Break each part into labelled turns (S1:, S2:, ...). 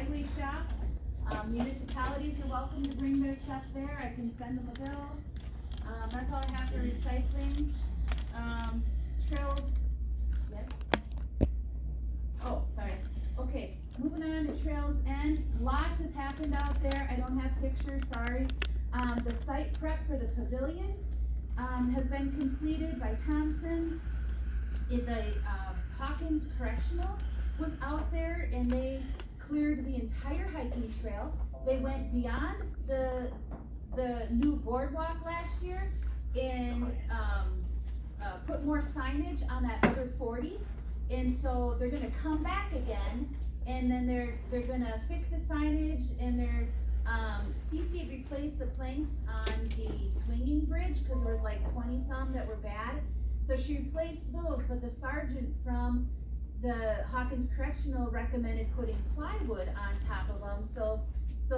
S1: highway shop. Municipalities are welcome to bring their stuff there, I can send them a bill. That's all I have for recycling. Trails, yes? Oh, sorry, okay, moving on to Trails End, lots has happened out there, I don't have pictures, sorry. The site prep for the pavilion, has been completed by Thompson's. The Hawkins Correctional was out there and they cleared the entire hiking trail. They went beyond the new boardwalk last year and put more signage on that other 40. And so they're gonna come back again and then they're gonna fix the signage and CC replaced the planks on the swinging bridge because there was like 20 some that were bad. So she replaced those, but the sergeant from the Hawkins Correctional recommended putting plywood on top of them. So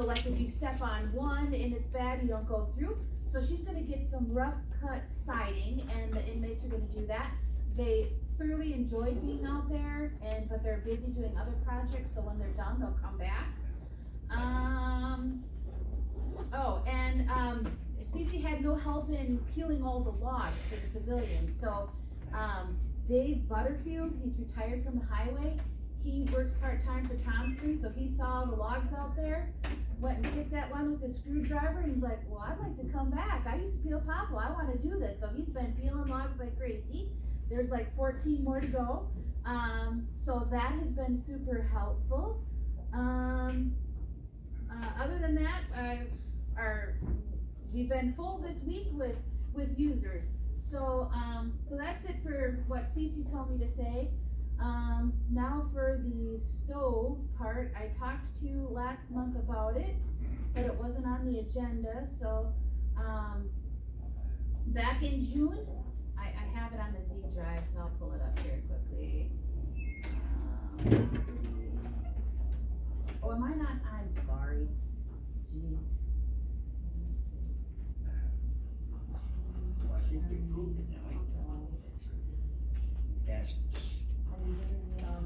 S1: like if you step on one and it's bad, you don't go through. So she's gonna get some rough cut siding and the inmates are gonna do that. They thoroughly enjoyed being out there but they're busy doing other projects. So when they're done, they'll come back. Cece had no help in peeling all the logs for the pavilion, so Dave Butterfield, he's retired from the highway, he works part-time for Thompson, so he saw the logs out there, went and picked that one with the screwdriver, and he's like, well, I'd like to come back, I used to peel popple, I want to do this, so he's been peeling logs like crazy. There's like 14 more to go, so that has been super helpful. Other than that, we've been full this week with users. So that's it for what Cece told me to say. Now for the stove part, I talked to you last month about it, but it wasn't on the agenda. So back in June, I have it on the Z drive, so I'll pull it up here quickly. Oh, am I not? I'm sorry. Jeez.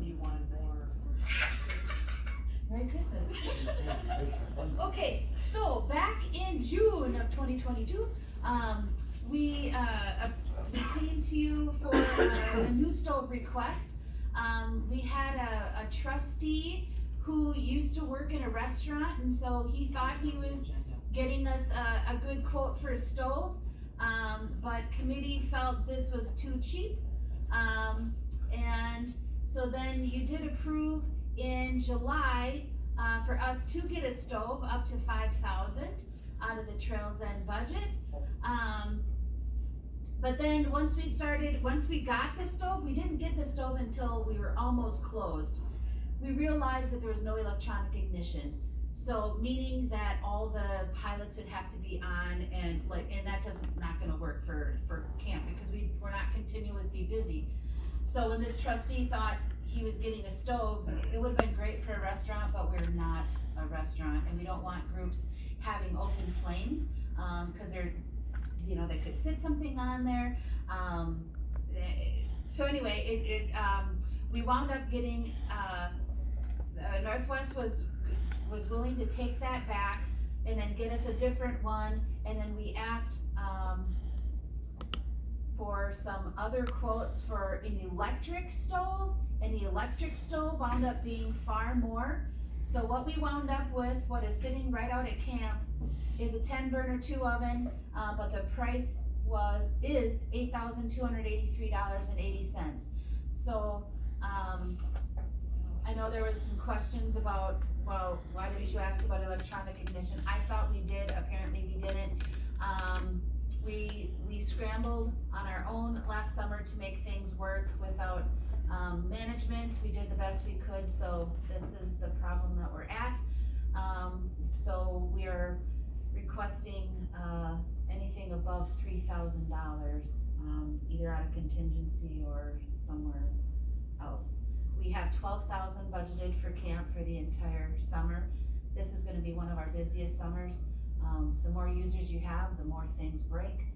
S2: You wanted more.
S1: Merry Christmas. Okay, so back in June of 2022, we came to you for a new stove request. We had a trustee who used to work in a restaurant, and so he thought he was getting us a good quote for a stove, but committee felt this was too cheap, and so then you did approve in July for us to get a stove up to $5,000 out of the Trails End budget. But then once we got the stove, we didn't get the stove until we were almost closed. We realized that there was no electronic ignition. So meaning that all the pilots would have to be on and that not gonna work for camp because we're not continuously busy. So when this trustee thought he was getting a stove, it would have been great for a restaurant, but we're not a restaurant and we don't want groups having open flames, cause they could sit something on there. So anyway, we wound up getting, Northwest was willing to take that back and then get us a different one, and then we asked for some other quotes for an electric stove, and the electric stove wound up being far more. So what we wound up with, what is sitting right out at camp, is a 10 burner 2 oven, but the price is $8,283.80. So I know there was some questions about, well, why didn't you ask about electronic ignition? I thought we did, apparently we didn't. We scrambled on our own last summer to make things work without management. We did the best we could, so this is the problem that we're at. So we're requesting anything above $3,000, either out of contingency or somewhere else. We have $12,000 budgeted for camp for the entire summer. This is gonna be one of our busiest summers. The more users you have, the more things break.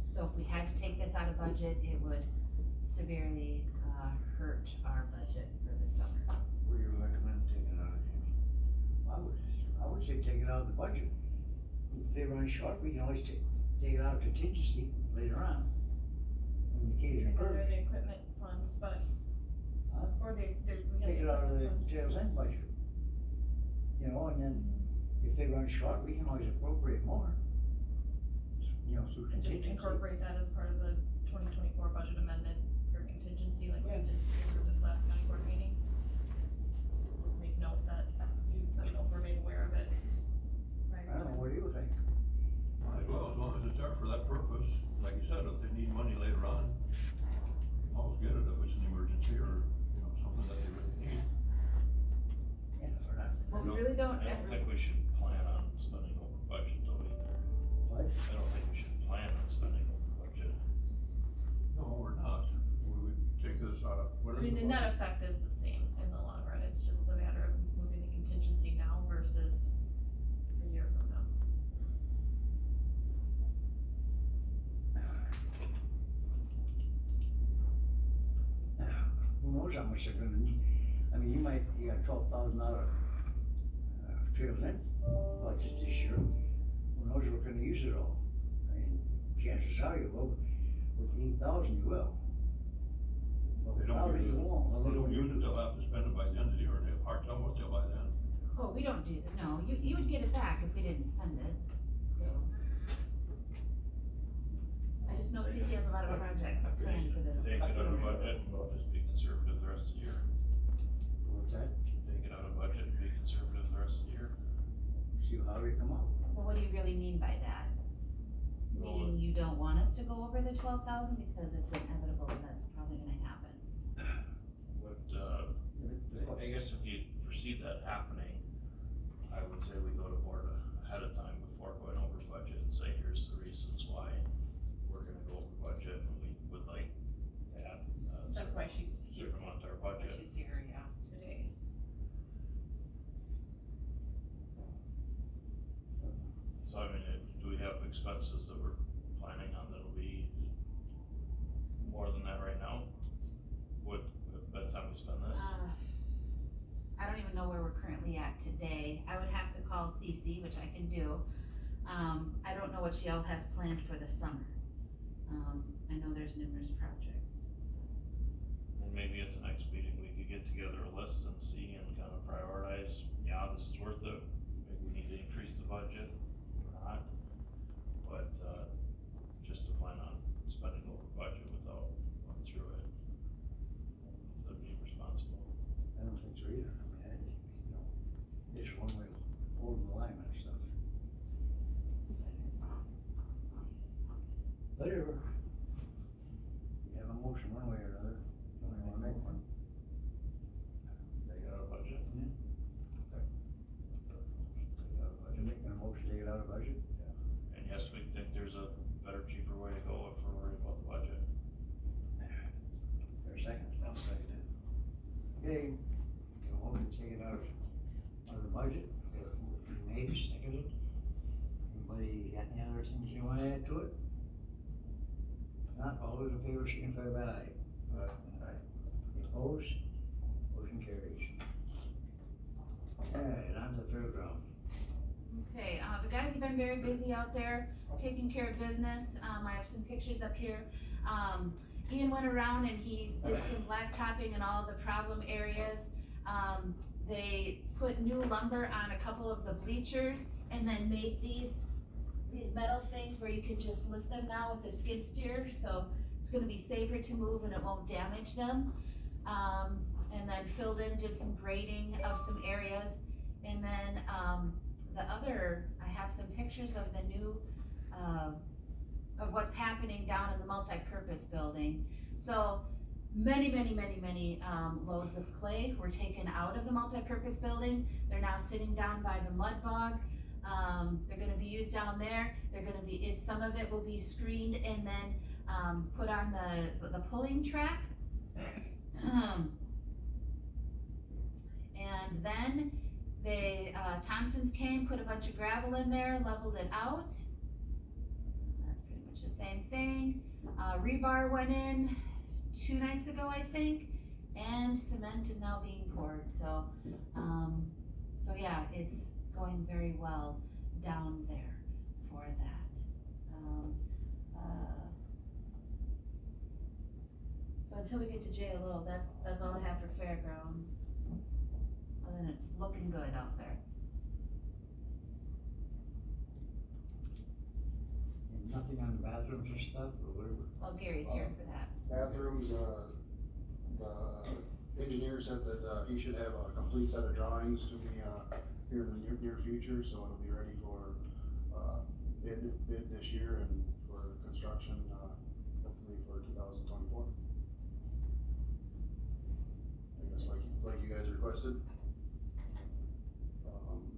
S1: So if we had to take this out of budget, it would severely hurt our budget for the summer.
S3: Were you recommending it out of the budget. If they run short, we can always take it out of contingency later on. When the occasion
S1: Or
S3: occurs.
S1: the equipment fund, but,
S3: Huh?
S1: or we got
S3: Take it out of the
S1: equipment fund.
S3: jail's end budget. You know, and then if they run short, we can always appropriate more. You know, through
S1: And just
S3: contingency.
S1: incorporate that as part of the 2024 budget amendment for contingency, like
S3: Yeah.
S1: we just approved at the last county board meeting. Just make note that you know, we're made aware of it. Right.
S3: I don't know, what do you think?
S4: Might as well, as long as it's there for that purpose, like you said, if they need money later on, always get it if it's an emergency or, you know, something that they really need.
S3: Yeah, we're not,
S1: Well, we really don't
S5: I don't think we should plan on spending over budget though either.
S3: what?
S5: I don't think we should plan on spending over budget.
S4: No, we're not. We would take this out of, what
S1: I
S4: is
S1: mean, the
S4: it?
S1: net effect is the same in the long run, it's just a matter of moving the contingency now versus a year from now.
S3: Who knows how much they're gonna need? I mean, you got $12,000 trails in budget this year. Who knows if we're gonna use it all? I mean, chances are you will, with 8,000 you will. But
S4: They don't
S3: without it,
S4: use
S3: you
S4: it,
S3: won't.
S4: if they don't use it, they'll have to spend it by the end of the year, and they'll hard tell what they'll buy then.
S6: Oh, we don't do that, no, you would get it back if we didn't spend it, so. I just know CC has a lot of projects planned for this.
S5: Take it out of budget and we'll just be conservative the rest of the year.
S3: What's that?
S5: Take it out of budget and be conservative the rest of the year.
S3: See how they come out.
S6: Well, what do you really mean by that? Meaning you don't want us to go over the 12,000 because it's inevitable that that's probably gonna happen.
S5: But, I guess if you foresee that happening, I would say we go to board ahead of time before going over budget and say, here's the reasons why we're gonna go over budget and we would like to add,
S1: That's why she's here
S5: certain amount to our budget.
S2: She's here, yeah.
S1: today.
S5: So I mean, do we have expenses that we're planning on that'll be more than that right now? Would, by the time we spend this?
S6: I don't even know where we're currently at today. I would have to call CC, which I can do. I don't know what she all has planned for the summer. I know there's numerous projects.
S5: And maybe at the next meeting, we could get together a list and see and kind of prioritize, yeah, this is worth it, maybe we need to increase the budget or not. But, just to plan on spending over budget without going through it, that'd be responsible.
S3: I don't think so either. I mean, you know, it's one way of holding the line and stuff. Whatever. You have a motion one way or another. You wanna make one?
S5: Take it out of budget?
S3: Yeah.
S5: Okay. Take it out of
S3: You
S5: budget.
S3: making a motion to take it out of budget?
S5: And yes, we think there's a better, cheaper way to go if we're worried about the budget.
S3: For a second?
S5: I'll second it.
S3: Okay, go home and take it out of the budget. Maybe seconded. Anybody got any other things you wanna add to it? Not all those in favor, signify by aye. Aye. Opposed? Motion carries. Alright, on to the fairground.
S6: Okay, the guys have been very busy out there taking care of business. I have some pictures up here. Ian went around and he did some blacktopping in all the problem areas. They put new lumber on a couple of the bleachers and then made these metal things where you can just lift them now with a skid steer, so it's gonna be safer to move and it won't damage them. And then filled in, did some grading of some areas, and then, I have some pictures of the new, of what's happening down in the multi-purpose building. So, many loads of clay were taken out of the multi-purpose building. They're now sitting down by the mud bog. They're gonna be used down there. Some of it will be screened and then, put on the pulling track. And then Thompsons came, put a bunch of gravel in there, leveled it out. That's pretty much the same thing. Rebar went in 2 nights ago, I think, and cement is now being poured, so yeah, it's going very well down there for that. So until we get to JLO, that's all I have for fairgrounds. Other than it's looking good out there.
S3: And nothing on bathrooms and stuff, or whatever?
S6: Well, Gary's here for that.
S7: Bathrooms, the engineer said that, he should have a complete set of drawings to me, here in the near future, so it'll be ready for, bid this year and for construction, hopefully for 2024. I guess like you guys requested.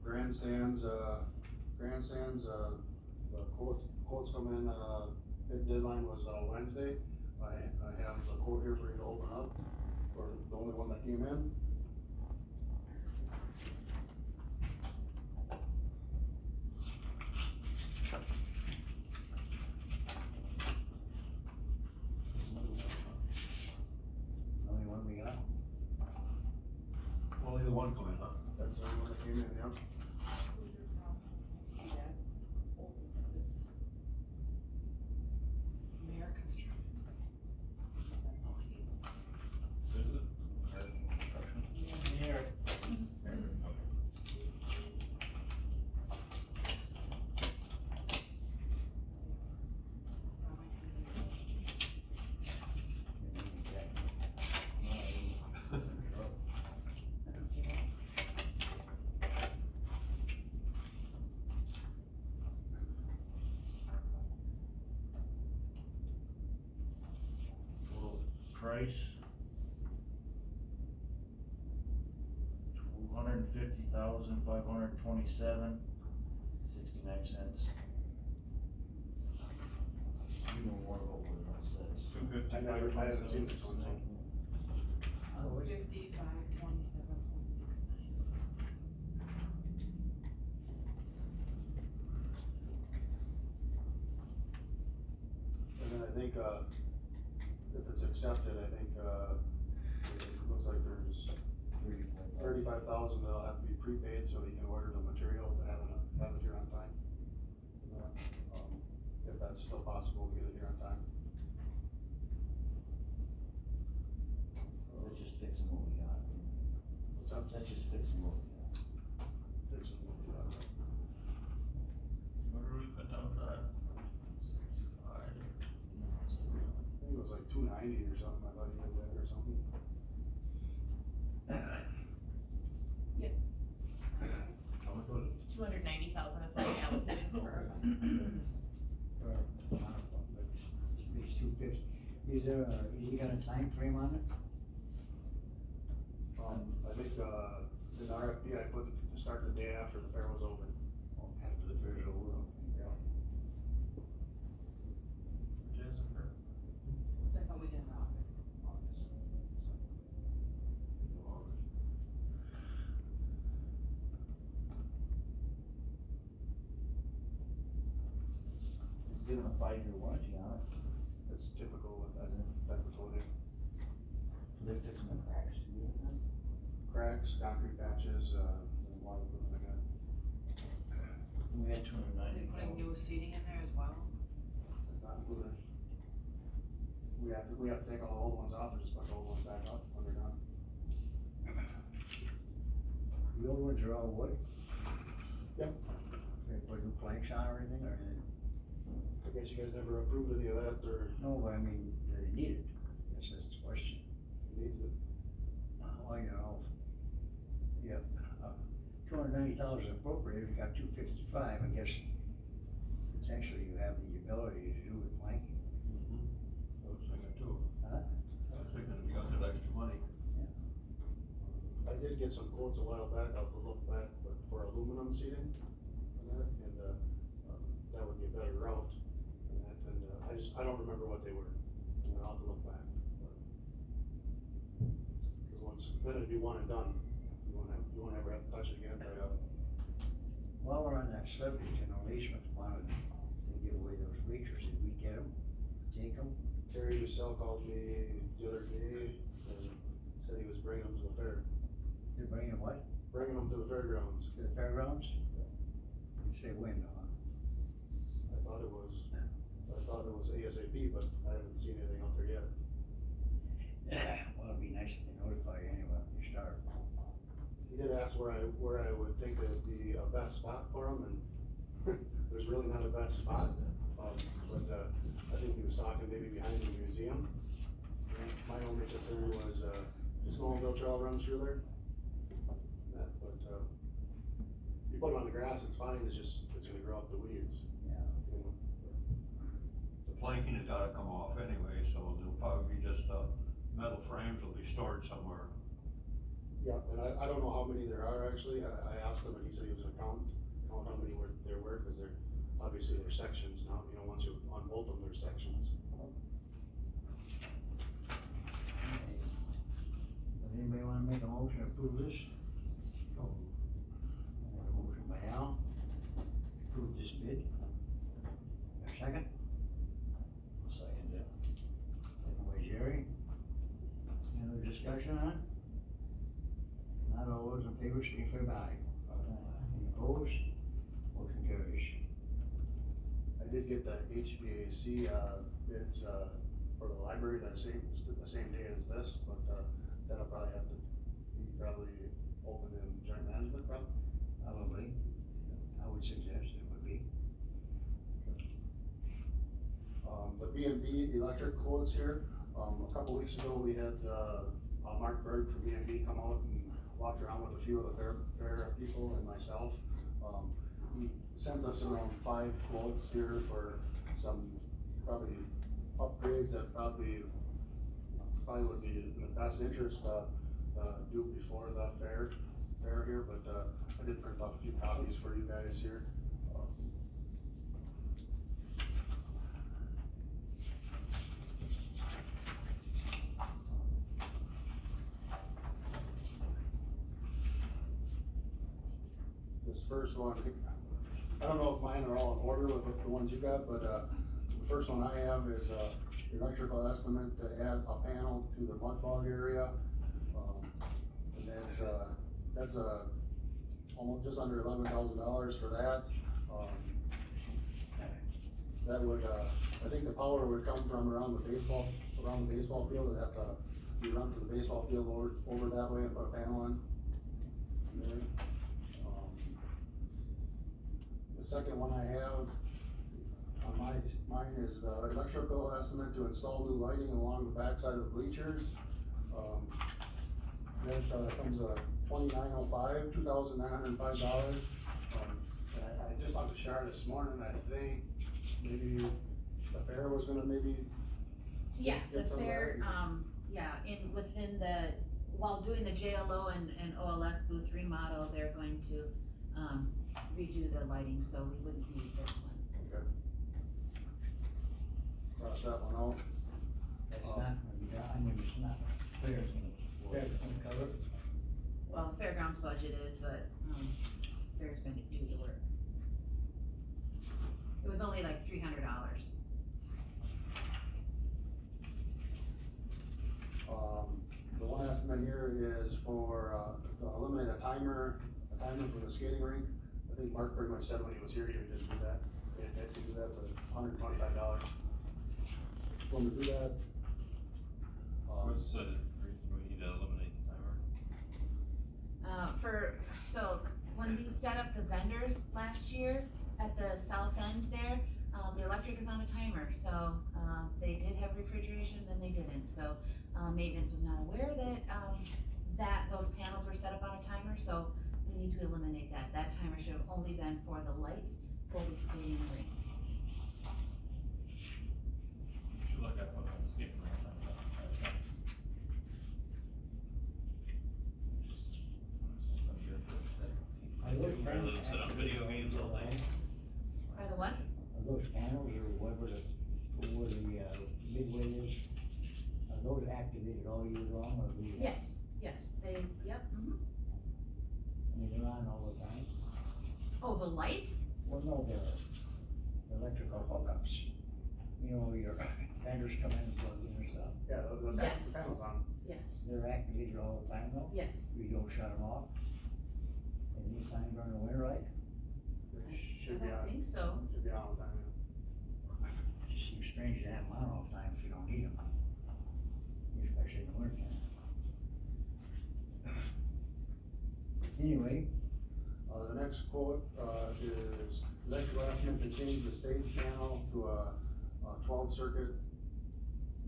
S7: Grandstands, the quotes come in, bid deadline was, Wednesday. I have the quote here for you to open up, or the only one that came in.
S3: Only one we got?
S4: Only the one coming, huh?
S7: That's the only one that came in, yep.
S2: Mayor Construction. That's all I need.
S5: Is it?
S2: Yeah.
S5: Yeah. Total price. $250,527.69. You know more about what it says.
S7: I haven't seen this one, so.
S3: Oh, is it?
S2: 5527.69.
S7: And then I think, if it's accepted, I think, it looks like there's 35,000 that'll have to be prepaid so that you can order the material to have it here on time. If that's still possible to get it here on time.
S8: Let's just fix what we got.
S7: What's up?
S8: Let's just fix what we got.
S7: Fix it, we'll do that.
S5: What are we put down for that?
S7: I think it was like 290 or something, I thought you had that or something.
S4: How much was it?
S9: 290,000 is what we allocated for.
S3: It's 250. Is he got a time frame on it?
S7: I think, in the RFP, I put to start the day after the fair was open.
S3: Oh, after the fair's over,
S7: Yeah.
S5: Jennifer?
S2: I thought we did it in August.
S8: Give him a 5-year warranty on it.
S7: It's typical with that type of clothing.
S8: They're fixing the cracks too, isn't it?
S7: Cracks, concrete patches, and waterproofing it.
S8: We had
S2: Are they
S8: 290.
S2: putting new seating in there as well?
S7: It's not included. We have to take all the old ones off and just put the old ones back up when they're done.
S3: The old ones are all wood?
S7: Yep.
S3: They put new planks on or anything, or anything?
S7: I guess you guys never approved any of that, or
S3: No, but I mean, do they need it? That's the question.
S7: needed it.
S3: Well, you know, yeah, 290,000 appropriated, we got 255, I guess. Potentially you have the ability to do with planking.
S4: I was thinking too.
S3: Huh?
S4: I was thinking if you got that extra money.
S7: I did get some quotes a while back, I'll have to look back, but for aluminum seating and that, that would be a better route. And that, I don't remember what they were, and I'll have to look back, but. Cause then it'd be one and done, you won't ever have to touch it again, but.
S3: While we're on that subject, you know, Leesmith wanted to give away those bleachers, did we get them? Take them?
S7: Terry Giselle called me the other day and said he was bringing them to the fair,
S3: They're bringing what?
S7: bringing them to the fairgrounds.
S3: To the fairgrounds? say when, huh?
S7: I thought it was ASAP, but I haven't seen anything out there yet.
S3: Well, it'd be nice if they notify you anyway when you start.
S7: He did ask where I would think it would be a best spot for him, and there's really not a best spot. But I think he was talking maybe behind the museum. My only concern was, the snowmobile trail runs through there. But you put it on the grass, it's fine, it's gonna grow up the weeds.
S3: Yeah.
S7: You know.
S4: The planking has gotta come off anyway, so there'll probably be just, metal frames will be stored somewhere.
S7: Yeah, and I don't know how many there are actually, I asked him and he said he was gonna count how many there were, cause they're, obviously they're sections now, you know, once you unbolt them, there's sections.
S3: Does anybody wanna make a motion to approve this?
S4: So,
S3: I got a motion by Al, approve this bid. Got a second?
S8: I'll second it.
S3: Second by Jerry. Any other discussion on it? Not all those in favor, signify by aye. Any opposed? Motion carries.
S7: I did get the HVAC, bids, for the library the same day as this, but, that'll probably have to be open in joint management, probably.
S3: Probably. I would suggest it would be.
S7: The B&B electric quotes here, a couple weeks ago, we had, Mark Berg from B&B come out and walked around with a few of the fair people and myself. He sent us around 5 quotes here for some probably upgrades that probably would be in the best interest, do before the fair here, but, I did print off a few copies for you guys here. This first one, I don't know if mine are all in order with the ones you got, but, the first one I have is, electrical estimate to add a panel to the mud bog area. And that's almost just under $11,000 for that. That would, I think the power would come from around the baseball field, it'd have to be run from the baseball field over that way and put a panel in there. The second one I have on mine is the electrical estimate to install new lighting along the backside of the bleachers. That comes $2,905. And I just talked to Shar this morning, I think maybe the fair was gonna maybe.
S6: Yeah, the
S7: Get some of
S6: fair,
S7: that.
S6: within while doing the JLO and OLS booth remodel, they're going to, redo the lighting, so we wouldn't need this one.
S7: Okay. Cross that one out.
S3: That's not gonna be done, I mean, it's not fair's gonna cover it.
S6: Well, the fairgrounds budget is, but, fair's gonna do the work. It was only like $300.
S7: The one estimate here is for, to eliminate a timer from the skating rink. I think Mark pretty much said when he was here, he would just do that. He had to do that for $125. When we do that.
S5: What's the reason we need to eliminate the timer?
S6: So when we set up the vendors last year at the south end there, the electric is on a timer, so, they did have refrigeration, then they didn't, so, maintenance was not aware that those panels were set up on a timer, so we need to eliminate that. That timer should have only been for the lights for the skating rink.
S5: Should look at what I'm skipping right now.
S3: Are those
S5: Rather than sit on video games all day.
S6: Are the what?
S3: Are those panels or whatever where the midway is, are those activated all year long or do you?
S6: Yes, yep, mhm.
S3: I mean, they're on all the time?
S6: Oh, the lights?
S3: Well, no, the electrical hookups. You know, your vendors come in and plug in and stuff.
S7: Yeah, the
S6: Yes.
S7: panel's on.
S6: Yes,
S3: They're activated all the time though?
S6: yes.
S3: You don't shut them off? At any time during the winter, right?
S7: It
S6: I
S7: should be
S6: don't
S7: on,
S6: think so.
S7: should be on all the time, yeah.
S3: It just seems strange to have them on all the time if you don't need them. Especially in the winter time. Anyway,
S7: The next quote, is electrical estimate to change the stage panel to a 12 circuit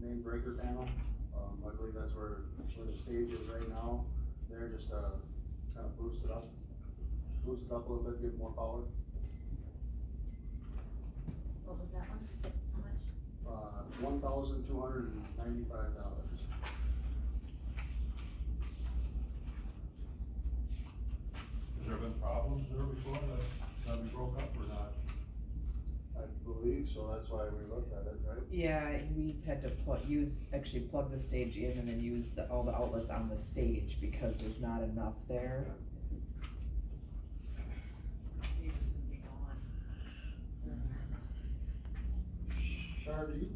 S7: main breaker panel. I believe that's where the stage is right now. They're just, kind of boost it up a little bit, get more power.
S6: What was that one? How much?
S7: $1,295.
S4: Has there been problems there before that we broke up or not?
S7: I believe so, that's why we looked at it, right?
S10: Yeah, we've had to actually plug the stage in and then use all the outlets on the stage because there's not enough there.
S7: Shar, do you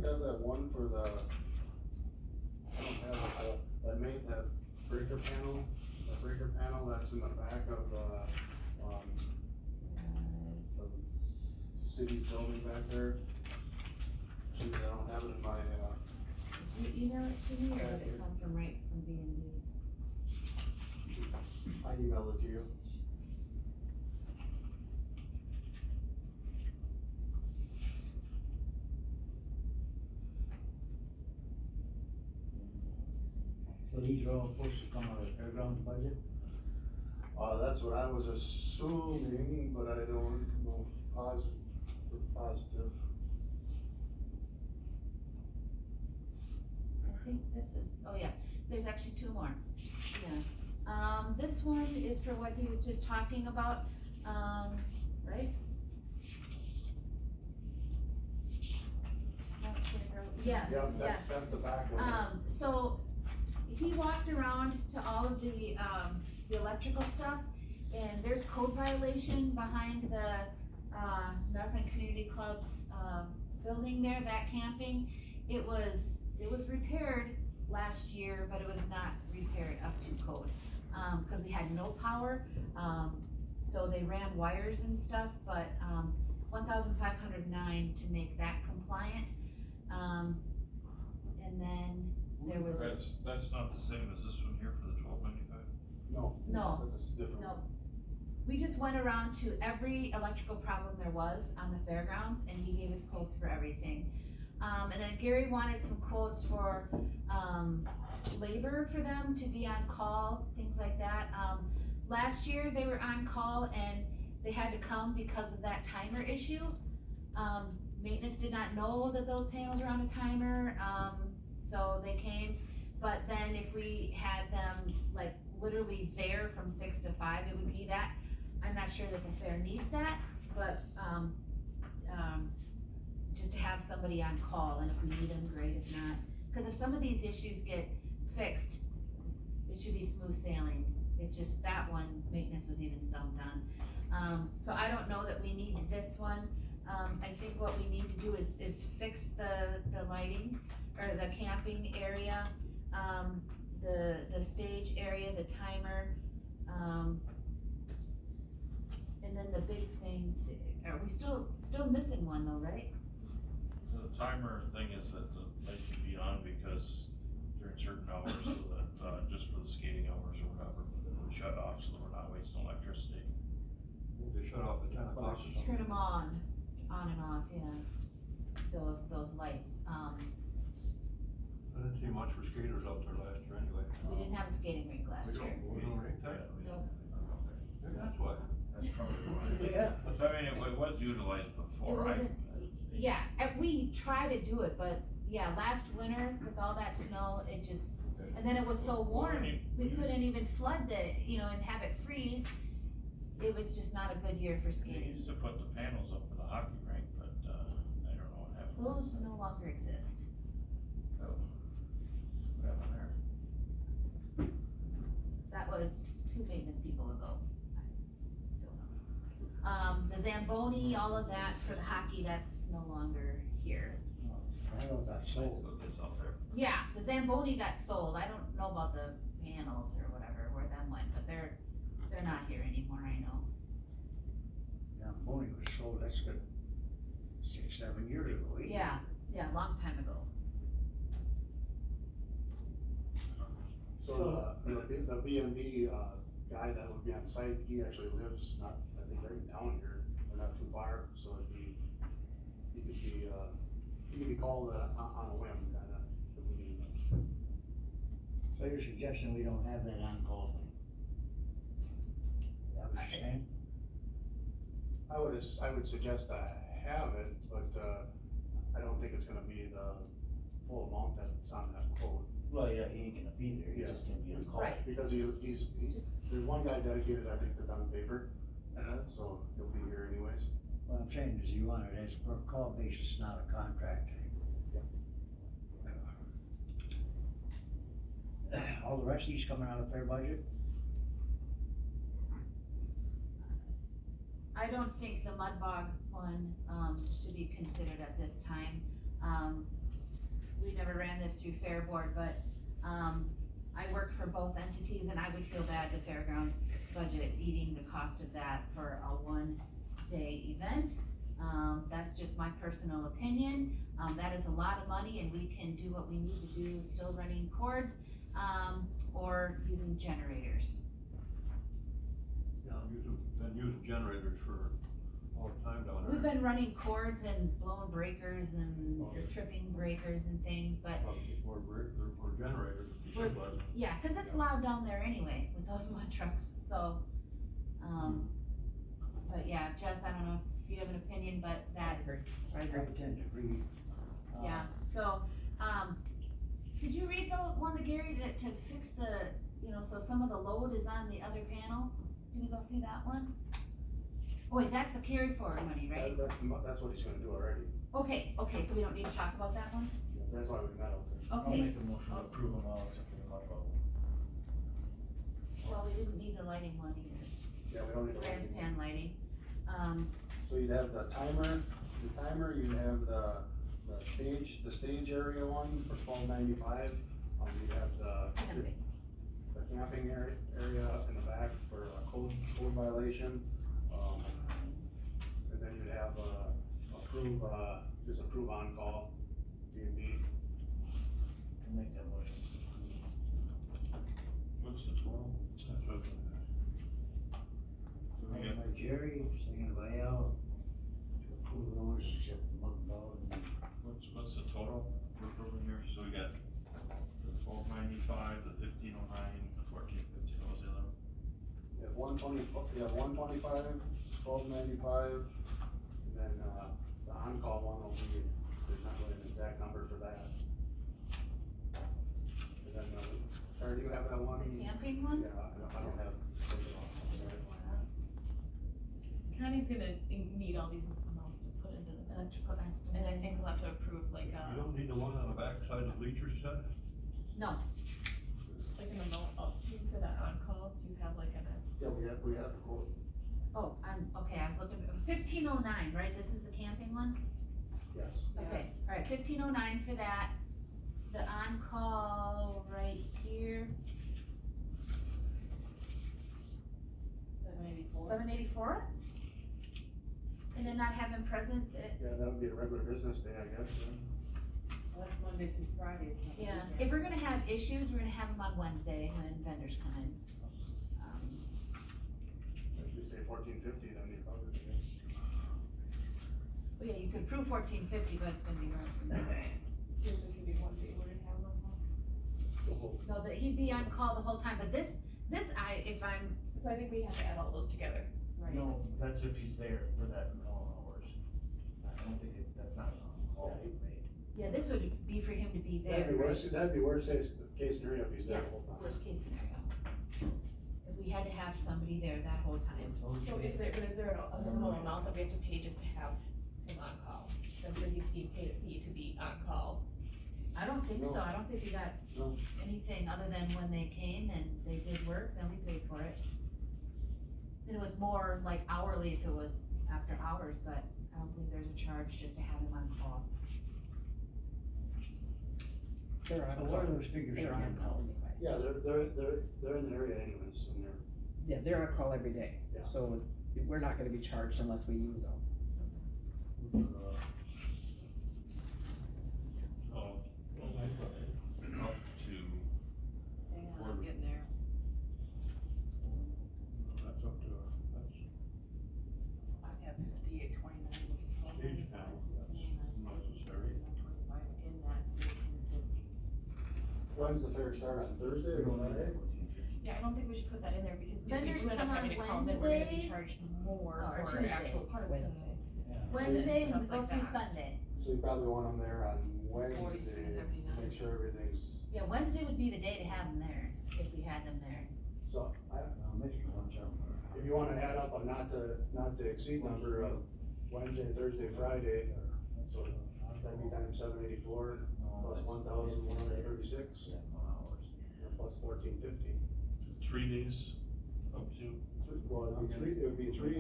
S7: have that one for the, I don't have it, that breaker panel that's in the back of the city building back there? Geez, I don't have it in my,
S6: Did you email it to me or did it come from right from B and D?
S7: I emailed it to you.
S3: so these are all supposed to come out of the fairgrounds budget?
S7: That's what I was assuming, but I don't know positive.
S6: I think this is, oh yeah, there's actually two more, yeah. This one is for what he was just talking about, right? Yes,
S7: Yep,
S6: yes.
S7: that's the back one.
S6: So he walked around to all of the electrical stuff, and there's code violation behind the, Northland Community Club's, building there, that camping. It was repaired last year, but it was not repaired up to code, cause we had no power, so they ran wires and stuff, but, $1,509 to make that compliant. And then there was,
S5: That's not the same as this one here for the 1295?
S6: No.
S7: That's a different
S6: no.
S7: one.
S6: We just went around to every electrical problem there was on the fairgrounds, and he gave us quotes for everything. And then Gary wanted some quotes for, labor for them to be on call, things like that. Last year, they were on call and they had to come because of that timer issue. Maintenance did not know that those panels were on a timer, so they came. But then if we had them like literally there from 6 to 5, it would be that. I'm not sure that the fair needs that, but, just to have somebody on call, and if we need them, great, if not. Cause if some of these issues get fixed, it should be smooth sailing. It's just that one, maintenance was even stumped on. So I don't know that we need this one. I think what we need to do is fix the lighting, or the camping area, the stage area, the timer, and then the big thing, are we still missing one though, right?
S5: The timer thing is that the light can be on because during certain hours, so that, just for the skating hours or whatever, we shut off so that we're not wasting electricity.
S4: They shut off at 10 o'clock or something.
S6: Turn them on and off, yeah, those lights,
S4: I didn't see much for skaters out there last year anyway.
S6: we didn't have a skating rink last
S4: We
S6: year.
S4: don't, we don't rink
S5: Yeah,
S4: that?
S5: we
S6: Nope.
S4: Maybe that's why.
S5: That's probably why.
S3: Yeah.
S5: So I mean, it was utilized
S6: It
S5: before, right?
S6: wasn't, yeah, we try to do it, but yeah, last winter with all that snow, it just, and then it was so warm, we couldn't even flood and have it freeze. It was just not a good year for
S5: We
S6: skating.
S5: used to put the panels up for the hockey rink, but, I don't know what happened.
S6: Those no longer exist.
S5: What happened there?
S6: That was 2 maintenance people ago. I don't know. The Zamboni, all of that for the hockey, that's no longer here.
S3: No, it's panel got sold.
S5: Still gets out there.
S6: Yeah, the Zamboni got sold. I don't know about the panels or whatever, where them went, but they're They're not here anymore, I know.
S3: Zamboni was sold, that's good, 6, 7 years ago, 8.
S6: Yeah, a long time ago.
S7: So, the B and B, guy that would be on site, he actually lives not, I think, right down here, or not too far, so he could be called, on a whim, kinda, if we need him.
S3: So you're suggesting we don't have that on-call thing? Is that what you're saying?
S7: I would suggest I have it, but, I don't think it's gonna be the full amount that's on that quote.
S8: Well, yeah, he ain't gonna be there, he's
S7: Yeah.
S8: just gonna be on call.
S6: Right.
S7: Because there's one guy dedicated, I think, to done paper, so he'll be here anyways.
S3: What I'm saying is you want it as per call basis, not a contract thing. All the rest of these coming out of fair budget?
S6: I don't think the mud bog one, should be considered at this time. We never ran this through Fair Board, but, I work for both entities and I would feel bad the fairgrounds budget eating the cost of that for a one-day event. That's just my personal opinion. That is a lot of money and we can do what we need to do, still running cords, or using generators.
S4: Yeah, been using generators for all the time down there.
S6: We've been running cords and blowing breakers and tripping breakers and things, but
S4: Or generators,
S6: We're-
S4: but
S6: yeah, cause it's loud down there anyway with those mud trucks, so, but yeah, Jess, I don't know if you have an opinion, but that,
S3: I tend to agree.
S6: yeah, so, did you read the one that Gary did to fix the, so some of the load is on the other panel? Did we go through that one? Oh wait, that's the carry forward money, right?
S7: That's what he's gonna do already.
S6: Okay, so we don't need to talk about that one?
S7: That's why we met out there.
S8: I'll
S6: Okay,
S8: make a motion to approve them all except for the mud bog.
S6: well, we didn't need the lighting one either,
S7: Yeah, we don't need to.
S6: grandstand lighting,
S7: So you'd have the timer, you'd have the stage area one for $12.95. You'd have
S6: camping.
S7: the camping area in the back for a code violation. And then you'd have, approve on-call, B&B.
S8: I'll make that motion.
S4: what's the total? That's what
S3: Motion by Jerry, seconded by Al, to approve those except the mud bog and
S5: What's the total we're approving here? So we got the 1295, the 1509, the 1450, what was the other?
S7: You have 125, 12.95, and then, the on-call one will be, there's not really an exact number for that. And then, Sarah, do you have that one?
S6: The camping one?
S7: Yeah, I don't have.
S9: Connie's gonna need all these amounts to put into the
S6: Electrical
S9: and
S6: estimate.
S9: I think we'll have to approve like
S4: You don't need the one on the back side of the bleachers, you said?
S6: No,
S9: like an amount up to for that on-call, do you have like
S7: Yeah, we have the quote.
S6: oh, okay, I was looking, 1509, right, this is the camping one?
S7: Yes.
S6: Okay, alright, 1509 for that, the on-call right here, 784? And then not have him present,
S7: Yeah, that would be a regular business day, I guess, yeah.
S10: That's Monday through Friday.
S6: yeah, if we're gonna have issues, we're gonna have them on Wednesday when vendors come in.
S7: If you say 1450, then you cover it, I guess.
S6: Well, yeah, you could approve 1450, but it's gonna be rough.
S9: there's just gonna be one day we're gonna have one call?
S7: The whole-
S6: No, but he'd be on call the whole time, but this, if I'm,
S9: So I think we have to add all those together.
S6: right.
S8: No, that's if he's there for that all hours. I don't think that's not on call,
S7: Yeah,
S8: right?
S6: Yeah, this would be for him to be there,
S7: That'd be
S6: right?
S7: worst case scenario if he's there
S6: Yeah,
S7: the whole time.
S6: worst case scenario. If we had to have somebody there that whole time.
S9: So is there a minimum amount that we have to pay just to have him on call? Since he's being paid a fee to be on call.
S6: I don't think so,
S7: No.
S6: I don't think we got
S7: No.
S6: anything other than when they came and they did work, then we paid for it. And it was more like hourly if it was after hours, but I don't think there's a charge just to have him on call.
S10: They're on
S3: So
S10: call.
S3: what are those figures
S10: They're on
S3: again?
S10: call anyway.
S7: Yeah, they're in the area anyways, and they're
S10: Yeah, they're on call every day,
S7: Yeah.
S10: so we're not gonna be charged unless we use them.
S5: Oh,
S4: Up to,
S2: Hang on, I'm getting there.
S4: that's up to, that's
S2: I have 5829.
S4: stage panel, that's necessary.
S2: 25 in that 1450.
S7: When's the fair start, on Thursday or Friday?
S9: Yeah, I don't think we should put that in there because if
S6: Vendors
S9: you end up
S6: come on
S9: having to call, then we're gonna be
S6: Wednesday
S9: charged more
S6: or
S9: for
S6: Tuesday.
S9: actual parts and.
S6: Wednesday
S9: Stuff
S6: and go
S9: like
S6: through
S9: that.
S6: Sunday.
S7: So you probably want them there on Wednesday,
S2: 43.79.
S7: make sure everything's,
S6: Yeah, Wednesday would be the day to have them there, if we had them there.
S7: so,
S3: Mr. One somewhere.
S7: if you wanna add up a not to exceed number of Wednesday, Thursday, Friday, so that'd be times 784, plus 1,136, plus 1450.
S5: 3 days up to,
S7: Well, it would be three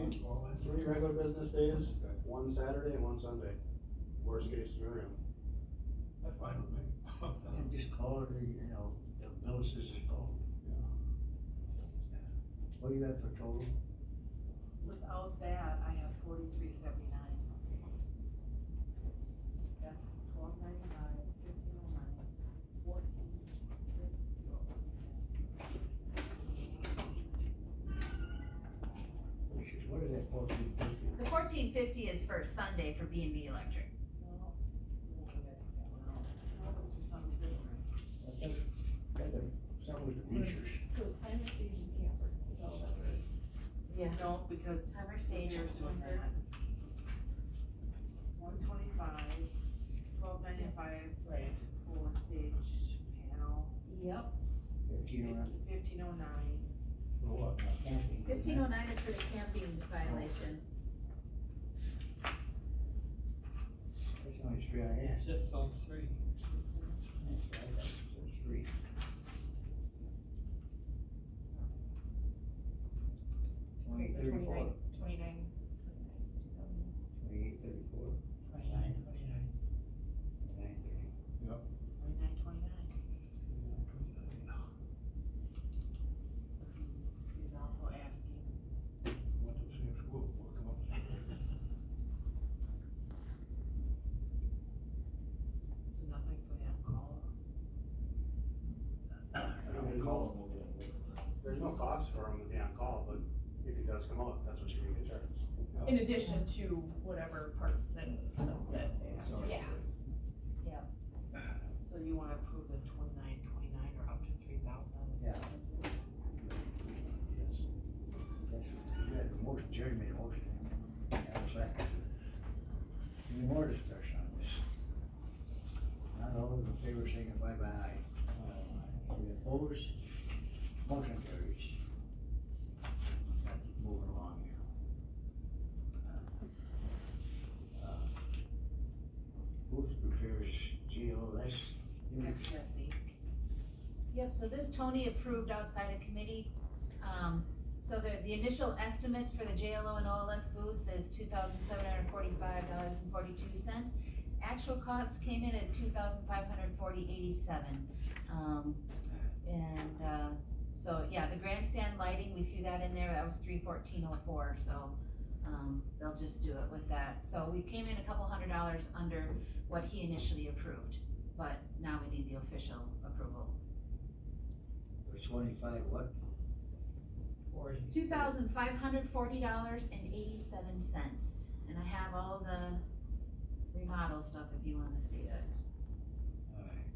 S7: regular business days, one Saturday and one Sunday, worst case scenario.
S4: That's fine with me.
S3: And just call it, the bill says it's called. What do you got for total?
S2: Without that, I have 4379. That's 1295, 1509, 1450.
S3: What is that, 1450?
S6: The 1450 is for Sunday for B and B Electric.
S2: No, we'll take that one out. No, this was something different.
S3: Something with the bleachers.
S9: So time of stage and camper is all that we're.
S6: Yeah.
S2: No, because
S6: Timer stage.
S2: Beer's doing that. 125, 1295
S9: Right.
S2: for stage panel,
S6: Yep.
S2: 1509.
S4: For what?
S3: Camping.
S6: 1509 is for the camping violation.
S3: There's only three on it.
S11: Just those three.
S3: That's right, there's three.
S9: Okay, so
S3: 28, 34,
S9: 29,
S3: 28, 34,
S11: 29.
S3: 29, 30.
S2: 2929. He's also asking,
S4: Went to the same school, we'll come up with something.
S2: so nothing for the on-call.
S7: There's no cost for him to be on call, but if he does come out, that's what you're gonna get charged.
S9: in addition to whatever parts and stuff that they have. to
S6: Yeah.
S9: use.
S2: So you wanna approve the 2929 or up to 3,000?
S3: Yeah. Yes. You had a motion, Jerry made a motion. I was second. Any more discussion on this? Not all those in favor, signify by aye. Any opposed? Motion carries. Moving along here. Who prepares GLS?
S2: That's Jesse.
S6: Yep, so this Tony approved outside of committee. So the initial estimates for the JLO and OLS booth is $2,745.42. Actual cost came in at $2,540.87. So yeah, the grandstand lighting, we threw that in there, that was $314.04, so, they'll just do it with that. So we came in a couple $100 under what he initially approved, but now we need the official approval.
S3: For 25, what?
S11: 40.
S6: $2,540.87, and I have all the remodel stuff if you wanna see it.
S3: Alright.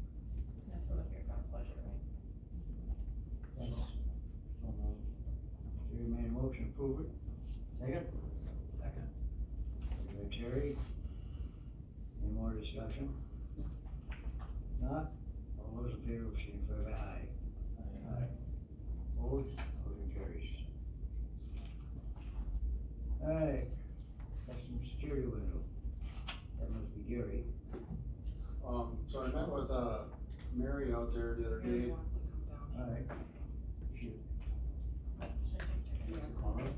S9: That's for the fairgrounds budget, right?
S3: Jerry made a motion, approve it. Second?
S11: Second.
S3: By Jerry. Any more discussion? Not? All those in favor, signify by aye.
S11: Aye.
S3: Opposed? Motion carries. Alright, custom security window. That must be Gary.
S7: So I met with, Mary out there the other
S2: Mary
S7: day.
S2: wants to come down.
S3: Alright. Shoot.
S9: Should I text her?
S2: Yeah.
S3: Alright.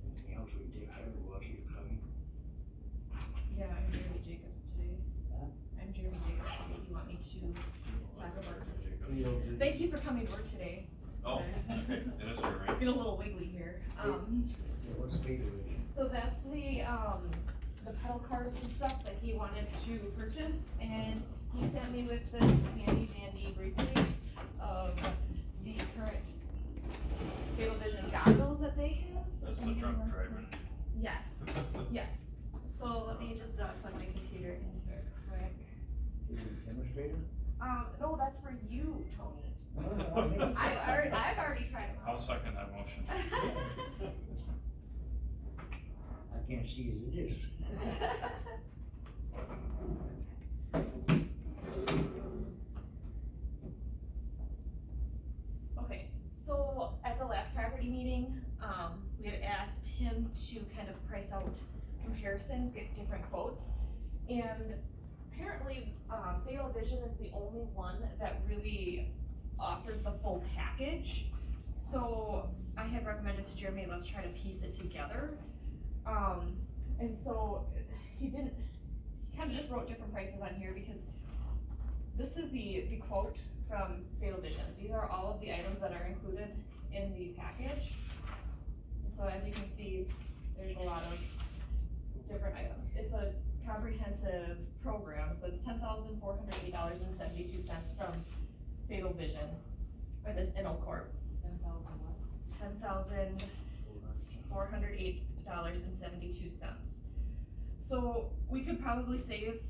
S3: Anything else we can take care of while she's coming?
S9: Yeah, I coming to work today.
S5: Oh, okay, yeah, that's all right.
S9: Get a little wiggly here.
S3: What's the speed limit?
S9: So that's the pedal carts and stuff that he wanted to purchase, and he sent me with this handy dandy briefcase of the current Fatal Vision goggles that they have. So
S5: That's the truck driving.
S9: Yes, yes. So let me just plug my computer in here quick.
S3: Is it a demonstrator?
S9: No, that's for you, Tony.
S3: Oh,
S9: I've already tried them
S5: I'll
S9: out.
S5: second that motion.
S3: I can't see as it is.
S9: Okay, so at the last property meeting, we had asked him to kind of price out comparisons, get different quotes. And apparently, Fatal Vision is the only one that really offers the full package. So I had recommended to Jeremy, let's try to piece it together. And so he kind of just wrote different prices on here because this is the quote from Fatal Vision. These are all of the items that are included in the package. And so as you can see, there's a lot of different items. It's a comprehensive program, so it's $10,408.72 from Fatal Vision, or this InnoCorp. $10,408.72. So we could probably save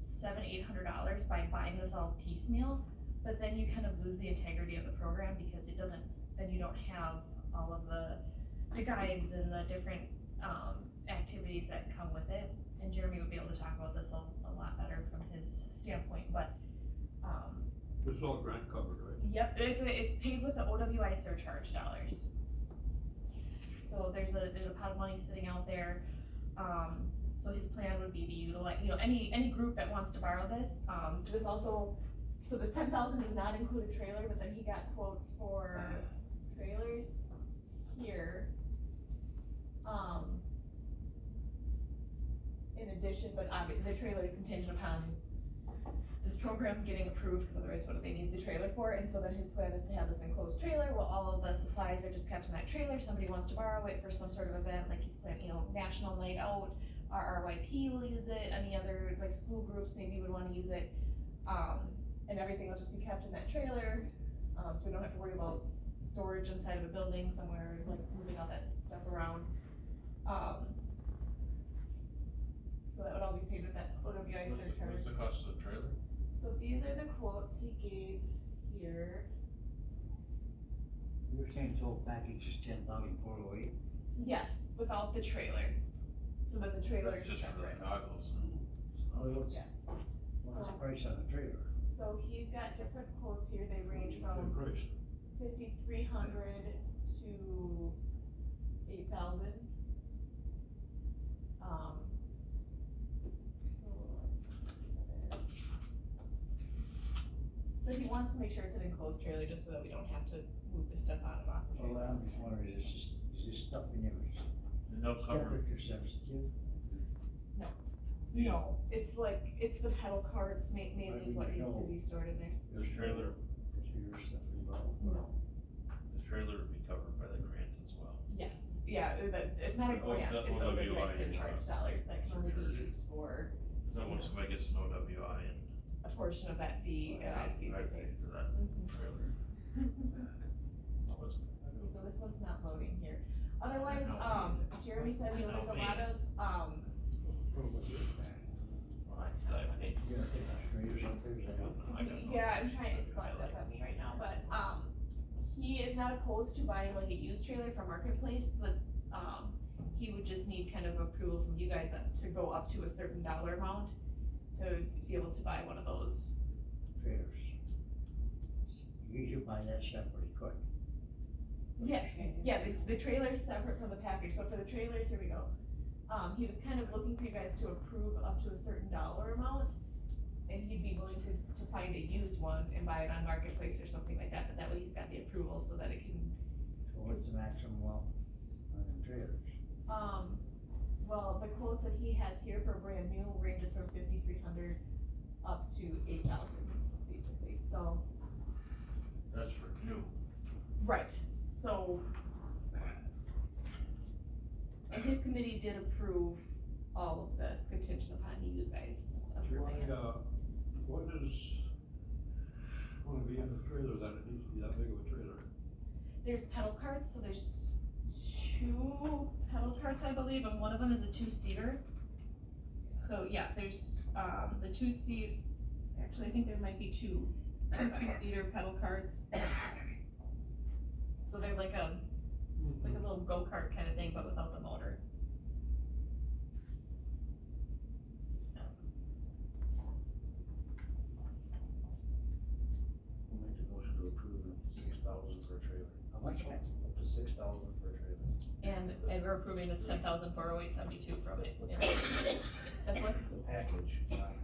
S9: $700-800 by buying this all piecemeal, but then you kind of lose the integrity of the program because it doesn't, then you don't have all of the guides and the different activities that come with it. And Jeremy would be able to talk about this a lot better from his standpoint, but
S4: This is all grant covered, right?
S9: yep, it's paid with the OWI surcharge dollars. So there's a pot of money sitting out there. So his plan would be to utilize, any group that wants to borrow this. This also, so this 10,000 does not include a trailer, but then he got quotes for trailers here. In addition, but the trailer is contingent upon this program getting approved, because otherwise what do they need the trailer for? And so then his plan is to have this enclosed trailer, well, all of the supplies are just kept in that trailer. Somebody wants to borrow it for some sort of event, like he's planning, National Night Out, RRYP will use it, any other, like, school groups maybe would wanna use it. And everything will just be kept in that trailer, so we don't have to worry about storage inside of a building somewhere, like moving all that stuff around. So that would all be paid with that OWI surcharge.
S5: What's the cost of the trailer?
S9: So these are the quotes he gave here.
S3: You're saying the whole package is 10,408?
S9: Yes, without the trailer. So then the trailer is
S5: Just for the
S9: separate.
S5: goggles
S3: What's
S9: Yeah.
S3: the price on the trailer?
S9: So he's got different quotes here. They range
S4: Same
S9: from
S4: price.
S9: 5,300 to 8,000. But he wants to make sure it's an enclosed trailer just so that we don't have to move the stuff out of the
S3: Well,
S9: trailer.
S3: I'm just wondering, is this stuff in there
S5: and they'll cover,
S3: temperature sensitive?
S9: No, it's the pedal carts, mainly is what needs to be stored in there.
S5: the trailer,
S3: Computer stuff involved?
S9: No.
S5: the trailer would be covered by the grant as well.
S9: Yes, yeah, it's not a
S5: Oh,
S9: grant,
S5: that
S9: it's
S5: OWI,
S9: OWI surcharge dollars that can only
S5: surcharge.
S9: be used for
S5: That when somebody gets an OWI and.
S9: a portion of that fee, fees
S5: I
S9: they pay.
S5: paid for that
S9: Mhm.
S5: trailer. That was-
S9: So this one's not loading here. Otherwise, Jeremy said, there's a
S5: I know
S9: lot of,
S5: Well, I paid for
S3: You gotta take the trailers up there, is that how?
S5: I got no-
S9: yeah, I'm trying, it's bugged up on me right now, but, he is not opposed to buying like a used trailer from Marketplace, but, he would just need kind of approval from you guys to go up to a certain dollar amount to be able to buy one of those.
S3: Trailers. You should buy that separately, quick.
S9: Yeah, the trailer's separate from the package, so for the trailers, here we go. He was kind of looking for you guys to approve up to a certain dollar amount, and he'd be willing to find a used one and buy it on Marketplace or something like that, but that way he's got the approval so that it can,
S3: So what's the maximum well on the trailers?
S9: well, the quotes that he has here for brand new ranges from 5,300 up to 8,000, basically, so.
S5: That's for new.
S9: Right, so. And his committee did approve all of this contingent upon you guys approving it.
S4: What is gonna be in the trailer that it needs to be that big of a trailer?
S9: There's pedal carts, so there's 2 pedal carts, I believe, and one of them is a 2-seater. So, yeah, there's, the 2-seat, actually, I think there might be two 2-seater pedal carts. So they're like a little go-kart kind of thing, but without the motor.
S8: We'll make a motion to approve the 6,000 for a trailer.
S3: How much?
S8: Up to 6,000 for a trailer.
S9: And we're approving this 10,408.72 from it. That's what?
S8: The package,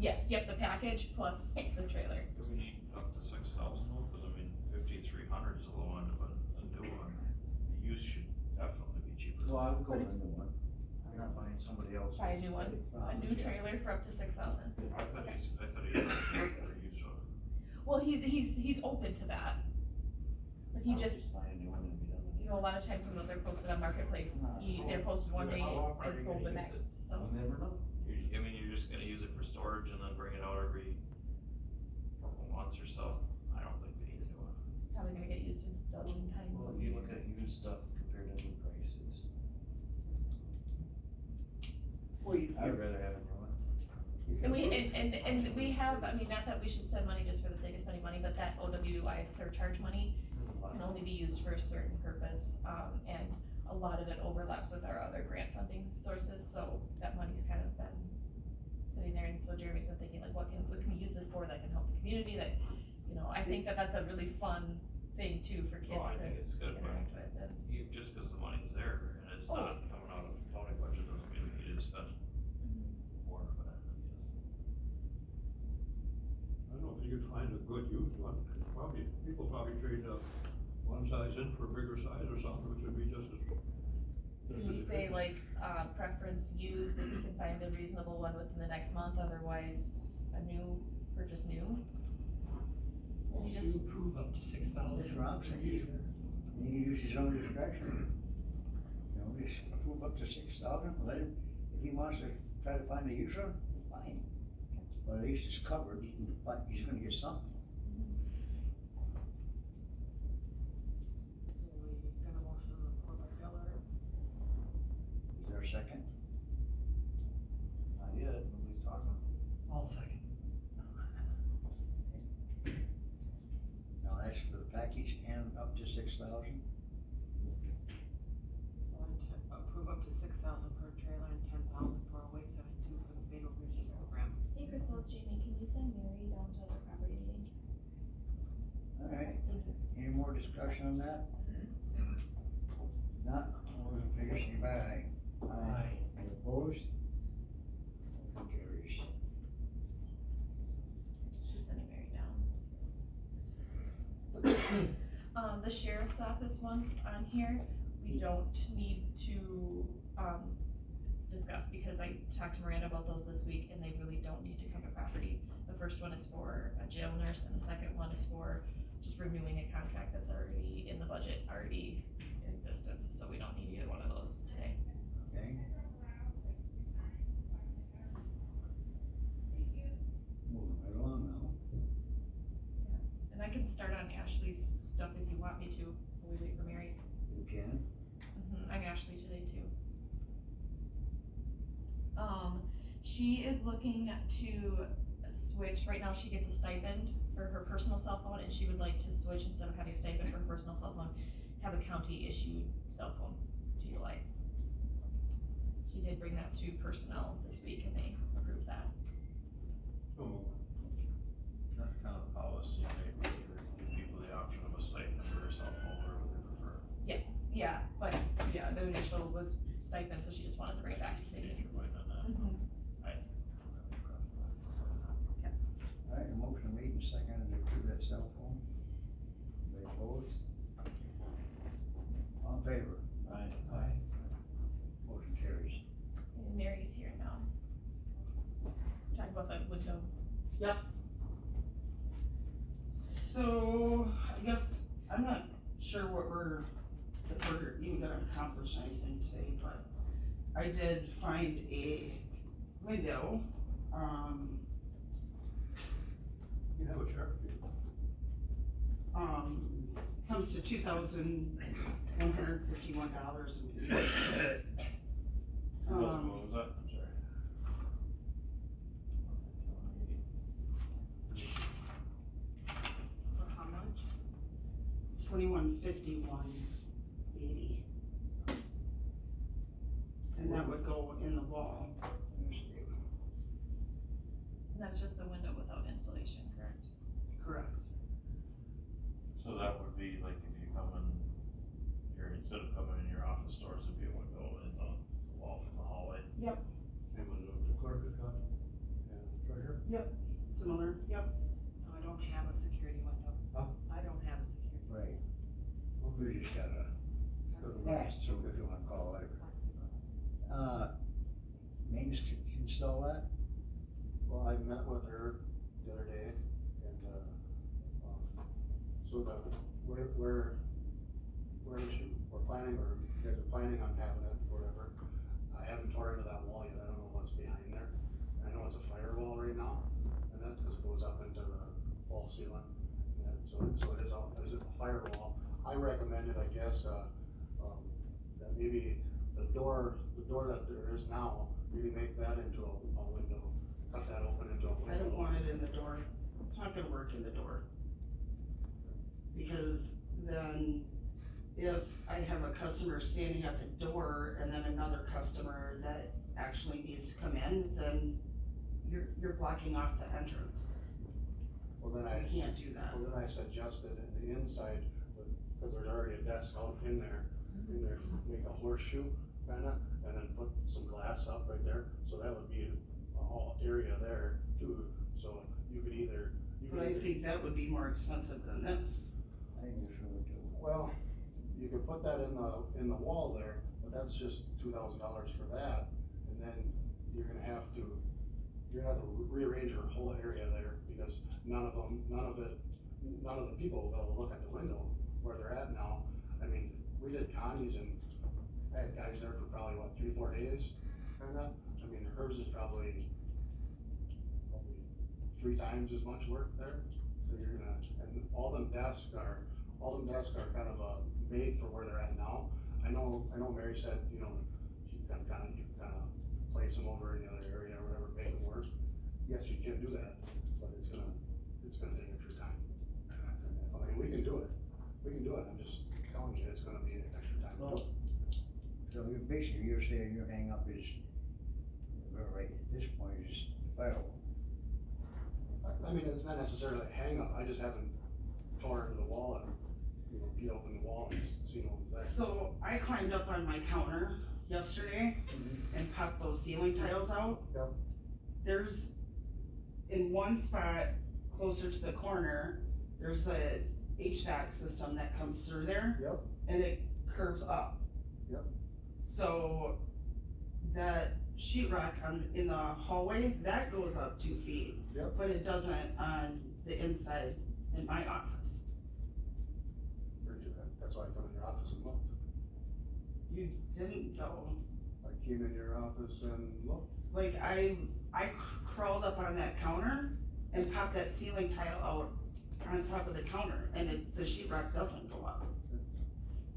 S9: Yes, yep, the package plus the trailer.
S5: Do we need up to 6,000 though? Cause I mean, 5,300 is the low end of a new one. The used should definitely be cheaper.
S8: well, I would go with a new one. I'm not buying somebody else's.
S9: Buy a new one, a new trailer for up to 6,000.
S5: I thought he was for used one.
S9: Well, he's open to that. But he just,
S8: Buy a new one and be done with it.
S9: you know, a lot of times when those are posted on Marketplace, they're posted one day and sold the next, so.
S8: You never know.
S5: I mean, you're just gonna use it for storage and then bring it out every couple months or so. I don't think we need a new one.
S9: It's probably gonna get used a dozen times.
S8: Well, you look at used stuff compared to new prices. I'd rather have a new one.
S9: And we have, I mean, not that we should spend money just for the sake of spending money, but that OWI surcharge money can only be used for a certain purpose, and a lot of it overlaps with our other grant funding sources, so that money's kind of been sitting there, and so Jeremy's been thinking, like, what can we use this for that can help the community, that, you know, I think that that's a really fun thing too for kids
S5: I
S9: to
S5: think it's good, but
S9: interact with, and.
S5: just cause the money's there and it's not coming out of the county budget doesn't mean we need to spend more of it, I guess.
S4: I don't know if you could find a good used one, people probably trade, one size in for a bigger size or something, which would be just as.
S9: Can you say like, preference used, if you can find a reasonable one within the next month, otherwise purchase new? If you just,
S11: approve up to 6,000.
S3: That's what I'm saying. He can use his own discretion. You know, just approve up to 6,000, let him, if he wants to try to find a user, fine. But at least it's covered, he's gonna get something.
S2: So we got a motion on the floor by Geller.
S3: Is there a second?
S8: Not yet, nobody's talking.
S11: I'll second.
S3: Now that's for the package and up to 6,000.
S2: So approve up to 6,000 for a trailer and 10,000 for a weight 72 for the fatal bridges program.
S6: Hey Crystal, it's Jamie, can you send Mary down to the property meeting?
S3: All right,
S6: Thank you.
S3: any more discussion on that? Not, all those in favor say aye.
S11: Aye.
S3: Any opposed? Motion carries.
S9: she's sending Mary down. The sheriff's office ones on here, we don't need to, discuss, because I talked to Miranda about those this week, and they really don't need to come to property. The first one is for a jail nurse, and the second one is for just renewing a contract that's already in the budget, already in existence, so we don't need either one of those today.
S3: Okay. Moving right along now.
S9: And I can start on Ashley's stuff if you want me to, while we wait for Mary.
S3: You can.
S9: I'm Ashley today too. She is looking to switch, right now she gets a stipend for her personal cell phone, and she would like to switch, instead of having a stipend for her personal cell phone, have a county issued cell phone to utilize. She did bring that to personnel this week and they approved that.
S4: So,
S5: That's kind of the policy, maybe, give people the option of a stipend for a cell phone, whatever they prefer.
S9: Yes, yeah, but yeah, the initial was stipend, so she just wanted to bring it back to committee.
S5: Change your mind on that.
S3: All right, a motion made and seconded to approve that cell phone. Anybody opposed? All in favor?
S11: Aye.
S3: Motion carries.
S9: And Mary's here now. Talk about the window.
S2: So, I
S12: guess, I'm not sure if we're even gonna accomplish anything today, but I did find a window,
S4: You have a sheriff vehicle.
S12: comes to $2,151.
S5: What was that? I'm sorry.
S2: For how much?
S12: 2151.80. And that would go in the wall.
S9: And that's just the window without installation, correct?
S12: Correct.
S5: So that would be like if you come in, instead of coming in your office doors, it'd be a window in the wall from the hallway.
S4: Same as the clerk has got, and the treasurer.
S12: Similar, yep.
S2: No, I don't have a security window.
S4: Huh?
S2: I don't have a security.
S3: Right. We just gotta pass through, if you wanna call it. Maintenance can install that?
S7: Well, I met with her the other day, and, so we're planning, or you guys are planning on having it, or whatever. I haven't tore into that wall yet, I don't know what's behind there. I know it's a firewall right now, and that, cause it goes up into the false ceiling. And so it is a firewall. I recommended, I guess, that maybe the door that there is now, maybe make that into a window, cut that open into a window.
S12: I don't want it in the door. It's not gonna work in the door. Because then if I have a customer standing at the door and then another customer that actually needs to come in, then you're blocking off the entrance.
S7: Well, then
S12: You can't do that.
S7: Well, then I suggested in the inside, because there's already a desk out in there, make a horseshoe kinda, and then put some glass up right there, so that would be a whole area there too, so you could either.
S12: But I think that would be more expensive than this.
S3: I think it's really do.
S7: Well, you could put that in the wall there, but that's just $2,000 for that, and then you're gonna have to rearrange your whole area there, because none of the people will be able to look at the window where they're at now. I mean, we did Connie's and I had guys there for probably, 3-4 days, kinda. I mean, hers is probably 3 times as much work there, so you're gonna, and all them desks are kind of, made for where they're at now. I know Mary said, you know, you can place them over in the other area or whatever, make them work. Yes, you can do that, but it's gonna take extra time. I mean, we can do it, I'm just telling you, it's gonna be extra time.
S3: Well, so you're saying your hang up is, right at this point, is the firewall.
S7: I mean, it's not necessarily a hang up, I just haven't tore into the wall and, you know, beat open the wall and seen what was there.
S12: So I climbed up on my counter yesterday and popped those ceiling tiles out.
S7: Yep.
S12: There's, in one spot closer to the corner, there's a HVAC system that comes through there.
S7: Yep.
S12: And it curves up.
S7: Yep.
S12: So that sheetrock in the hallway, that goes up 2 feet.
S7: Yep.
S12: But it doesn't on the inside in my office.
S7: Heard you that, that's why I come in your office and looked.
S12: You didn't though.
S7: I came in your office and looked.
S12: Like I crawled up on that counter and popped that ceiling tile out on top of the counter, and the sheetrock doesn't go up.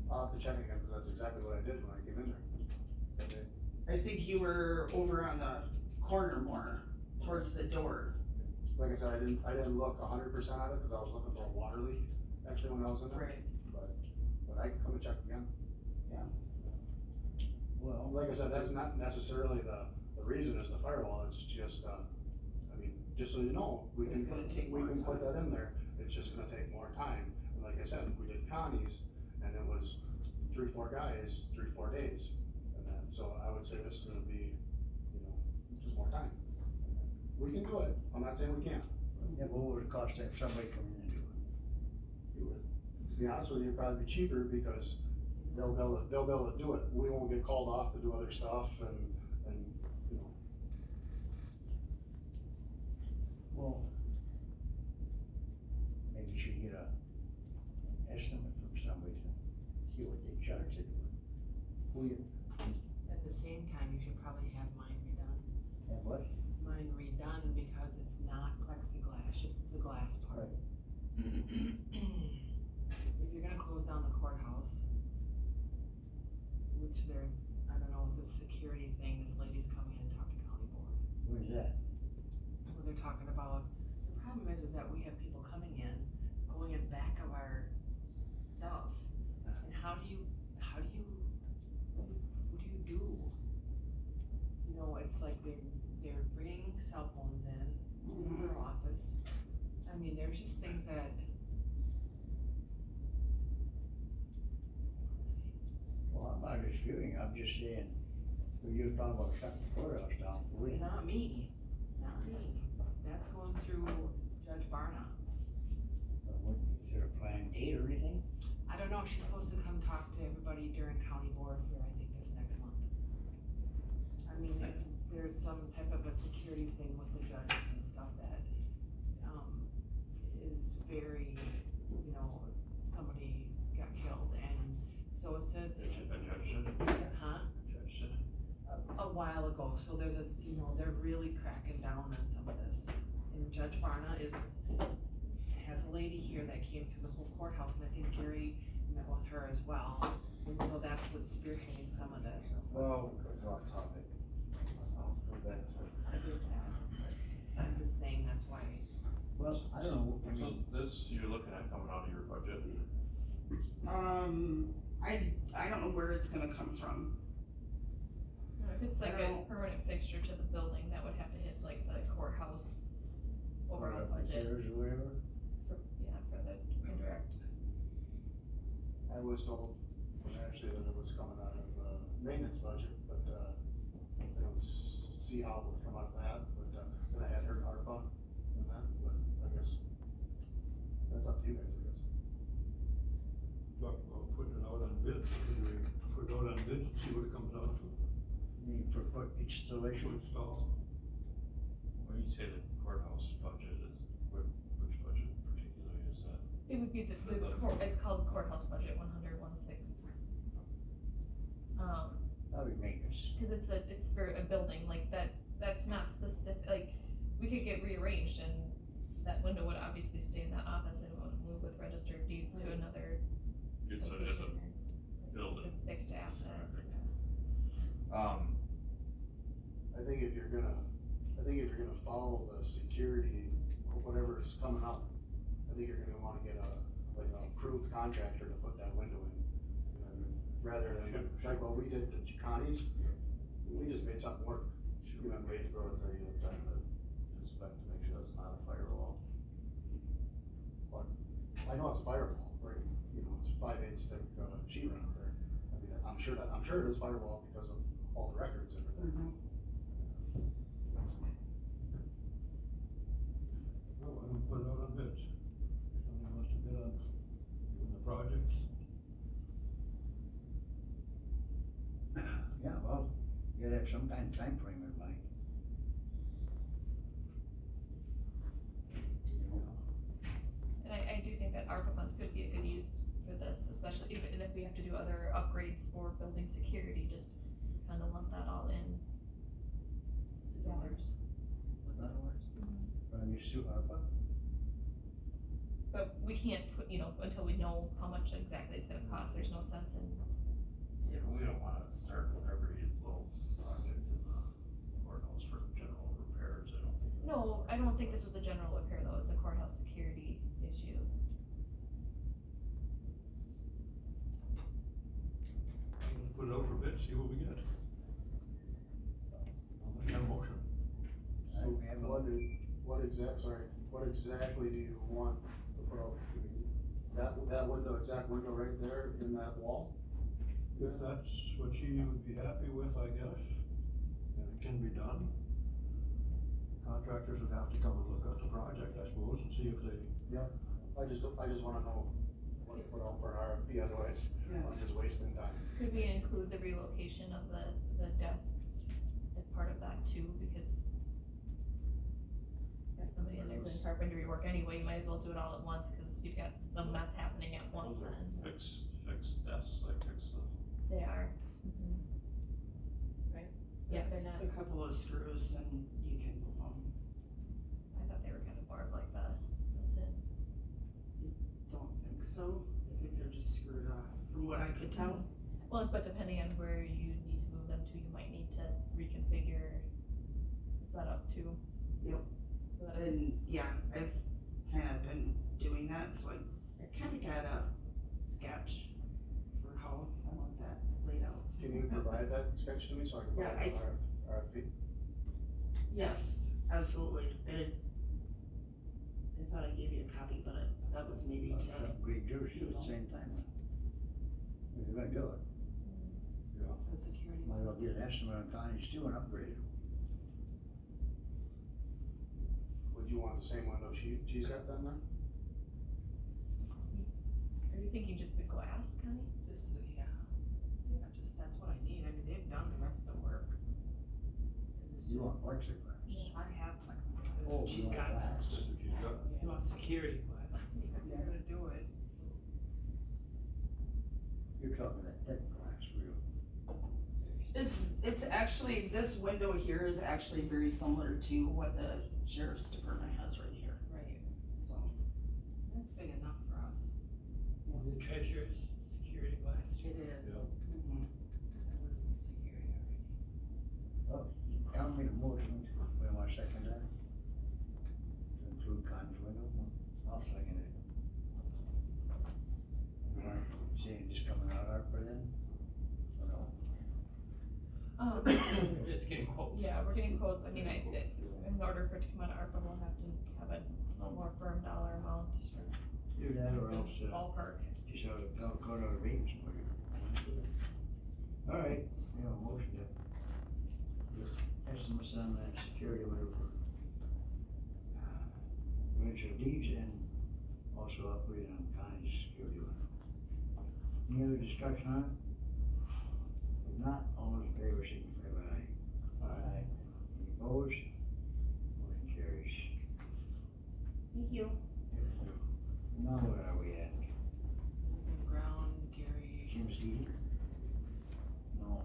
S7: I'll have to check again, because that's exactly what I did when I came in there. Okay.
S12: I think you were over on the corner more, towards the door.
S7: Like I said, I didn't look 100% at it, because I was looking for a water leak, actually, when I was in there.
S12: Right.
S7: But I can come and check again.
S3: Well,
S7: Like I said, that's not necessarily the reason is the firewall, it's just, I mean, just so you know, we
S12: It's
S7: can
S12: gonna take more
S7: put
S12: time.
S7: that in there, it's just gonna take more time. And like I said, we did Connie's, and it was 3-4 guys, 3-4 days. And then, so I would say this is gonna be, you know, just more time. We can do it, I'm not saying we can't.
S3: yeah, what would it cost to have somebody come in and do it?
S7: It would, to be honest with you, it'd probably be cheaper, because they'll be able to do it. We won't get called off to do other stuff and, you know.
S3: Well, maybe you should get a estimate from somebody to see what they charge it. Who you,
S2: At the same time, you should probably have mine redone.
S3: and what?
S2: Mine redone because it's not plexiglass, just the glass part. If you're gonna close down the courthouse, which they're, I don't know, with this security thing, this lady's coming in to talk to county board.
S3: Where's that?
S2: What they're talking about, the problem is that we have people coming in, going in back of our stuff. And what do you do? You know, it's like they're bringing cell phones in her office. I mean, there's just things that.
S3: Well, I'm not disputing, I'm just saying, when you're talking about shutting the courthouse down, we,
S2: Not me. That's going through Judge Barna.
S3: is there a planned date or anything?
S2: I don't know, she's supposed to come talk to everybody during county board here, I think this next month. I mean, there's some type of a security thing with the judges and stuff that, is very, you know, somebody got killed and so it said.
S5: A judge said,
S2: Huh?
S5: judge said.
S2: A while ago, so there's a, you know, they're really cracking down on some of this. And Judge Barna has a lady here that came through the whole courthouse, and I think Gary met with her as well. And so that's what's spearheading some of this.
S8: Well, off topic. Go back to.
S2: I'm just saying that's why.
S3: Well, I don't know, I
S5: So
S3: mean,
S5: this, you're looking at coming out of your budget?
S12: I don't know where it's gonna come from.
S9: If it's like
S12: I
S9: a
S12: don't-
S9: permanent fixture to the building, that would have to hit like the courthouse overall budget,
S3: repairs or whatever.
S9: for the indirect.
S7: I was told, actually, that it was coming out of, maintenance budget, but, I don't see how it would come out of that, but, then I had heard ARPA and that, but I guess that's up to you guys, I guess.
S4: Talked about putting it out on bids, put it out on bids and see what it comes out to,
S3: I mean, for what
S4: to
S3: installation,
S4: install.
S5: When you say the courthouse budget is, which budget particularly is that?
S9: It would be it's called courthouse budget 100-16.
S3: probably maintenance.
S9: Cause it's for a building, like that's not specific, like, we could get rearranged and that window would obviously stay in that office and it won't move with registered deeds to another
S5: It's a
S9: location.
S5: building.
S9: It's a fixed asset.
S7: I think if you're gonna follow the security, whatever's coming up, I think you're gonna wanna get an approved contractor to put that window in. Rather than, like what we did to Connie's, we just made something work.
S5: Should we wait for it, or you have time to inspect to make sure it's not a firewall?
S7: But I know it's a firewall, right, you know, it's 5/8 thick, sheet right there. I mean, I'm sure it is firewall because of all the records and everything.
S4: Well, why don't we put it out on bids? Somebody wants to bid on doing the project.
S3: Yeah, well, you gotta have some kind of time frame in mind. You know,
S9: And I do think that ARPA funds could be a good use for this, especially if we have to do other upgrades for building security, just kinda lump that all in to dollars.
S2: With other words.
S3: Run your suit ARPA,
S9: But we can't put, until we know how much exactly it's gonna cost, there's no sense in,
S5: Yeah, but we don't wanna start with every little project in the courthouse for general repairs, I don't think.
S9: no, I don't think this was a general repair though, it's a courthouse security issue.
S4: Let's put it out for bid, see what we get. I'll make that motion.
S3: I have a,
S7: What exactly do you want to put out? That window, exact window right there in that wall?
S4: If that's what she would be happy with, I guess, and it can be done. Contractors would have to come and look at the project, I suppose, and see if they,
S7: I just wanna know what to put out for an RFP, otherwise I'm just wasting time.
S9: Could we include the relocation of the desks as part of that too, because that's somebody in there doing carpentry work anyway, you might as well do it all at once, cause you've got the mess happening at once
S5: Those are
S9: then.
S5: fix desks, like fix the,
S9: They are. Right, yeah, they're
S12: It's
S9: not,
S12: a couple of screws and you can move them.
S9: I thought they were kind of more of like the, that's it.
S12: Don't think so. I think they're just screwed off, from what I could tell.
S9: Well, but depending on where you need to move them to, you might need to reconfigure the setup too.
S12: Yep.
S9: So that it's,
S12: And yeah, I've kind of been doing that, so I kind of got a sketch for how I want that laid out.
S7: Can you provide that sketch to me so I can put
S12: Yeah,
S7: it in the RFP?
S12: Yes, absolutely. I thought I gave you a copy, but that was maybe to,
S3: Upgrade yours at the same time. If you're gonna do it,
S2: For the security.
S3: might as well get an estimate on Connie's too and upgrade it.
S7: Would you want the same window she's got done then?
S9: are you thinking just the glass, Connie?
S2: Just, just, that's what I need, I mean, they've done the rest of the work. It's
S3: You
S2: just-
S3: want plexiglass.
S2: I have plexiglass.
S3: Oh,
S11: She's
S3: you want
S11: got
S3: glass.
S4: That's what she's got.
S11: You want security glass.
S2: If you're gonna do it,
S3: You're talking that thick glass, real.
S12: it's actually, this window here is actually very similar to what the sheriff's department has right here,
S2: right,
S12: so.
S2: that's big enough for us.
S11: The treasurer's security glass.
S2: It is.
S12: Mhm.
S2: That was security already.
S3: I'll make a motion, we want to second that? To include Connie's window?
S8: I'll second it.
S3: You want to see it just coming out ARPA then? Or no?
S11: We're just getting quotes.
S9: Yeah, we're getting quotes, I mean, in order for it to come out of ARPA, we'll have to have a little more firm dollar amount or
S3: Do that or else,
S9: just ballpark.
S3: just out of, go to the ratings. All right, we have a motion to get estimates on that security window for registered deeds and also upgrade on Connie's security window. Any other discussion on it? If not, all those in favor signify by aye.
S11: Aye.
S3: Any opposed? Motion carries.
S12: Thank you.
S3: Now where are we at?
S2: Ground, Gary,
S3: Jim's heating?
S12: No.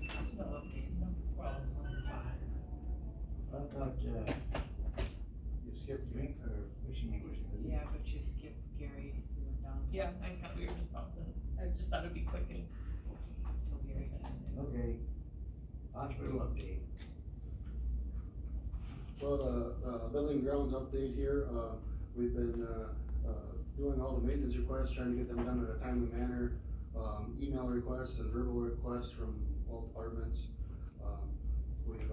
S2: hospital updates.
S11: Well, number 5.
S3: I thought,
S7: You skipped me.
S3: drink or fishing was.
S2: Yeah, but you skipped Gary, we were done.
S9: Yeah, I just we were just bouncing, I just thought it'd be quick and.
S2: So Gary can do.
S3: Okay. Hospital update.
S7: Well, the building grounds update here, we've been, doing all the maintenance requests, trying to get them done in a timely manner. Email requests and verbal requests from all departments. We've,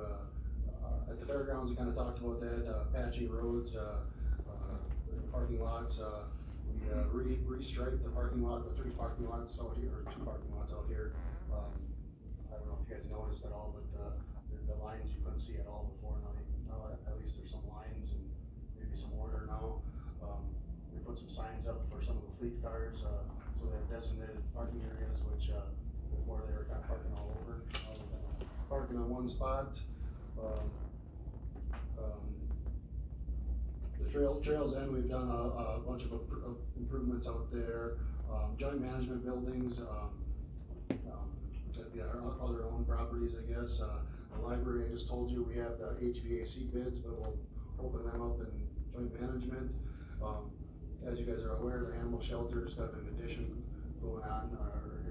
S7: at the fairgrounds, we kinda talked about that, patching roads, in parking lots, we restriped the parking lot, the 3 parking lots out here, or 2 parking lots out here. I don't know if you guys noticed at all, but, the lines you couldn't see at all before, now at least there's some lines and maybe some order now. We put some signs up for some of the fleet cars, so they have designated parking areas, which, before they were kind of parking all over. Now they're kind of parking on one spot. The trails end, we've done a bunch of improvements out there. Joint management buildings, that'd be our other own properties, I guess. The library, I just told you, we have the HVAC bids, but we'll open them up in joint management. As you guys are aware, the animal shelter's got an addition going on, or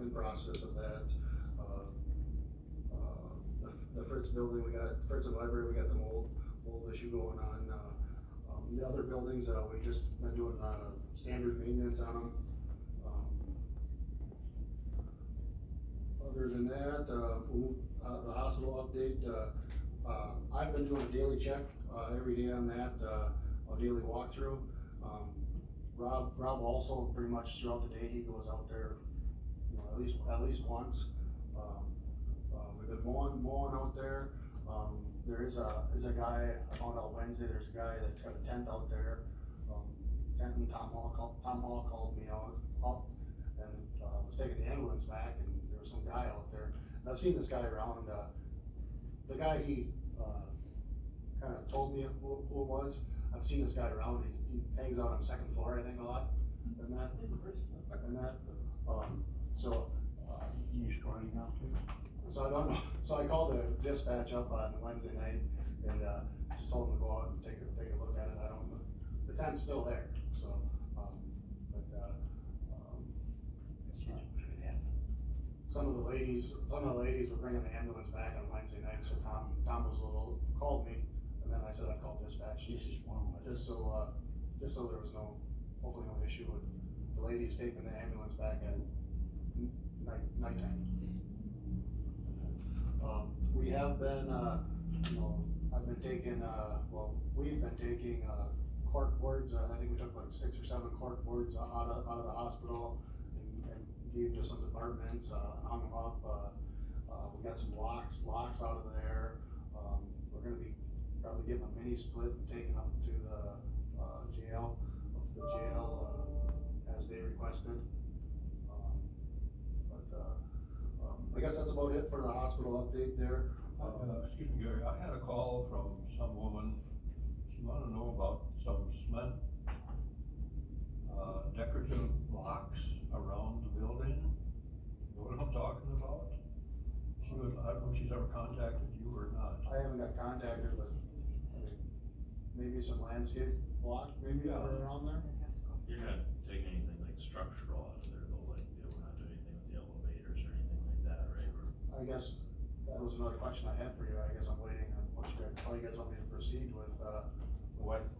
S7: in process of that. The Fritz building, Fritz and library, we got the mold issue going on. The other buildings, we just been doing, standard maintenance on them. Other than that, the hospital update, I've been doing a daily check, every day on that, a daily walkthrough. Rob also pretty much throughout the day, he goes out there, you know, at least once. We've been mowing out there. There is a guy, I found out Wednesday, there's a guy that's got a tent out there. Tent and Tom Hall called me up and, was taking the ambulance back, and there was some guy out there. And I've seen this guy around, the guy he kinda told me who it was. I've seen this guy around, he hangs out on second floor, I think, a lot, and that, so,
S3: You squatting out too?
S7: so I don't know, so I called the dispatch up on Wednesday night, and, just told them to go out and take a look at it, I don't know, the tent's still there, so, some of the ladies were bringing the ambulance back on Wednesday night, so Tom called me, and then I said I'd call dispatch, just so there was hopefully no issue with the ladies taking the ambulance back at nighttime. We have been, I've been taking, we've been taking, cork boards, I think we took like 6 or 7 cork boards out of the hospital and gave to some departments, hung them up, we got some locks out of there. We're gonna be probably getting a mini split and taking up to the jail, as they requested. I guess that's about it for the hospital update there.
S4: Excuse me, Gary, I had a call from some woman, she wanted to know about some cement, decorative blocks around the building. You know what I'm talking about? I don't know if she's ever contacted you or not.
S7: I haven't got contacted, but, I mean, maybe some landscape block, maybe around there.
S5: You're not taking anything like structural out of there though, like, we're not doing anything with the elevators or anything like that, right?
S7: I guess that was another question I had for you. I guess I'm waiting on how you guys want me to proceed with,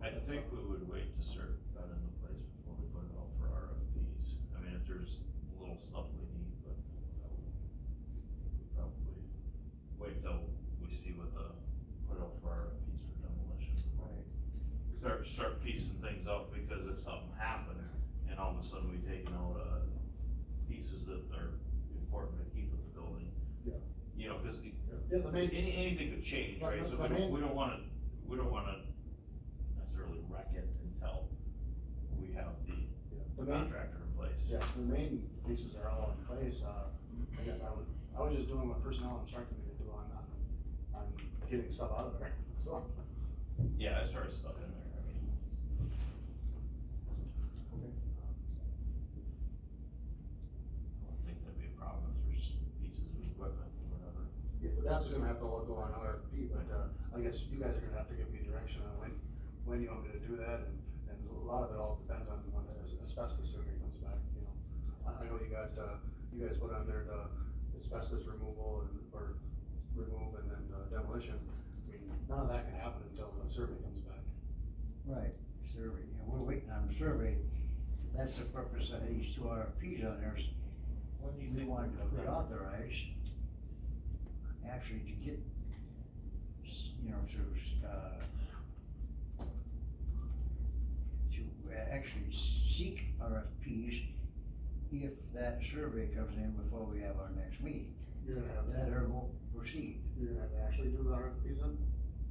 S5: I think we would wait to start that into place before we put it out for RFPs. I mean, if there's little stuff we need, but we'd probably wait till we see what put out for RFPs for demolition.
S7: Right.
S5: Start piecing things up, because if something happens and all of a sudden we taking out, pieces that are important to keep with the building.
S7: Yeah.
S5: You know, cause
S7: Yeah, the main,
S5: anything could change, right? So we don't wanna necessarily wreck it until we have the contractor in place.
S7: yeah, the main pieces are all in place. I guess I was just doing what personnel instructed me to do on getting stuff out of there, so.
S5: Yeah, I started stuff in there, I mean.
S7: Okay.
S5: I don't think that'd be a problem if there's pieces of equipment or whatever.
S7: Yeah, but that's gonna have to all go on RFP, but, I guess you guys are gonna have to give me direction on when you want me to do that, and a lot of it all depends on when the asbestos survey comes back, you know. I know you guys put on there the asbestos removal or remove and then demolition. I mean, none of that can happen until the survey comes back.
S3: Right, survey, we're waiting on the survey. That's the purpose of these 2 RFPs on there.
S5: When do you
S3: We
S5: think
S3: wanted to
S5: we'll have that?
S3: reauthorize, actually to get, to actually seek RFPs if that survey comes in before we have our next meeting.
S7: You're gonna have
S3: That or won't proceed.
S7: You're gonna have to actually do the RFPs then?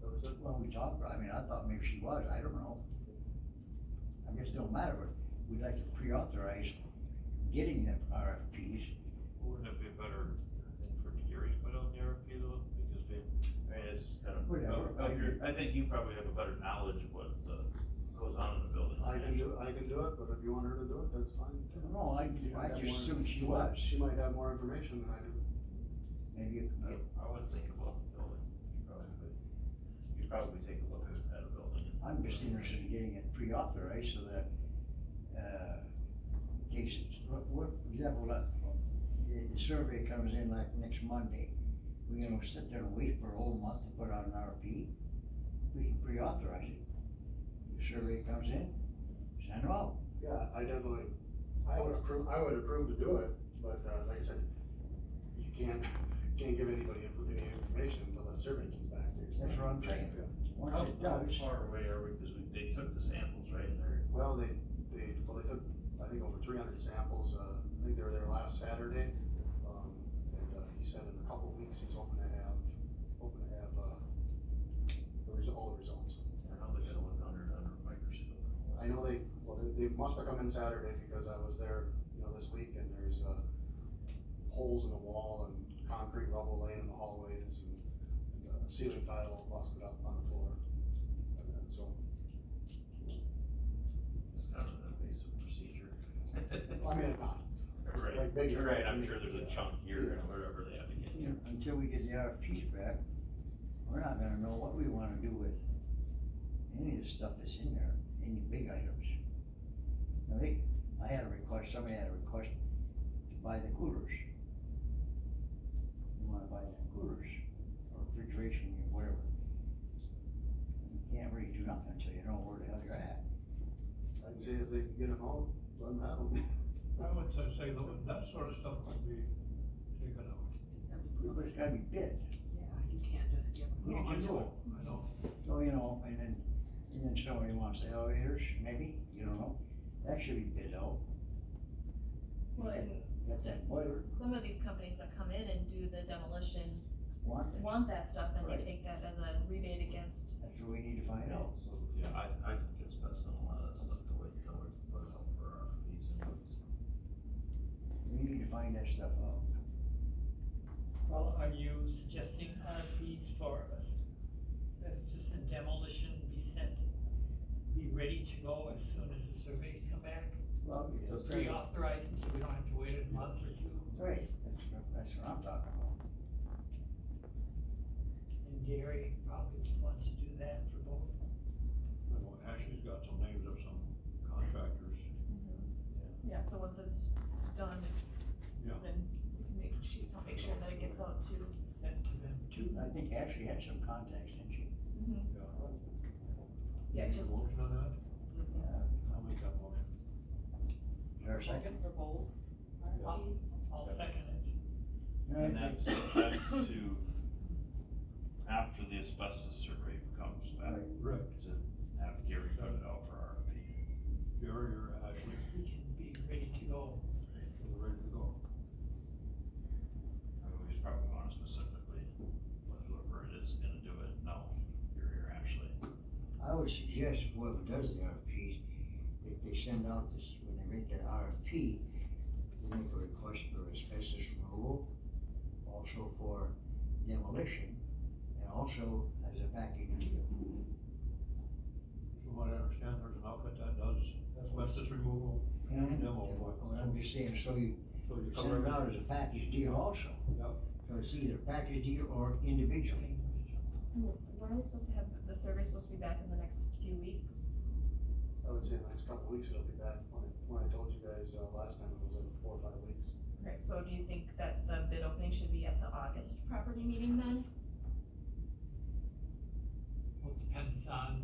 S7: So is it?
S3: Well, we talked, I mean, I thought maybe she was, I don't know. I guess it don't matter, but we'd like to pre-authorize getting the RFPs.
S5: Wouldn't it be a better thing for Gary to put out the RFP though, because it's kind of,
S3: Whatever.
S5: I think you probably have a better knowledge of what goes on in the building.
S7: I can do it, but if you want her to do it, that's fine.
S3: No, I just assumed she was.
S7: She might have more information than I do.
S3: Maybe,
S5: I would think about the building, you'd probably take a look at a building.
S3: I'm just interested in getting it pre-authorized so that, in case it's, for example, the survey comes in like next Monday. We're gonna sit there and wait for a whole month to put out an RFP. We can pre-authorize it. The survey comes in, send them out.
S7: Yeah, I would approve to do it, but, like I said, you can't give anybody any information until that survey comes back.
S3: That's what I'm saying. Once
S5: How
S3: it does,
S5: far away are we, because they took the samples right in there?
S7: Well, they took, I think, over 300 samples, I think they were there last Saturday. And he said in a couple of weeks, he's hoping to have all the results.
S5: I know they gotta look under a microscope.
S7: I know they must have come in Saturday because I was there, this week, and there's, holes in the wall and concrete rubble laying in the hallways and ceiling tile all busted up on the floor. bigger.
S5: You're right, I'm sure there's a chunk here and whatever they have to get
S3: You
S5: to.
S3: know, until we get the RFPs back, we're not gonna know what we wanna do with any of the stuff that's in there, any big items. Now, somebody had a request to buy the coolers. You wanna buy the coolers, or refrigeration, or whatever. You can't really do nothing until you know where the hell you're at.
S7: I'd say if they can get them out, let them have them.
S4: I would say that sort of stuff could be taken out.
S3: But it's gotta be bid.
S2: Yeah, you can't just give them.
S3: Yeah,
S4: I
S3: just do
S4: know, I know.
S3: So, you know, and then somebody wants the elevators, maybe, you don't know, that should be bid out.
S9: Well, and
S3: Got that boiler,
S9: some of these companies that come in and do the demolition
S3: want this,
S9: want that stuff and they
S3: Right.
S9: take that as a rebate against.
S3: that's what we need to find out.
S5: So, yeah, I think it's best on a lot of that stuff to wait until we put it out for our fees anyways.
S3: We need to find that stuff out.
S11: Well, are you suggesting RFPs for us, asbestos and demolition be ready to go as soon as the surveys come back?
S3: Well,
S11: To pre-authorize them so we don't have to wait a month or two?
S3: right, that's what I'm talking about.
S11: And Gary probably would want to do that for both.
S4: I know Ashley's got some names of some contractors.
S9: Yeah, so once it's done,
S4: Yeah.
S9: then we can I'll make sure that it gets out to.
S11: Sent to them too.
S3: I think Ashley had some contacts, didn't she?
S9: Yeah,
S4: Need a
S9: just,
S4: motion on that? I'll make that motion.
S3: Is there a second?
S2: For both RFPs?
S11: I'll second it.
S3: All right.
S5: And that's subject to, after the asbestos survey comes back,
S4: Right.
S5: to have Gary put it out for RFP.
S4: Gary or Ashley,
S11: We can be ready to go.
S4: we're ready to go.
S5: I mean, we probably want to specifically, let whoever it is gonna do it, no, Gary or Ashley.
S3: I would suggest whoever does the RFPs, that they send out this, when they make that RFP, they make a request for asbestos removal, also for demolition, and also as a package deal.
S4: From what I understand, there's an outfit that does asbestos removal and demo.
S3: What I'm just saying, so you
S4: So you
S3: send
S4: cover
S3: it out
S4: everything.
S3: as a package deal also.
S4: Yep.
S3: So it's either a package deal or individually.
S9: when are we supposed to have, the survey's supposed to be back in the next few weeks?
S7: I would say in the next couple of weeks it'll be back, when I told you guys, last time it was in 4 or 5 weeks.
S9: Okay, so do you think that the bid opening should be at the August property meeting then?
S11: Well, it depends on,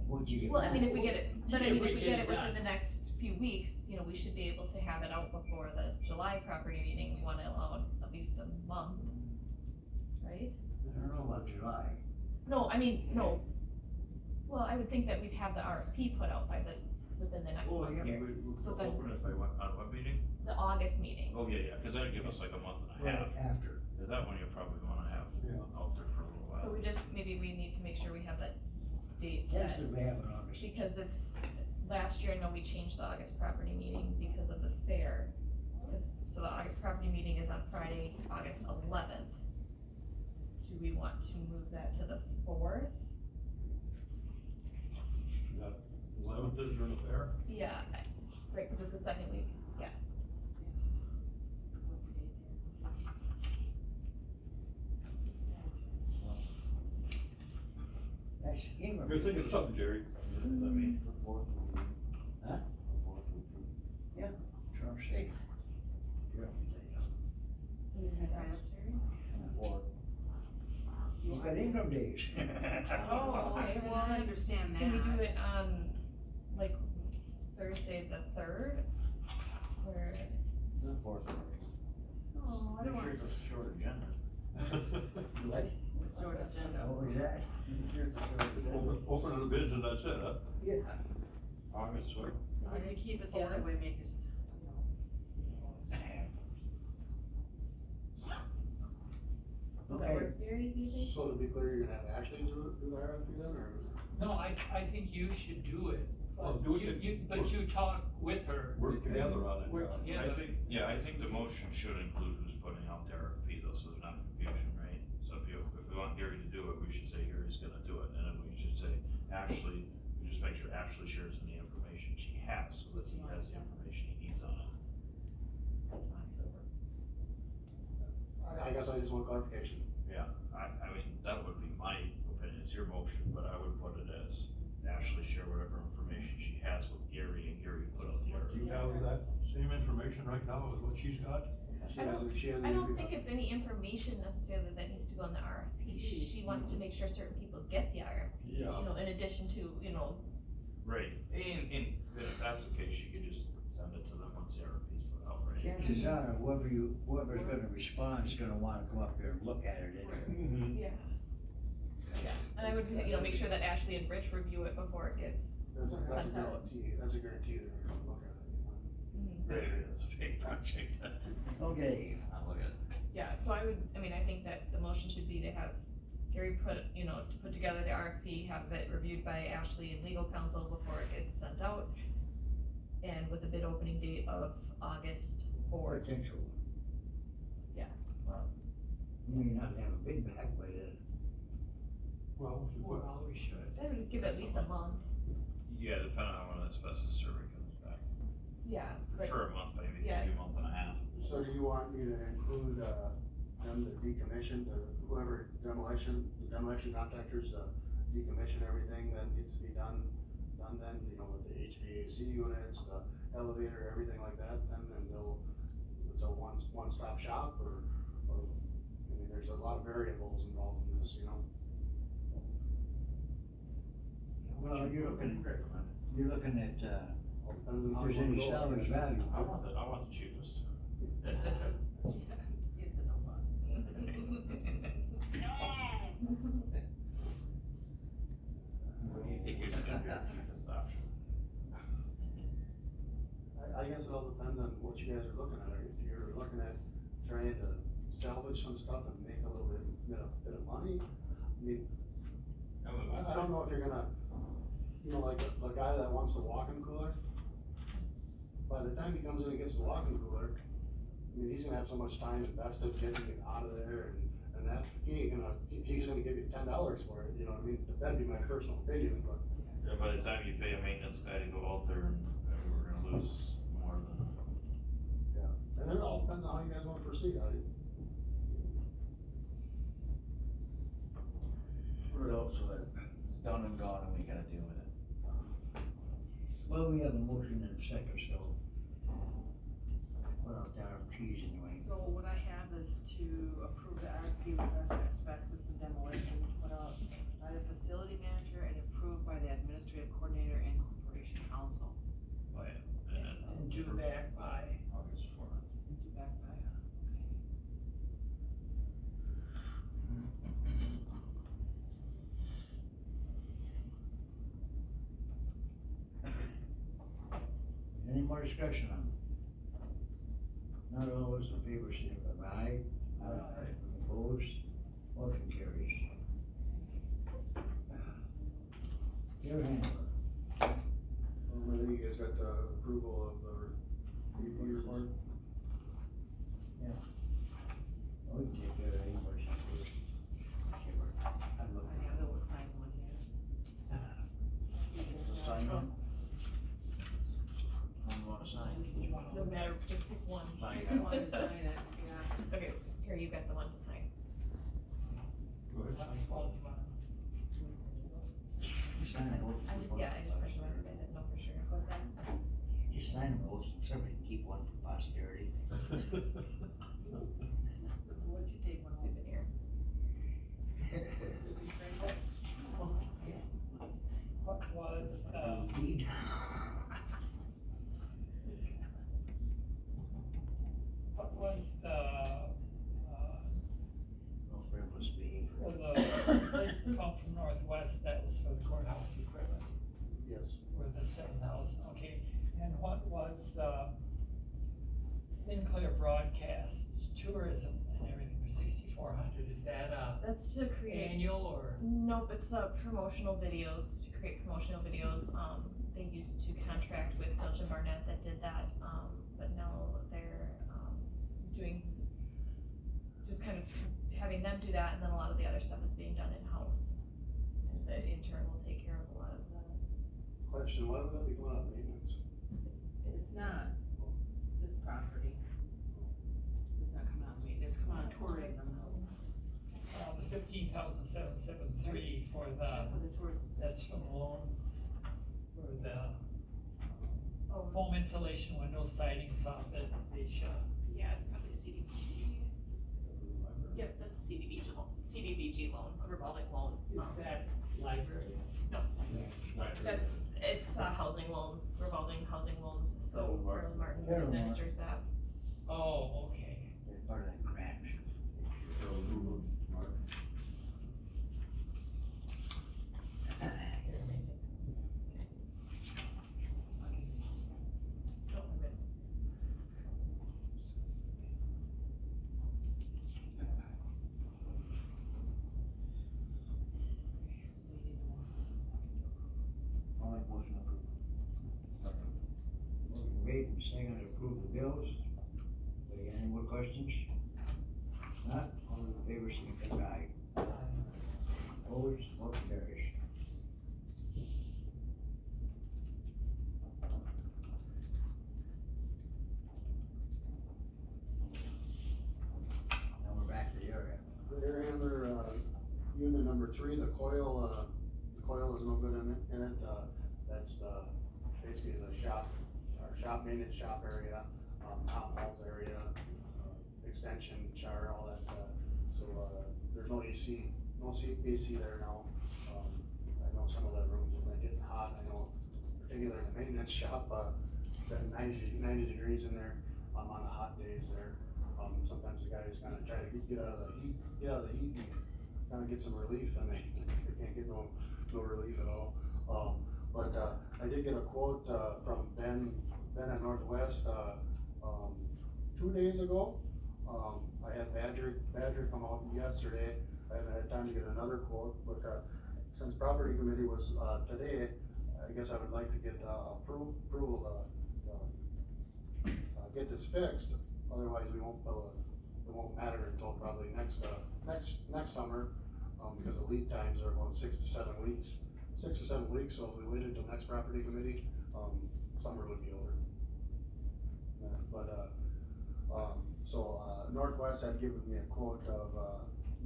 S3: What'd you get?
S9: Well, I mean, if we get it, but I
S11: If
S9: mean,
S11: we
S9: if we
S11: get
S9: get
S11: it
S9: it within
S11: done.
S9: the next few weeks, you know, we should be able to have it out before the July property meeting, we wanna allow at least a month, right?
S3: I don't know about July.
S9: No, I mean, no, well, I would think that we'd have the RFP put out by within the next
S3: Oh,
S9: month
S3: yeah,
S9: here,
S5: We
S9: So then-
S5: open it by what, on what meeting?
S9: the August meeting.
S5: Oh, yeah, cause that'd give us like a month and a half,
S3: After.
S5: cause that one you'll probably wanna have
S4: Yeah.
S5: out there for a little while.
S9: So we just, maybe we need to make sure we have that date
S3: Yes,
S9: set,
S3: we have it on this.
S9: because it's, last year, I know we changed the August property meeting because of the fair. So the August property meeting is on Friday, August 11th. Do we want to move that to the 4th?
S4: That 11th is during the fair?
S9: Yeah, right, cause it's the second week, yeah.
S2: Yes.
S3: That's Ingram.
S4: You're thinking of something, Jerry.
S5: Let me,
S3: Huh? Yeah, that's what I'm saying. You got Ingram days.
S9: Oh, okay, well,
S2: I understand that.
S9: can we do it on, like, Thursday the 3rd? Or, oh, I don't want.
S5: it's a short agenda.
S3: What?
S2: Short agenda.
S3: What was that?
S4: Open the bids and that's it, huh?
S3: Yeah.
S5: August, what?
S2: If you keep it the other way, make it,
S9: Does that work, Gary, do you think?
S7: So to be clear, you're gonna have Ashley do the RFP then, or?
S11: no, I think you should do it.
S4: Well, do it
S11: But you talk with her.
S4: Work together on it.
S11: Work
S4: yeah.
S11: together.
S5: I think the motion should include who's putting out the RFP though, so there's not confusion, right? So if we want Gary to do it, we should say Gary's gonna do it, and then we should say Ashley, we just make sure Ashley shares in the information she has, so that he has the information he needs on it.
S7: I guess I just want clarification.
S5: Yeah, I mean, that would be my opinion, it's your motion, but I would put it as Ashley share whatever information she has with Gary, and Gary put out the
S4: Do you
S5: RFP.
S4: have that same information right now with what she's got?
S7: She hasn't
S9: I don't
S7: even-
S9: think it's any information necessarily that needs to go in the RFP. She wants to make sure certain people get the RFP,
S4: Yeah.
S9: you know, in addition to, you know,
S5: Right, and if that's the case, you could just send it to them once the RFP's put out, right?
S3: Chances are, whoever's gonna respond is gonna wanna come up here and look at it anyway.
S4: Mm-hmm.
S9: yeah. Yeah, and I would, you know, make sure that Ashley and Rich review it before it gets,
S7: That's a
S9: sent out.
S7: guarantee, that's a guarantee they're gonna come look at it, you know?
S5: Right, it's a big project.
S3: Okay,
S5: I'll look at it.
S9: Yeah, so I mean, I think that the motion should be to have Gary to put together the RFP, have it reviewed by Ashley and legal counsel before it gets sent out. And with a bid opening date of August 4th.
S3: potential.
S9: Yeah.
S3: You may not have a bid back by then.
S4: Well, if you put,
S11: Well, we should.
S9: I would give at least a month.
S5: Yeah, depending on when the asbestos survey comes back.
S9: Yeah.
S5: For sure, a month, maybe,
S9: Yeah.
S5: maybe a month and a half.
S7: So do you want me to include, them to decommission, whoever the demolition contractors, decommission everything that needs to be done then, you know, with the HVAC units, the elevator, everything like that, then, and it's a one-stop shop, or, I mean, there's a lot of variables involved in this, you know?
S3: Well, you're looking at,
S7: All depends on
S3: if
S7: how
S3: there's
S7: you wanna
S3: any
S7: go, I
S3: salvage
S7: guess.
S3: value.
S5: I want the cheapest.
S12: Hit the no button.
S5: What do you think is gonna be the cheapest option?
S7: I guess it all depends on what you guys are looking at. If you're looking at trying to salvage some stuff and make a little bit of money, I mean, I don't know if you're gonna, you know, like the guy that wants the walk-in cooler. By the time he comes in and gets the walk-in cooler, I mean, he's gonna have so much time invested getting it out of there and that, he's gonna give you $10 for it, you know what I mean? That'd be my personal opinion, but.
S5: Yeah, by the time you pay a maintenance guy to go out there, and we're gonna lose more than.
S7: Yeah, and then it all depends on how you guys wanna proceed.
S8: Put it out so that it's done and gone and we gotta deal with it.
S3: Well, we have a motion and a second, so put out the RFPs anyway.
S2: So what I have is to approve the RFP request for asbestos and demolition put out by the facility manager and approved by the administrative coordinator and corporation council.
S5: By,
S11: And due back by,
S5: August 4th.
S2: Due back by, okay.
S3: Any more discussion on it? Not all those in favor, say aye.
S11: Aye.
S3: Opposed, motion carries. Your handler.
S7: Whether you guys got the approval of the EP report?
S3: We can take care of invoices first. I'm looking
S2: I have the signed one here.
S3: at the sign one.
S5: You wanna sign?
S9: Doesn't matter, just pick one.
S5: Sign
S9: Pick
S5: it.
S9: one to sign it, yeah. Okay, Terry, you got the one to sign.
S4: go ahead, sign.
S3: Sign them both.
S9: I just pressed one, I didn't know for sure. What's that?
S3: Just sign them both, so somebody can keep one for posterity.
S9: What'd you take, one souvenir?
S11: what was,
S3: Indeed.
S11: what was the,
S3: No frivolous behavior.
S11: for the place come from Northwest, that was for the courthouse equipment,
S7: Yes.
S11: for the 7,000, okay. And what was the Sinclair Broadcast Tourism and everything for 6,400, is that
S9: That's to create,
S11: annual or?
S9: nope, it's promotional videos, to create promotional videos. They used to contract with Belgian Barnett that did that, but now they're, doing, just kind of having them do that, and then a lot of the other stuff is being done in-house. And the intern will take care of a lot of the,
S7: Question, why would that be going out of maintenance?
S2: It's not, this property. It's not coming out of maintenance. It's come out of tourism.
S11: The 15,773 for the, that's from loans for the foam insulation, window siding, soffit, fascia.
S9: Yeah, it's probably CDBG. Yep, that's a CDBG loan, a revolving loan.
S11: Is that library?
S9: No, it's housing loans, revolving housing loans, so Maryland Martin administers that.
S11: Oh, okay.
S3: It's part of that grant.
S9: No, I'm good.
S2: So you need more.
S3: I'll make motion to approve. Motion made and seconded to approve the bills. Anybody got any more questions? Not, all in favor, signify by aye. Opposed, motion carries. Now we're back to the area.
S7: The air handler, unit number 3, the coil is no good in it, that's the, basically the shop, our shop, maintenance shop area, town halls area, extension, shower, all that, so, there's no AC, AC there now. I know some of the rooms have been getting hot, I know particularly the maintenance shop, got 90 degrees in there, on the hot days there. Sometimes the guys kinda try to get out of the heat and kinda get some relief, and they can't get no relief at all. But I did get a quote, from Ben at Northwest, 2 days ago. I had Badger come out yesterday, I haven't had time to get another quote, but, since property committee was, today, I guess I would like to get, approval, get this fixed. Otherwise, it won't matter until probably next summer, because the lead times are about 6 to 7 weeks. 6 to 7 weeks, so if we waited till next property committee, summer would be over. Yeah, but, Northwest had given me a quote of,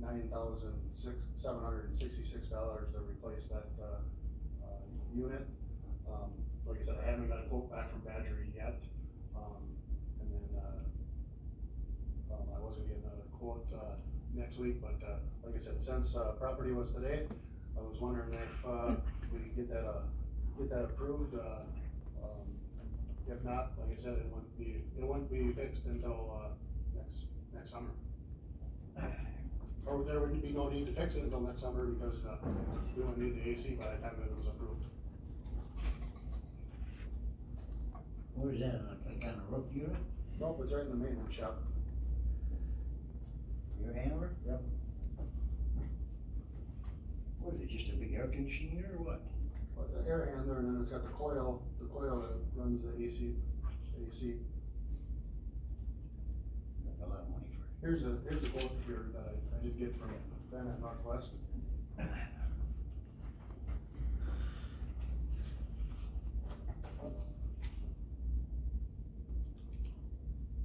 S7: $9,766 to replace that, unit. Like I said, I haven't got a quote back from Badger yet, and then, I was gonna get another quote, next week, but, like I said, since, property was today, I was wondering if, we could get that approved, if not, like I said, it wouldn't be fixed until, next summer. Or there would be no need to fix it until next summer, because, we wouldn't need the AC by the time that it was approved.
S3: Where's that, like on a roof unit?
S7: Nope, it's right in the maintenance shop.
S3: Your handler?
S7: Yep.
S3: What is it, just a big air conditioner or what?
S7: But the air handler, and then it's got the coil that runs the AC.
S3: That's a lot of money for it.
S7: Here's a quote here that I did get from Ben at Northwest.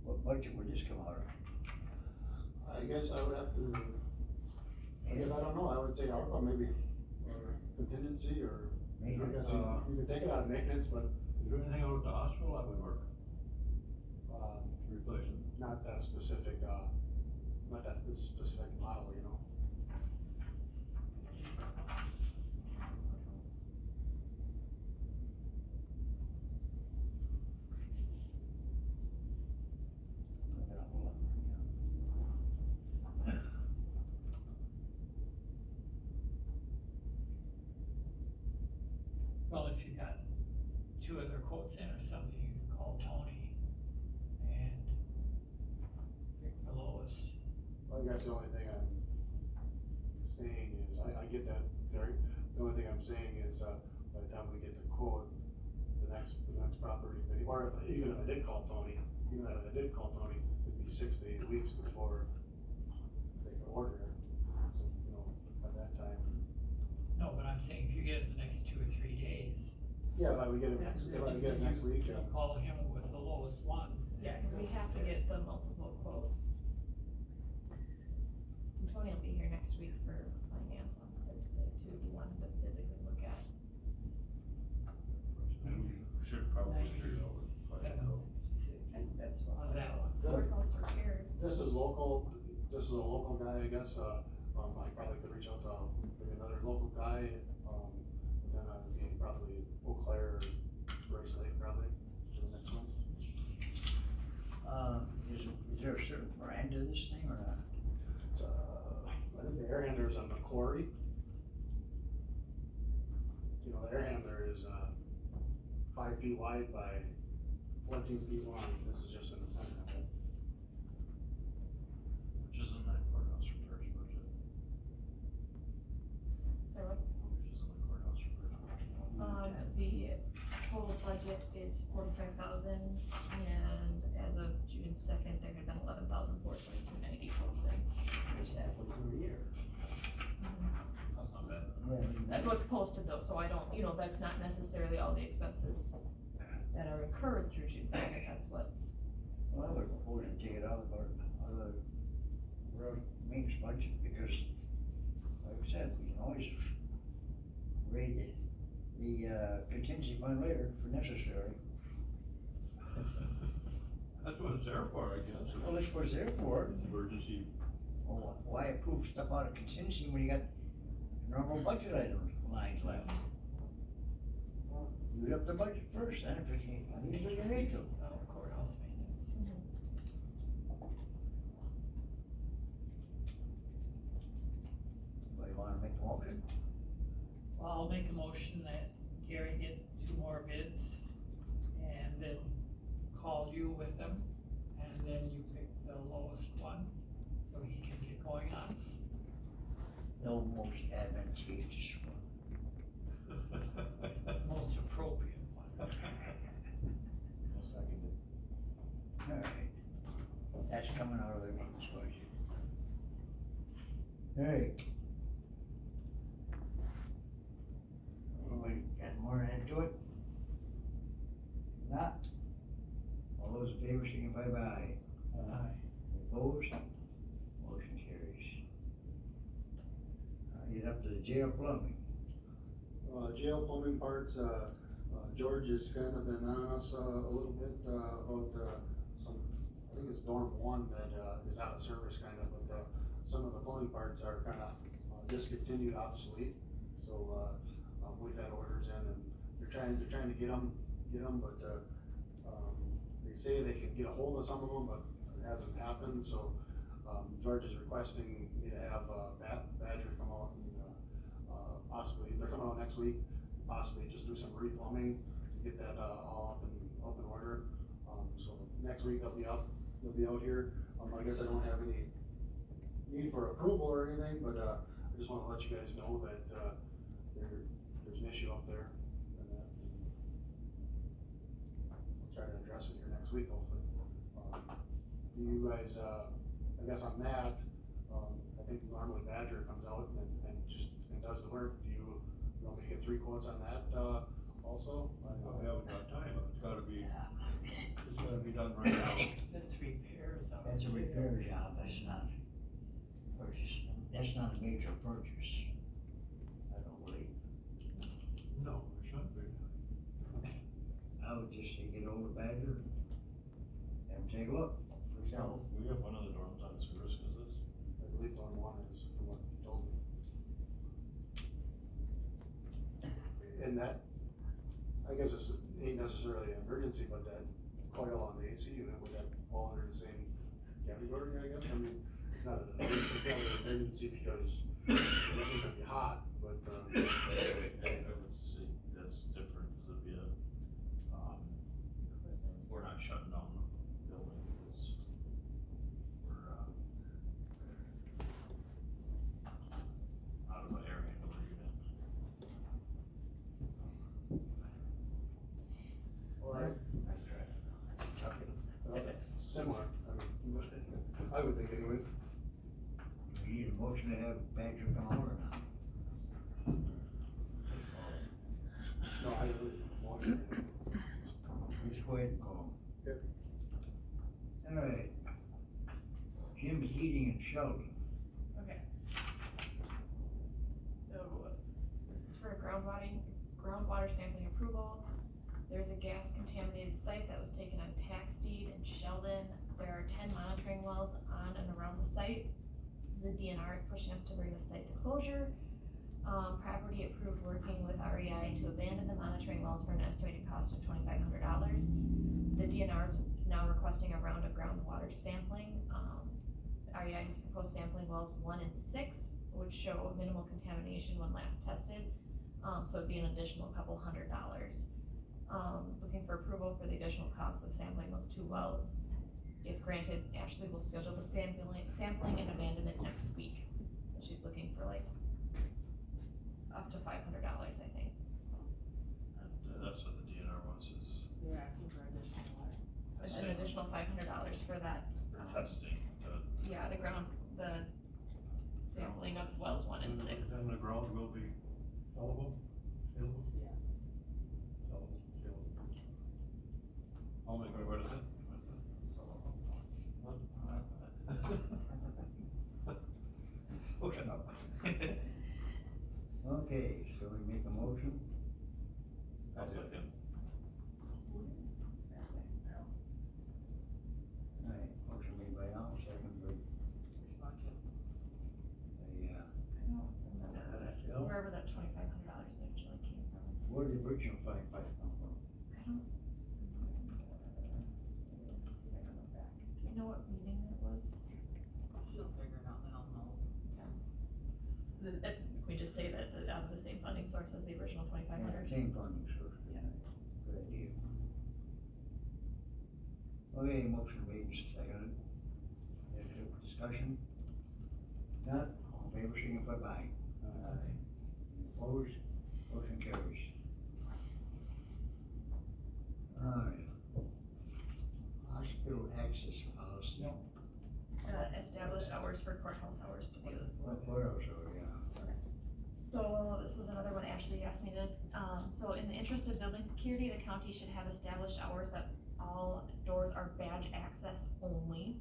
S3: What budget would this come out of?
S7: I guess I would have to, I don't know, I would say ARPA maybe, or contingency, or, I guess you can take it out of maintenance, but,
S4: Is there anything out at the hospital that would work to replace it?
S7: not that specific, this specific model, you know?
S11: Well, if you got 2 other quotes in or something, you can call Tony and pick the lowest.
S7: I guess the only thing I'm saying is, I get that, Terry, the only thing I'm saying is, by the time we get the quote, the next property committee, or even if I did call Tony, it'd be 6 to 8 weeks before they can order it. So, you know, by that time.
S11: No, but I'm saying if you get it in the next 2 or 3 days.
S7: Yeah, if I would get it next week, yeah.
S11: Call him with the lowest one.
S9: Yeah, cause we have to get the multiple quotes. Tony will be here next week for finance on Thursday too, if you wanted to physically look at.
S5: Should probably figure out what.
S11: 766.
S9: And that's what.
S11: On that one.
S9: Courthouse repairs.
S7: This is local, this is a local guy, I guess, I probably could reach out to, maybe another local guy, and then I'd be probably Eau Claire, Grace Lake, probably, for the next one.
S3: Is there a certain brand to this thing or not?
S7: It's, I think the air handler is on the quarry. You know, the air handler is, 5 feet wide by 14 feet long, this is just in the center of it.
S5: Which is in that courthouse repairs budget.
S9: So what?
S5: Which is in the courthouse repairs budget.
S9: The total budget is 45,000, and as of June 2nd, there had been 11,422.90 posted.
S3: It's halfway through the year.
S5: That's not bad.
S9: That's what's posted though, so I don't, you know, that's not necessarily all the expenses that are incurred through June 2nd, that's what.
S3: Well, I would propose to take it out of our road maintenance budget, because, like I said, we can always raid the contingency fund later if necessary.
S4: That's what it's there for, I guess.
S3: Well, that's what it's there for.
S4: Emergency.
S3: Well, why approve stuff out of contingency when you got normal budget items lines left? Use up the budget first, then if you need to, you need to.
S11: Courthouse maintenance.
S3: Anybody wanna make a motion?
S11: Well, I'll make a motion that Gary get 2 more bids and then call you with them, and then you pick the lowest one, so he can get going on it.
S3: The most advantageous one.
S11: Most appropriate one.
S5: I'll second it.
S3: Alright, that's coming out of their maintenance budget. Alright. Anybody got more to add to it? Not? All those in favor signify by aye.
S11: Aye.
S3: Opposed? Motion carries. Get up to the jail plumbing.
S7: Jail plumbing parts, George has kind of been on us a little bit, about, some, I think it's dorm 1 that, is out of service kind of, but, some of the plumbing parts are kind of discontinued, obsolete. So, we've had orders in and they're trying to get them, but, they say they can get a hold of some of them, but it hasn't happened, so, George is requesting me to have, Badger come out and, possibly, they're coming out next week, possibly just do some replumbing to get that, all up in order. So next week they'll be out here. I guess I don't have any need for approval or anything, but, I just wanna let you guys know that, there's an issue up there. And that, I'll try to address it here next week, hopefully. You guys, I guess on that, I think normally Badger comes out and does the work. Do you want me to get 3 quotes on that, also?
S4: I haven't got time, it's gotta be done right now.
S11: That's repairs on.
S3: That's a repair job, that's not purchase, that's not a major purchase. I don't believe.
S4: No, it shouldn't be.
S3: I would just say get over Badger and take a look for yourself.
S5: We have one of the dorms on service, is this?
S7: I believe dorm 1 is, from what he told me. And that, I guess it ain't necessarily an emergency, but that coil on the AC unit, would that fall under the same category, I guess? I mean, it's not an emergency because it doesn't gonna be hot, but,
S5: I would say that's different, cause it'd be we're not shutting down the building, cause we're, out of an air handler unit.
S7: similar, I would think anyways.
S3: We need a motion to have Badger come over or not?
S7: No, I really want to.
S3: Just go ahead and call him.
S7: Okay.
S3: Alright. Jim's Heating and Shelving.
S9: Okay, water sampling approval. There's a gas contaminated site that was taken on tax deed in Sheldon. There are 10 monitoring wells on and around the site. The DNR is pushing us to bring the site to closure. Property approved working with REI to abandon the monitoring wells for an estimated cost of $2,500. The DNR is now requesting a round of groundwater sampling. REI has proposed sampling wells 1 and 6, which show minimal contamination when last tested. So it'd be an additional couple $100. Looking for approval for the additional costs of sampling those 2 wells. If granted, Ashley will schedule the sampling and abandonment next week. So she's looking for like up to $500, I think.
S5: And that's what the DNR wants is
S12: They're asking for additional water.
S9: An additional $500 for that.
S5: for testing,
S9: Yeah, the sampling of wells 1 and 6.
S4: And the ground will be salable, salable,
S12: Yes.
S4: salable, salable. I'll make, what is it?
S5: Okay, no.
S3: Okay, so we make a motion,
S5: I'll second.
S3: alright, motion made by Al, second by, Phil.
S9: Wherever that $2,500 originally came from.
S3: Where did the original 5 come from?
S9: I don't. Let's see if I can look back. Do you know what meeting it was?
S2: She'll figure it out, then I'll know.
S9: Can we just say that out of the same funding source as the original
S3: Yeah,
S9: $2,500?
S3: same funding source,
S9: Yeah.
S3: good idea. Okay, motion made and seconded. Any discussion? Not, all in favor, signify by. Aye. Opposed, motion carries. Alright. Hospital access policy.
S9: Established hours for courthouse hours to be.
S3: What else, oh, yeah.
S9: So this is another one Ashley asked me to, so in the interest of building security, the county should have established hours that all doors are badge access only.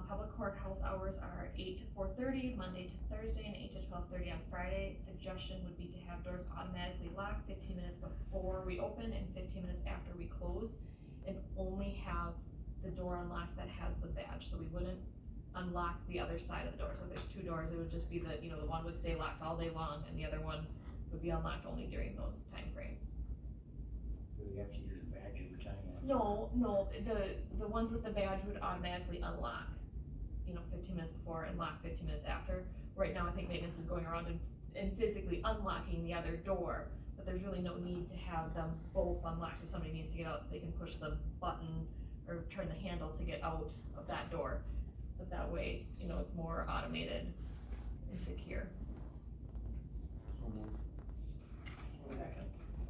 S9: Public courthouse hours are 8 to 4:30, Monday to Thursday, and 8 to 12:30 on Friday. Suggestion would be to have doors automatically locked 15 minutes before we open and 15 minutes after we close, and only have the door unlocked that has the badge, so we wouldn't unlock the other side of the door. So if there's 2 doors, it would just be the one would stay locked all day long, and the other one would be unlocked only during those time frames.
S3: Do we have to use a badge every time?
S9: No, the ones with the badge would automatically unlock, 15 minutes before and lock 15 minutes after. Right now, I think maintenance is going around and physically unlocking the other door, but there's really no need to have them both unlocked. If somebody needs to get out, they can push the button or turn the handle to get out of that door. But that way, it's more automated and secure.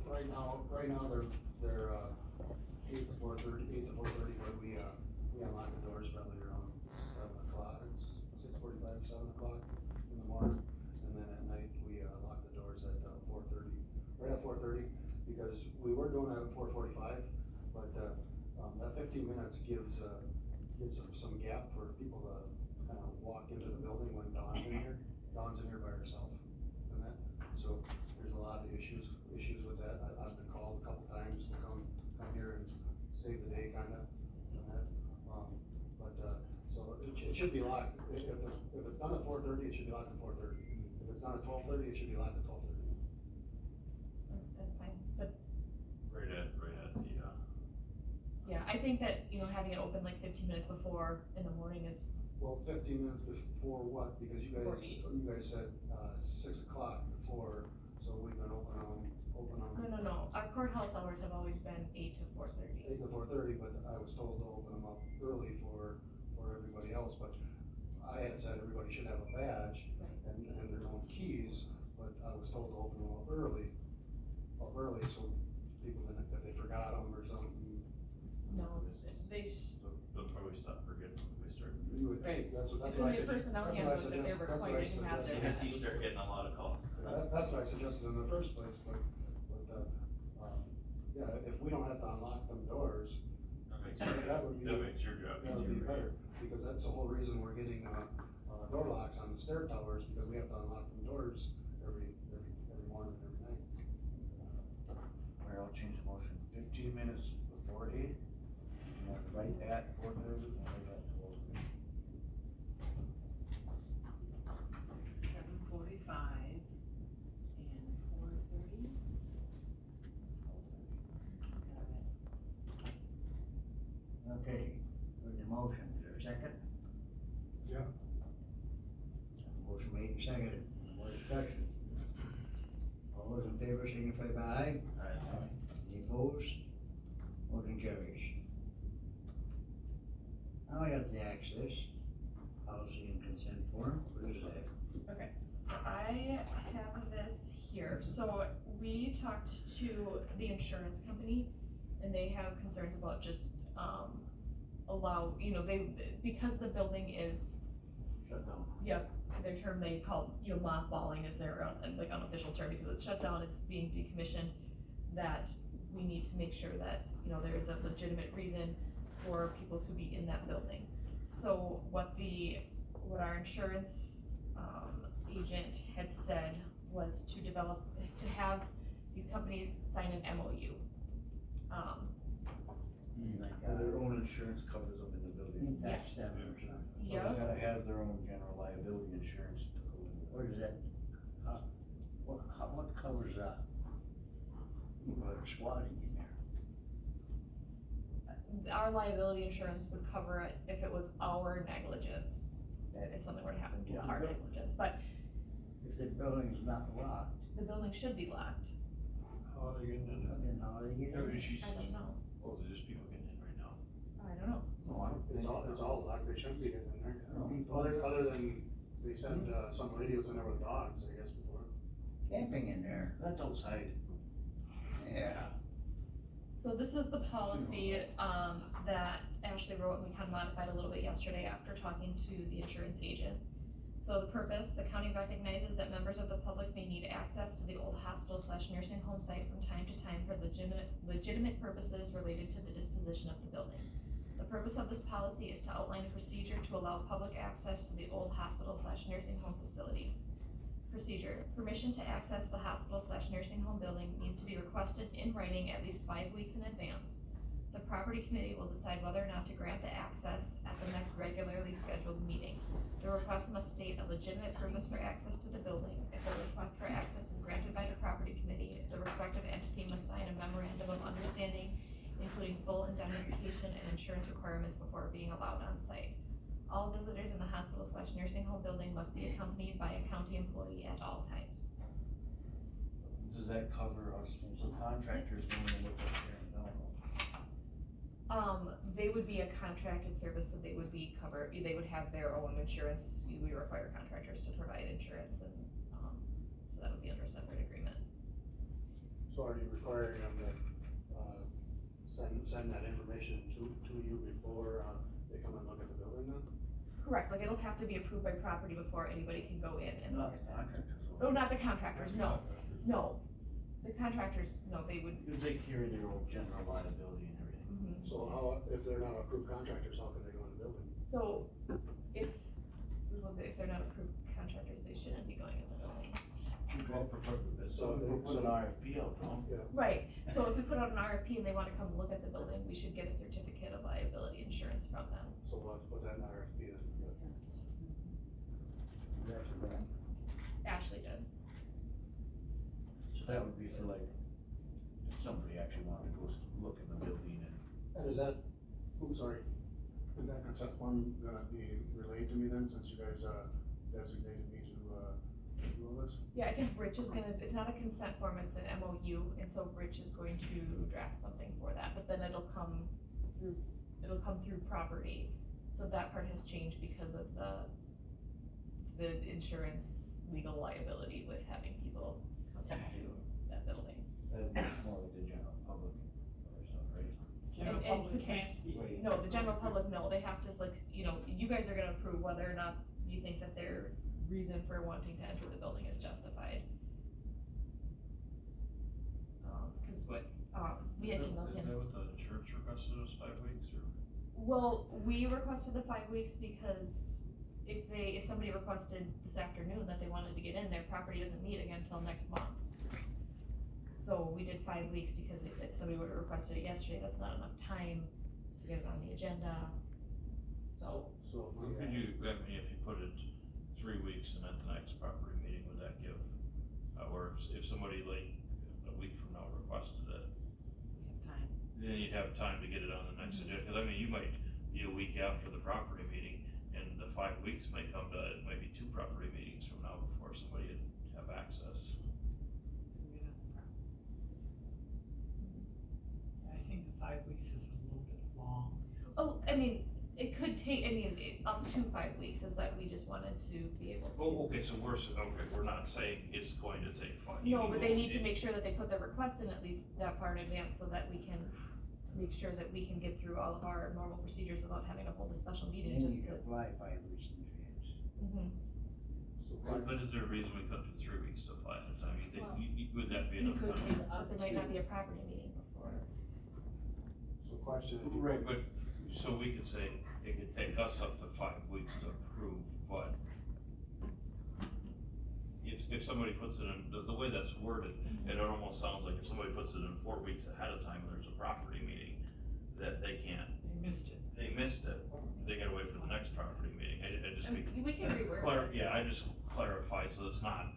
S7: Right now, they're 8 to 4:30, but we unlock the doors probably around 7 o'clock, 6:45, 7 o'clock in the morning. And then at night, we lock the doors at 4:30, right at 4:30, because we were doing it at 4:45, but that 15 minutes gives some gap for people to kind of walk into the building when Dawn's in here. Dawn's in here by herself and that, so there's a lot of issues with that. I've been called a couple times to come here and save the day kinda and that. So it should be locked. If it's done at 4:30, it should be locked at 4:30. If it's done at 12:30, it should be locked at 12:30.
S9: That's fine, but
S5: Right at the,
S9: yeah, I think that, having it open like 15 minutes before in the morning is.
S7: Well, 15 minutes before what? Because you guys said 6 o'clock before, so we've been open on.
S9: No, our courthouse hours have always been 8 to 4:30.
S7: 8 to 4:30, but I was told to open them up early for everybody else, but I had said everybody should have a badge and their own keys, but I was told to open them up early, so people didn't, if they forgot them or something.
S9: No,
S5: they'll probably stop forgetting when they start.
S7: You would think, that's what I
S9: It's in the
S7: suggested.
S9: personnel
S7: That's what I
S9: handbook that they're
S7: suggested.
S9: required to have their
S5: If you start getting a lot of calls.
S7: That's what I suggested in the first place, but, yeah, if we don't have to unlock them doors, that would be.
S5: That makes your job
S7: That would be
S5: easier.
S7: better, because that's the whole reason we're getting, door locks on the stair towers, because we have to unlock them doors every morning, every night.
S3: Alright, I'll change the motion, 15 minutes before 8, and right at 4:30, and right at 12:30.
S2: 7:45 and 4:30.
S3: Okay, with the motion, is there a second?
S8: Yeah.
S3: Motion made and seconded, more discussion. All those in favor signify by aye.
S8: Aye.
S3: Any opposed? Motion carries. Now I got the access, policy and consent form, what is that?
S9: Okay, so I have this here, so we talked to the insurance company, and they have concerns about just, because the building is,
S3: Shut down.
S9: yep, their term they call, mothballing is their, unofficial term, because it's shut down, it's being decommissioned, that we need to make sure that, there is a legitimate reason for people to be in that building. So what our insurance, agent had said was to have these companies sign an MOU.
S8: Their own insurance covers them in the building.
S3: Impact
S9: Yes.
S3: staff or something.
S8: So they gotta have their own general liability insurance to go with it.
S3: What is that? What covers that? Squatting in there.
S9: Our liability insurance would cover it if it was our negligence, if something were to happen due to our negligence, but
S3: If the building's not locked,
S9: the building should be locked.
S4: How are they getting in there?
S3: then how do they get
S5: Yeah,
S3: in?
S5: she's,
S9: I don't know,
S5: oh, there's just people getting in right now.
S9: I don't know.
S3: No, I don't
S7: It's
S3: think-
S7: all locked, they shouldn't be getting in there.
S3: People
S7: Other than, they said, some lady was in there with dogs, I guess, before.
S3: camping in there,
S8: That's outside.
S3: yeah.
S9: So this is the policy, that Ashley wrote, and we kind of modified a little bit yesterday after talking to the insurance agent. So the purpose, the county recognizes that members of the public may need access to the old hospital/nursing home site from time to time for legitimate purposes related to the disposition of the building. The purpose of this policy is to outline a procedure to allow public access to the old hospital/nursing home facility. Procedure: permission to access the hospital/nursing home building needs to be requested in writing at least 5 weeks in advance. The property committee will decide whether or not to grant the access at the next regularly scheduled meeting. The request must state a legitimate purpose for access to the building. If a request for access is granted by the property committee, the respective entity must sign a memorandum of understanding, including full indemnification and insurance requirements before being allowed on site. All visitors in the hospital/nursing home building must be accompanied by a county employee at all times.
S8: Does that cover us, the contractors going to look up there and down?
S9: They would be a contracted service, so they would be covered, they would have their own insurance, we require contractors to provide insurance, and, so that would be under a separate agreement.
S7: So are you requiring them to, send that information to you before, they come and look at the building then?
S9: Correct, like it'll have to be approved by property before anybody can go in and look
S8: Not
S9: at
S8: the
S9: that.
S8: contractors.
S9: Oh, not the contractors, no, the contractors, no, they would,
S8: Because they carry their own general liability and everything.
S7: So how, if they're not approved contractors, how can they go in the building?
S9: so, if they're not approved contractors, they shouldn't be going in the building.
S8: So if we put an RFP out, don't we?
S9: Right, so if we put out an RFP and they wanna come look at the building, we should get a certificate of liability insurance from them.
S7: So we'll have to put that in the RFP then.
S9: Yes.
S3: That's a grant.
S9: Ashley did.
S8: So that would be for like, if somebody actually wanted to go look in the building and.
S7: And is that, is that consent form gonna be relayed to me then, since you guys, designated me to, do all this?
S9: Yeah, I think Rich is gonna, it's not a consent form, it's an MOU, and so Rich is going to draft something for that, but then it'll come through property. So that part has changed because of the insurance legal liability with having people come into that building.
S8: That'd be more like the general public or something, right?
S11: General
S9: And
S11: public can't be.
S9: No, the general public, no, they have to, like, you guys are gonna approve whether or not you think that their reason for wanting to enter the building is justified. Cause we had emailed him.
S5: Is that what the insurance requested was 5 weeks or?
S9: Well, we requested the 5 weeks because if somebody requested this afternoon that they wanted to get in, their property doesn't meet again until next month. So we did 5 weeks because if somebody would have requested it yesterday, that's not enough time to get it on the agenda. So,
S7: So if
S5: Or
S7: we,
S5: could you, I mean, if you put it 3 weeks and at the next property meeting, would that give, or if somebody like a week from now requested it,
S2: We have time.
S5: then you'd have time to get it on the next agenda, cause I mean, you might be a week after the property meeting, and the 5 weeks might come to, it might be 2 property meetings from now before somebody would have access.
S2: And we have the pro-
S11: I think the 5 weeks is a little bit long.
S9: oh, I mean, it could take, up to 5 weeks is that we just wanted to be able to.
S5: Oh, okay, so we're not saying it's going to take 5.
S9: No, but they need to make sure that they put the request in at least that far in advance so that we can make sure that we can get through all of our normal procedures without having to hold a special meeting
S3: Then you
S9: just to.
S3: can apply 5 weeks in advance.
S9: Mhm.
S7: so
S5: But is there a reason we couldn't do 3 weeks to apply at a time? You think,
S1: Well,
S5: would that be
S11: You
S5: enough
S11: could
S5: time?
S11: take
S9: But there might not be a property meeting before.
S7: so question, if you.
S5: Right, but, so we could say, it could take us up to 5 weeks to approve, but if somebody puts it in, the way that's worded, it almost sounds like if somebody puts it in 4 weeks ahead of time and there's a property meeting, that they can't,
S11: They missed it.
S5: they missed it, they gotta wait for the next property meeting, I just be.
S9: We can reword it.
S5: Yeah, I just clarify, so it's not,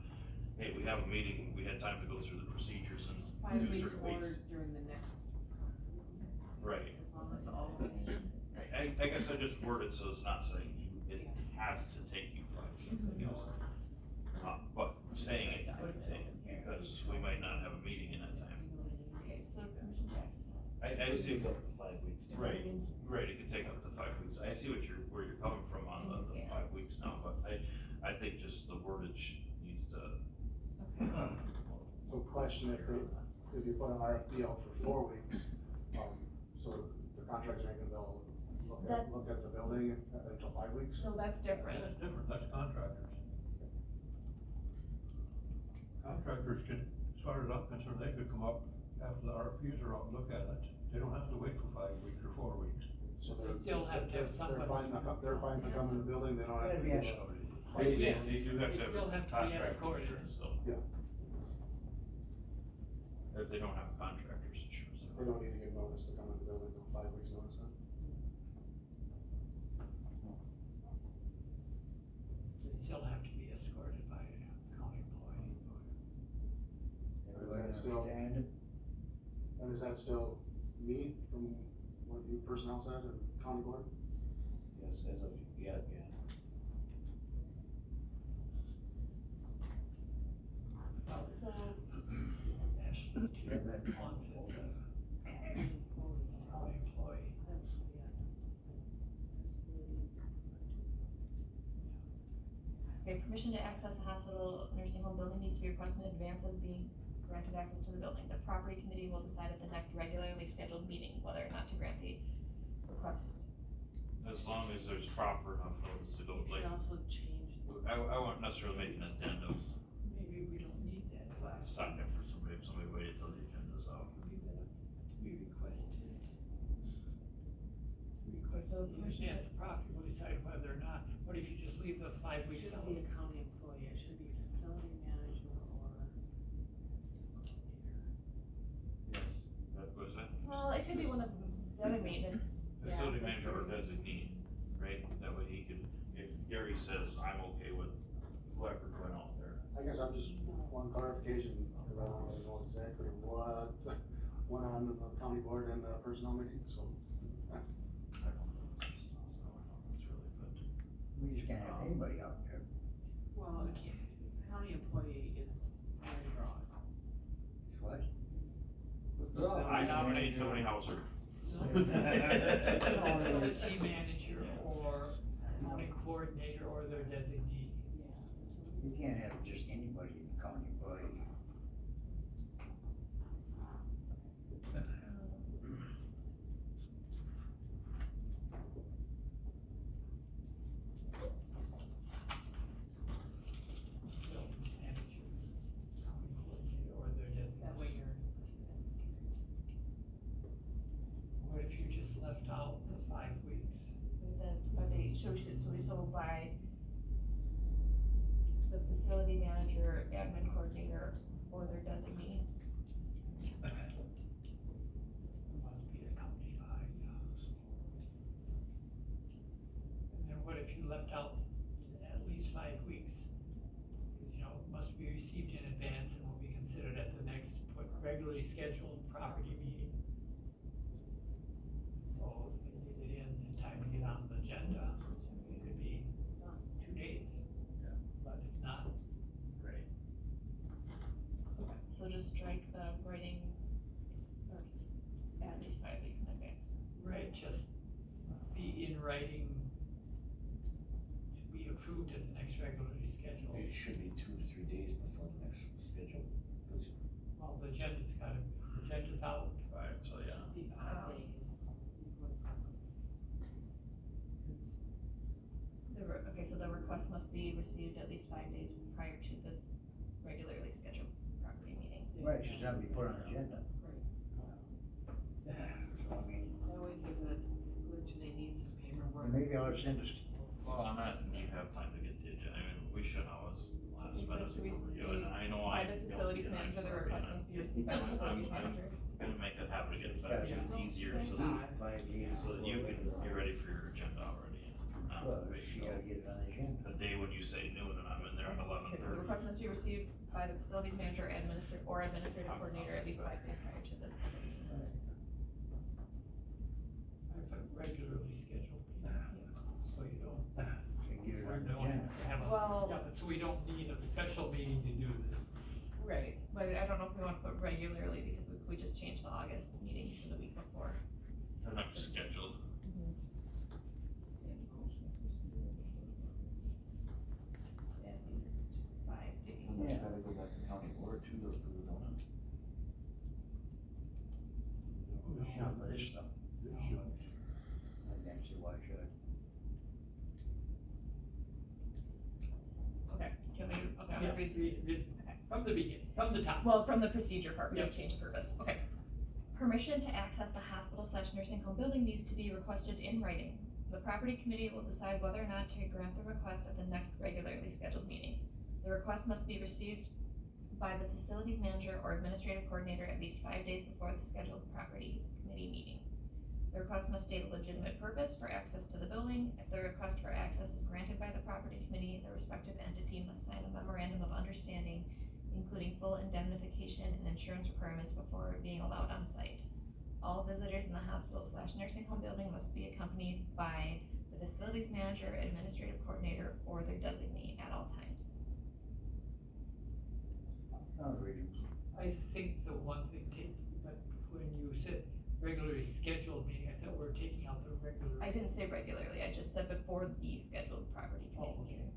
S5: hey, we have a meeting, we had time to go through the procedures in
S2: 5
S5: 2,
S2: weeks
S5: 3
S2: or
S5: weeks.
S2: during the next,
S5: Right.
S2: as long as all.
S5: I guess I just worded so it's not saying it has to take you 5 weeks, I guess. But saying it could take, because we might not have a meeting in that time.
S9: Okay, so permission to access.
S5: I see,
S8: Up to 5 weeks.
S5: right, it could take up to 5 weeks. I see where you're coming from on the
S9: Yeah.
S5: 5 weeks now, but I think just the wordage needs to.
S7: So question, if you put an RFP out for 4 weeks, so the contractor ain't gonna be able to look at the building until 5 weeks?
S9: So that's different.
S4: That's different, that's contractors. Contractors could start it up, and so they could come up after the RFPs are out and look at it. They don't have to wait for 5 weeks or 4 weeks.
S7: So they're,
S11: They still have to have somebody.
S7: they're fine to come in the building, they don't have to.
S3: Gotta be
S7: give a-
S3: escorted.
S5: They
S11: Yes,
S5: do have
S11: they
S5: to
S11: still
S5: have
S11: have to be
S5: contract
S11: escorted.
S5: insurance, so.
S7: Yeah.
S5: If they don't have contractors insurance.
S7: They don't need to give notice to come in the building, no 5 weeks notice then?
S11: They still have to be escorted by a county employee.
S3: Everybody
S7: still-
S3: understand it?
S7: And is that still me from what you personnel said and county board?
S8: Yes, as of, yeah.
S9: So,
S11: Ashley T. wants as a county employee.
S9: okay, permission to access the hospital nursing home building needs to be requested in advance of being granted access to the building. The property committee will decide at the next regularly scheduled meeting whether or not to grant the request.
S5: As long as there's proper enough notice to go,
S2: We
S5: like,
S2: should also change,
S5: I won't necessarily make an addendum,
S11: Maybe we don't need that class.
S5: sign up for somebody, if somebody waited till the agenda's out.
S11: Leave that up to be requested. Request
S9: So
S11: in
S9: permission
S11: advance, the property will decide whether or not, what if you just leave the 5
S2: it
S11: weeks out?
S2: shouldn't be a county employee, it should be facility manager or.
S5: That was that?
S9: Well, it could be one of the other maintenance.
S5: Facility manager or designee, right? That way he could, if Gary says, I'm okay with whoever went out there.
S7: I guess I'm just one clarification, because I don't really know exactly what went on in the county board and the personnel meeting, so.
S5: I don't know. So I don't know, it's really good.
S3: We just can't have anybody out there.
S2: Well, it can't, county employee is very broad.
S3: What?
S5: I nominate Tony Hauser.
S11: Facility manager or county coordinator or their designee.
S3: You can't have just anybody in the county employee.
S11: Facility manager, county coordinator or their designee.
S2: That way you're listed in.
S11: What if you just left out the 5 weeks?
S9: So by the facility manager, admin coordinator, or their designee.
S11: regularly scheduled property meeting. So if they get it in time to get on the agenda, it could be 2 days.
S8: Yeah.
S11: But if not,
S8: Right.
S9: So just strike the writing or at least 5 weeks in advance.
S11: right, just be in writing to be approved at the next regularly scheduled.
S8: It should be 2 to 3 days before the next schedule, because
S11: Well, the agenda's out.
S5: Right, so yeah.
S9: Okay, so the request must be received at least 5 days prior to the regularly scheduled property meeting.
S3: Right, it should not be put on the agenda. So, I mean,
S2: I always think that, do they need some paperwork?
S3: maybe I'll send us,
S5: Well, on that, you have time to get the agenda, I mean, we shouldn't always last
S9: So
S5: minute
S9: should we
S5: review it, and I know
S9: By
S5: I'm
S9: the
S5: guilty,
S9: facilities
S5: and I'm
S9: manager, the
S5: sorry,
S9: request
S5: and
S9: must be received by the facilities manager.
S5: I'm gonna make it happen to get it better,
S3: Yeah.
S5: it's easier, so
S3: 5 days.
S5: so that you can be ready for your agenda already.
S3: Well, she gotta get it on the agenda.
S5: The day when you say noon and I'm in there at 11:30.
S9: Okay, so the request must be received by the facilities manager or administrative coordinator at least 5 days prior to this.
S11: I put regularly scheduled meeting, so you don't,
S3: Can get it
S11: we
S3: on the
S11: don't
S3: agenda.
S11: have a,
S9: Well-
S11: yeah, but so we don't need a special meeting to do this.
S9: Right, but I don't know if we wanna put regularly because we just changed the August meeting to the week before.
S5: The next scheduled.
S9: At least 5 days.
S8: and it's gotta go back to county board too, to approve it, don't it?
S3: Not for this stuff. I can't see why it should.
S9: Okay, do you want me to, okay, I'm
S11: Yeah,
S9: gonna read.
S11: from the beginning, from the top.
S9: Well, from the procedure part, we don't
S11: Yep.
S9: change the purpose, okay. Permission to access the hospital/nursing home building needs to be requested in writing. The property committee will decide whether or not to grant the request at the next regularly scheduled meeting. The request must be received by the facilities manager or administrative coordinator at least 5 days before the scheduled property committee meeting. The request must state a legitimate purpose for access to the building. If the request for access is granted by the property committee, the respective entity must sign a memorandum of understanding, including full indemnification and insurance requirements before being allowed on site. All visitors in the hospital/nursing home building must be accompanied by the facilities manager, administrative coordinator, or their designee at all times.
S3: I'll read them.
S11: I think the one thing, but when you said regularly scheduled meeting, I thought we were taking out the regular.
S9: I didn't say regularly, I just said before the scheduled property
S11: Oh,
S9: committee
S11: okay.
S9: meeting.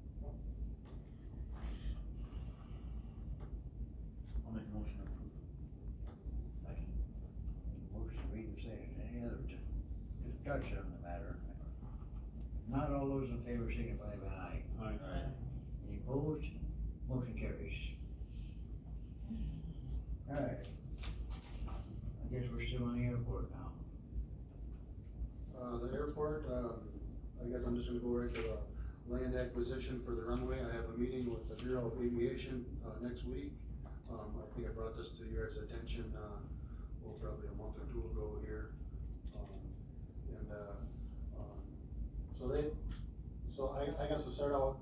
S8: I'll make a motion to approve.
S11: Second.
S3: Motion read and second. Any other discussion on the matter? Not all those in favor signify by aye.
S8: Aye.
S3: Any opposed? Motion carries. Alright. I guess we're still on the airport now.
S7: The airport, I guess I'm just gonna go right to the land acquisition for the runway. I have a meeting with the Bureau of Aviation, next week. I think I brought this to your guys' attention, probably a month or two ago here. So I guess to start out,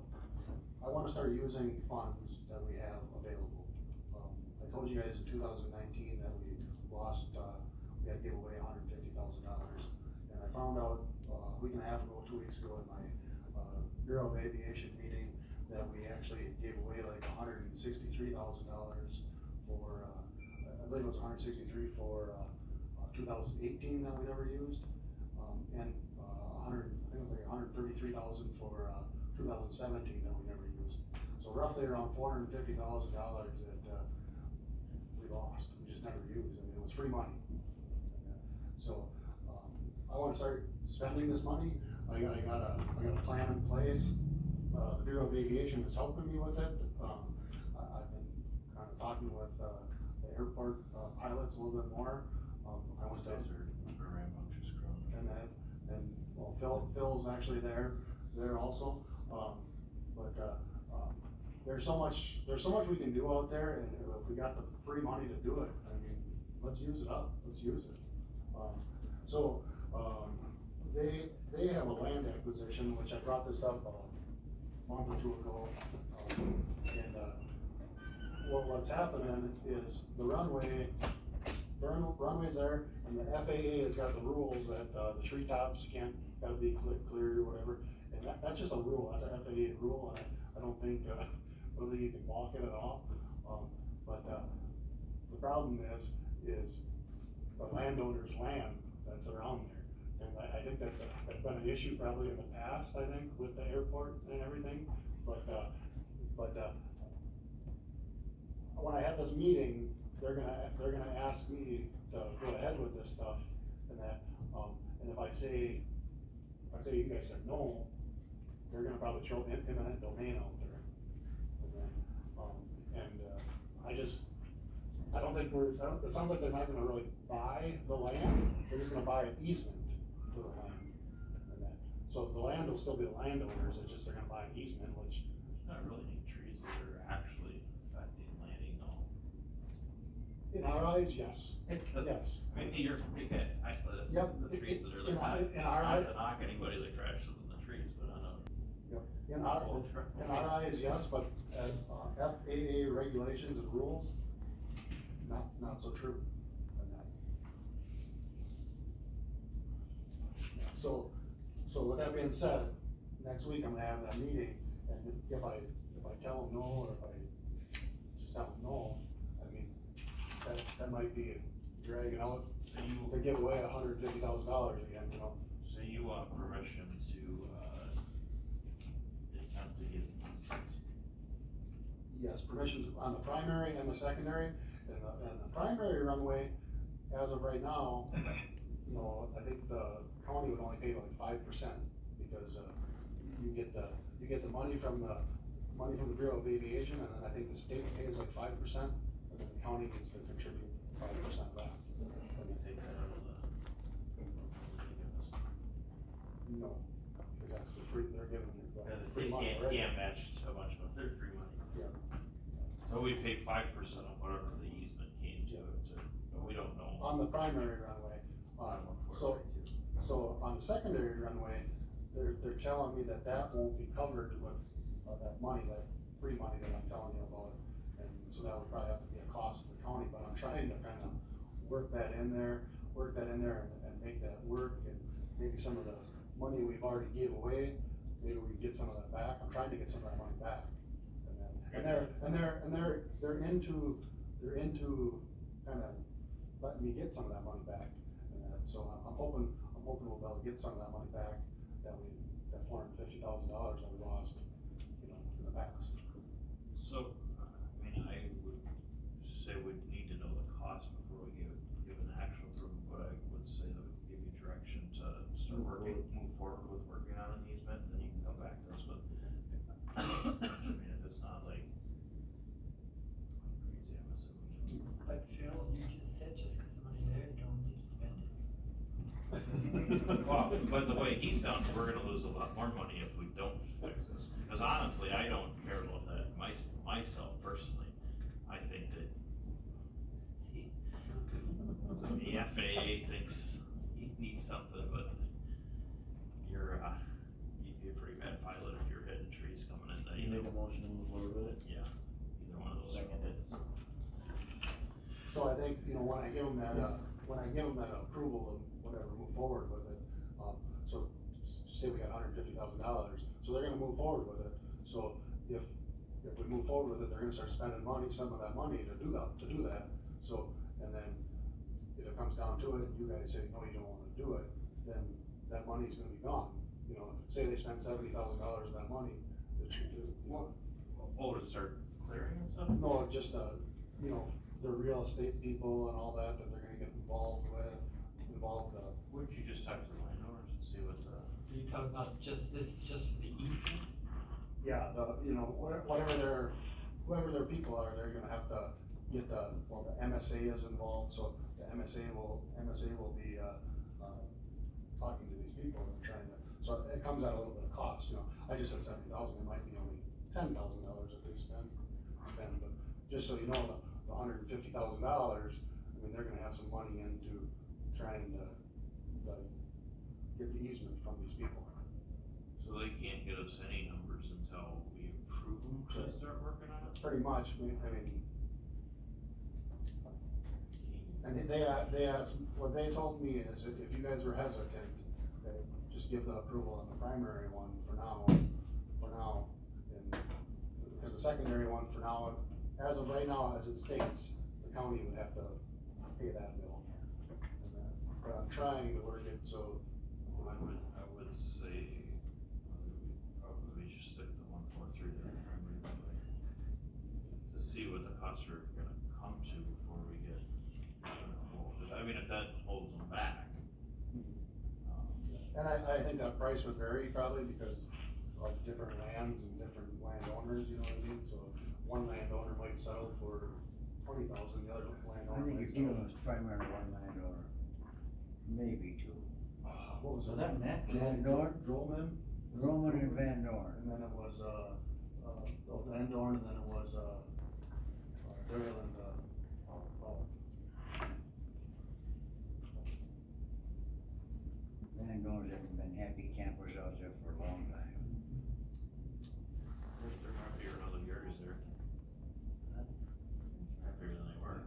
S7: I wanna start using funds that we have available. I told you guys in 2019 that we lost, we had to give away $150,000. And I found out, a week and a half ago, 2 weeks ago, in my, Bureau of Aviation meeting, that we actually gave away like $163,000 for, I believe it was 163 for, 2018 that we never used. And, I think it was like 133,000 for, 2017 that we never used. So roughly around $450,000 that, we lost, we just never used, I mean, it was free money. So, I wanna start spending this money, I got a plan in place, the Bureau of Aviation is helping me with it. I've been kinda talking with, the airport, pilots a little bit more, I went to.
S8: Those are rambunctious crowd.
S7: And well, Phil's actually there also, there's so much we can do out there, and if we got the free money to do it, I mean, let's use it up, let's use it. They have a land acquisition, which I brought this up a month or two ago, what's happening is the runway runway's there, and the FAA has got the rules that, the treetops gotta be clear or whatever, and that's just a rule, that's a FAA rule, and I don't think, whether you can walk it at all. But the problem is the landowner's land that's around there. And I think that's been an issue probably in the past, I think, with the airport and everything, but when I have this meeting, they're gonna ask me to go ahead with this stuff, and that, and if I say you guys said no, they're gonna probably throw eminent domain out there. And then, I don't think it sounds like they're not gonna really buy the land, they're just gonna buy an easement to the land. And that, so the land will still be the landowners, it's just they're gonna buy an easement, which.
S5: There's not really any trees that are actually affecting landing though.
S7: In our eyes, yes.
S5: Because,
S7: Yes.
S5: I mean, you're pretty good, actually, that's
S7: Yep.
S5: the trees that are
S7: In
S5: like,
S7: our
S5: not
S7: eye-
S5: to knock anybody that crashes in the trees, but I know.
S7: Yep. In our eyes, yes, but FAA regulations and rules, not so true. So with that being said, next week I'm gonna have that meeting, and if I tell them no, or if I just tell them no, I mean, that might be dragging out
S5: So you,
S7: to give away $150,000 again, you know?
S5: so you want permission to, attempt to get easements?
S7: Yes, permission on the primary and the secondary, and the primary runway, as of right now, you know, I think the county would only pay like 5%, because, you get the money from the Bureau of Aviation, and then I think the state pays like 5%, and then the county needs to contribute 5% of that.
S5: Let me take that out of the.
S7: No, because that's the free, they're giving you
S5: Because
S7: the
S5: if
S7: free
S5: they
S7: money
S5: can't,
S7: already.
S5: can't match a bunch of their free money.
S7: Yeah.
S5: So we pay 5% of whatever the easement came to, but we don't know.
S7: On the primary runway, so on the secondary runway, they're telling me that won't be covered with, that money, that free money that I'm telling you about. And so that would probably have to be a cost to the county, but I'm trying to kind of work that in there and make that work, and maybe some of the money we've already gave away, maybe we can get some of that back. I'm trying to get some of that money back. And they're into kind of letting me get some of that money back. And so I'm hoping we'll be able to get some of that money back, that $450,000 that we lost, you know, in the past.
S5: So, I mean, I would say we'd need to know the cost before we give an actual approval, but I would say that we could give you direction to start move forward with working on an easement, and then you can come back to us with. I mean, if it's not like crazy, I'm assuming.
S11: But Phil, you just said just cause the money's there, you don't need to spend it.
S5: Well, but the way he sounds, we're gonna lose a lot more money if we don't fix this, cause honestly, I don't care about that myself personally. I think that the FAA thinks he needs something, but you'd be a pretty bad pilot if you're hitting trees coming in.
S8: You make a motion to move forward with it?
S5: Yeah, either one of those.
S8: Second it.
S7: So I think, you know, when I give them that approval of whatever, move forward with it, so say we got $150,000, so they're gonna move forward with it. So if we move forward with it, they're gonna start spending money, some of that money to do that. So, and then if it comes down to it, and you guys say, no, you don't wanna do it, then that money's gonna be gone. You know, say they spend $70,000 of that money,
S5: Oh, to start clearing and stuff?
S7: no, just, you know, the real estate people and all that they're gonna get involved.
S5: Wouldn't you just talk to the landowners and see what
S11: You talk about this is just for the easement?
S7: Yeah, you know, whoever their people are, they're gonna have to get the MSA is involved, so the MSA will be, talking to these people and trying to, so it comes at a little bit of cost, you know. I just said 70,000, it might be only $10,000 that they spend, but just so you know, the $150,000, I mean, they're gonna have some money into trying to, get the easement from these people.
S5: So they can't get us any numbers until we approve them to start working on it?
S7: Pretty much, I mean, And they asked, what they told me is that if you guys were hesitant, that just give the approval on the primary one for now. And, because the secondary one for now, as of right now, as it states, the county would have to pay that bill. And that, but I'm trying to work it so.
S5: I would say, we probably should stick to 143 there, primary building. To see what the costs are gonna come to before we get, I mean, if that holds them back.
S7: And I think that price would vary probably because of different lands and different landowners, you know what I mean? So one landowner might settle for 20,000, the other
S3: I
S7: landowner
S3: think
S7: might
S3: you're
S7: settle.
S3: dealing with primary one landowner, maybe two.
S7: What was
S8: So
S7: it?
S8: that net,
S3: Van Dorn,
S7: Drollman?
S3: Roman and Van Dorn.
S7: And then it was, Van Dorn, and then it was, Maryland,
S3: Van Dorn's haven't been happy campers out there for a long time.
S5: They're happier in other areas there. Happier than they were.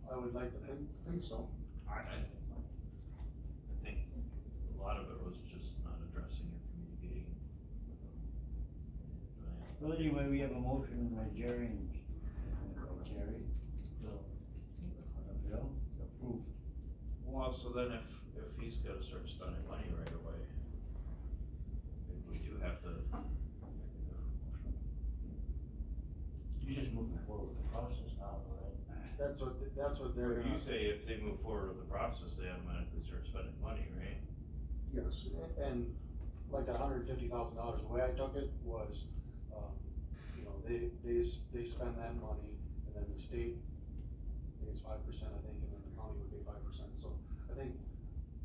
S7: I would like to think so.
S5: I think a lot of it was just not addressing or communicating with them.
S3: Well, anyway, we have a motion by Jerry and Terry. Bill, approve.
S5: Well, so then if he's gotta start spending money right away, maybe we do have to make a different motion.
S8: you're just moving forward with the process now, right?
S7: That's what they're
S5: You
S7: gonna.
S5: say if they move forward with the process, they automatically start spending money, right?
S7: Yes, and like $150,000, the way I took it was, you know, they spend that money, and then the state pays 5%, I think, and then the county would pay 5%, so I think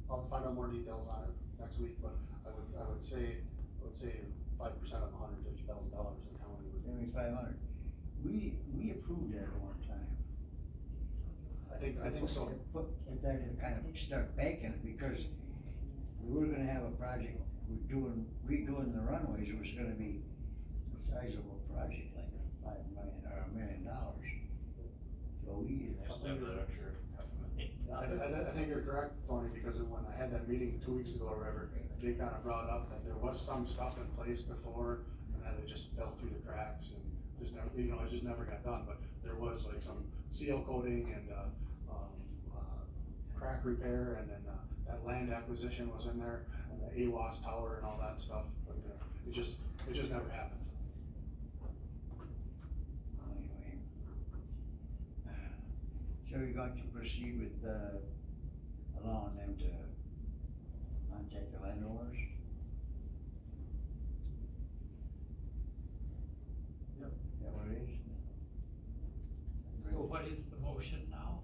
S7: I'll find out more details on it next week, but I would say 5% of $150,000, the county would.
S3: 7,500. We approved that at one time.
S7: I think so.
S3: But that to kind of start banking it, because we were gonna have a project, redoing the runways, it was gonna be a sizable project, like $5 million, or $1 million. So we.
S5: Nice to have that extra $500,000.
S7: I think you're correct, Tony, because when I had that meeting 2 weeks ago or whatever, they kind of brought up that there was some stuff in place before, and then it just fell through the cracks and just never, you know, it just never got done, but there was like some seal coating and, crack repair, and then, that land acquisition was in there, and the AWAS tower and all that stuff, but, it just never happened.
S3: Anyway. So you're going to proceed with, allowing them to contact the landowners?
S5: Yep.
S3: Is that what it is?
S11: So what is the motion now?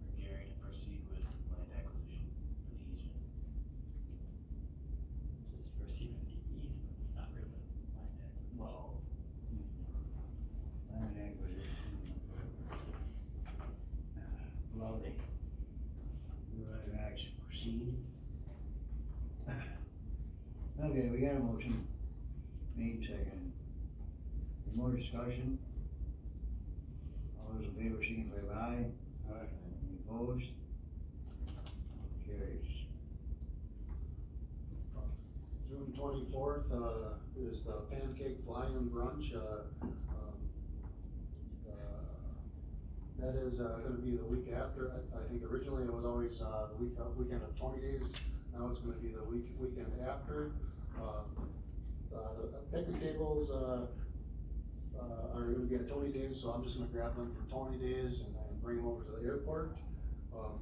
S5: For Gary to proceed with land acquisition for the easement.
S11: Just proceed with the easement, it's not really land acquisition.
S5: Well,
S3: Land acquisition. Loading. You want to actually proceed? Okay, we got a motion, made second. Any more discussion? All those in favor, signify by aye. Aye. Any opposed? Carries.
S7: June 24th, is the pancake fly-in brunch, that is, gonna be the week after. I think originally it was always, the weekend of 20 days, now it's gonna be the weekend after. The picnic tables, are gonna be at Tony Days, so I'm just gonna grab them from Tony Days and bring them over to the airport. We'll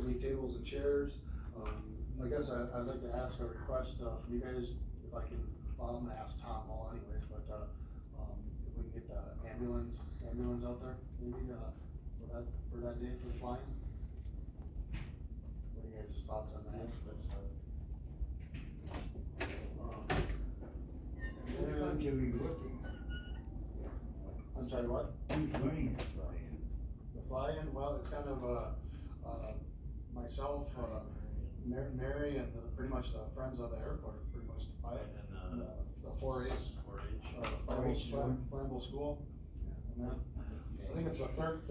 S7: need tables and chairs. I guess I'd like to ask a request, from you guys, if I can, well, I'm gonna ask Tom Hall anyways, but, if we can get the ambulance out there, maybe, for that day for the flying. What are you guys' thoughts on that?
S3: Which ones are we working?
S7: I'm sorry, what?
S3: Who's running the fly-in?
S7: The fly-in, well, it's kind of, myself, Mary, and pretty much the friends of the airport, pretty much buy it.
S5: and
S7: The 4-H,
S5: 4-H.
S7: the Flambeau School. And
S3: No?
S7: I think it's the third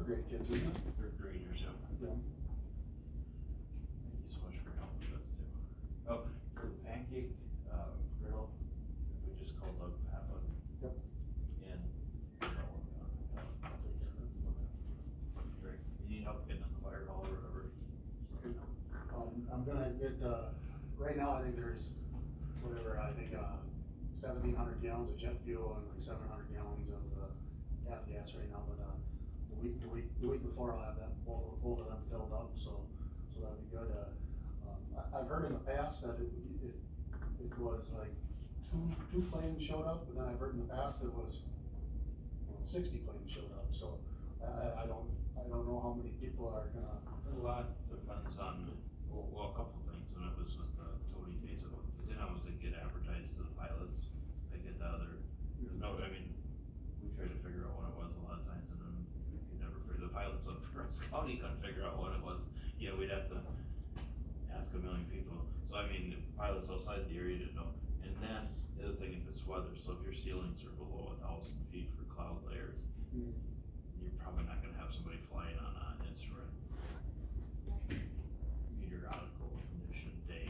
S7: grade kids, isn't it?
S5: Third graders, yeah.
S7: Yeah.
S5: Thank you so much for your help with that too. Oh, for the pancake, griddle, if we just called up, have a.
S7: Yep.
S5: And,
S7: I'll take care of it.
S5: great, you need help getting in the fire hall or whatever? just let me know.
S7: I'm gonna get, right now, I think there's, whatever, I think, 1,700 gallons of jet fuel and like 700 gallons of, half gas right now, but, the week before I'll have that, both of them filled up, so that'll be good. I've heard in the past that it was like two planes showed up, but then I've heard in the past it was 60 planes showed up, so I don't know how many people are gonna.
S5: A lot depends on, well, a couple things, and it was with, Tony Case, it didn't always get advertised to the pilots, they get the other, there's no, I mean, we tried to figure out what it was a lot of times, and then we could never figure, the pilots of Rusk County couldn't figure out what it was, you know, we'd have to ask a million people, so I mean, pilots outside the area didn't know, and then, the other thing, if it's weather, so if your ceilings are below 1,000 feet for cloud layers, you're probably not gonna have somebody flying on an infrared meteorological condition day.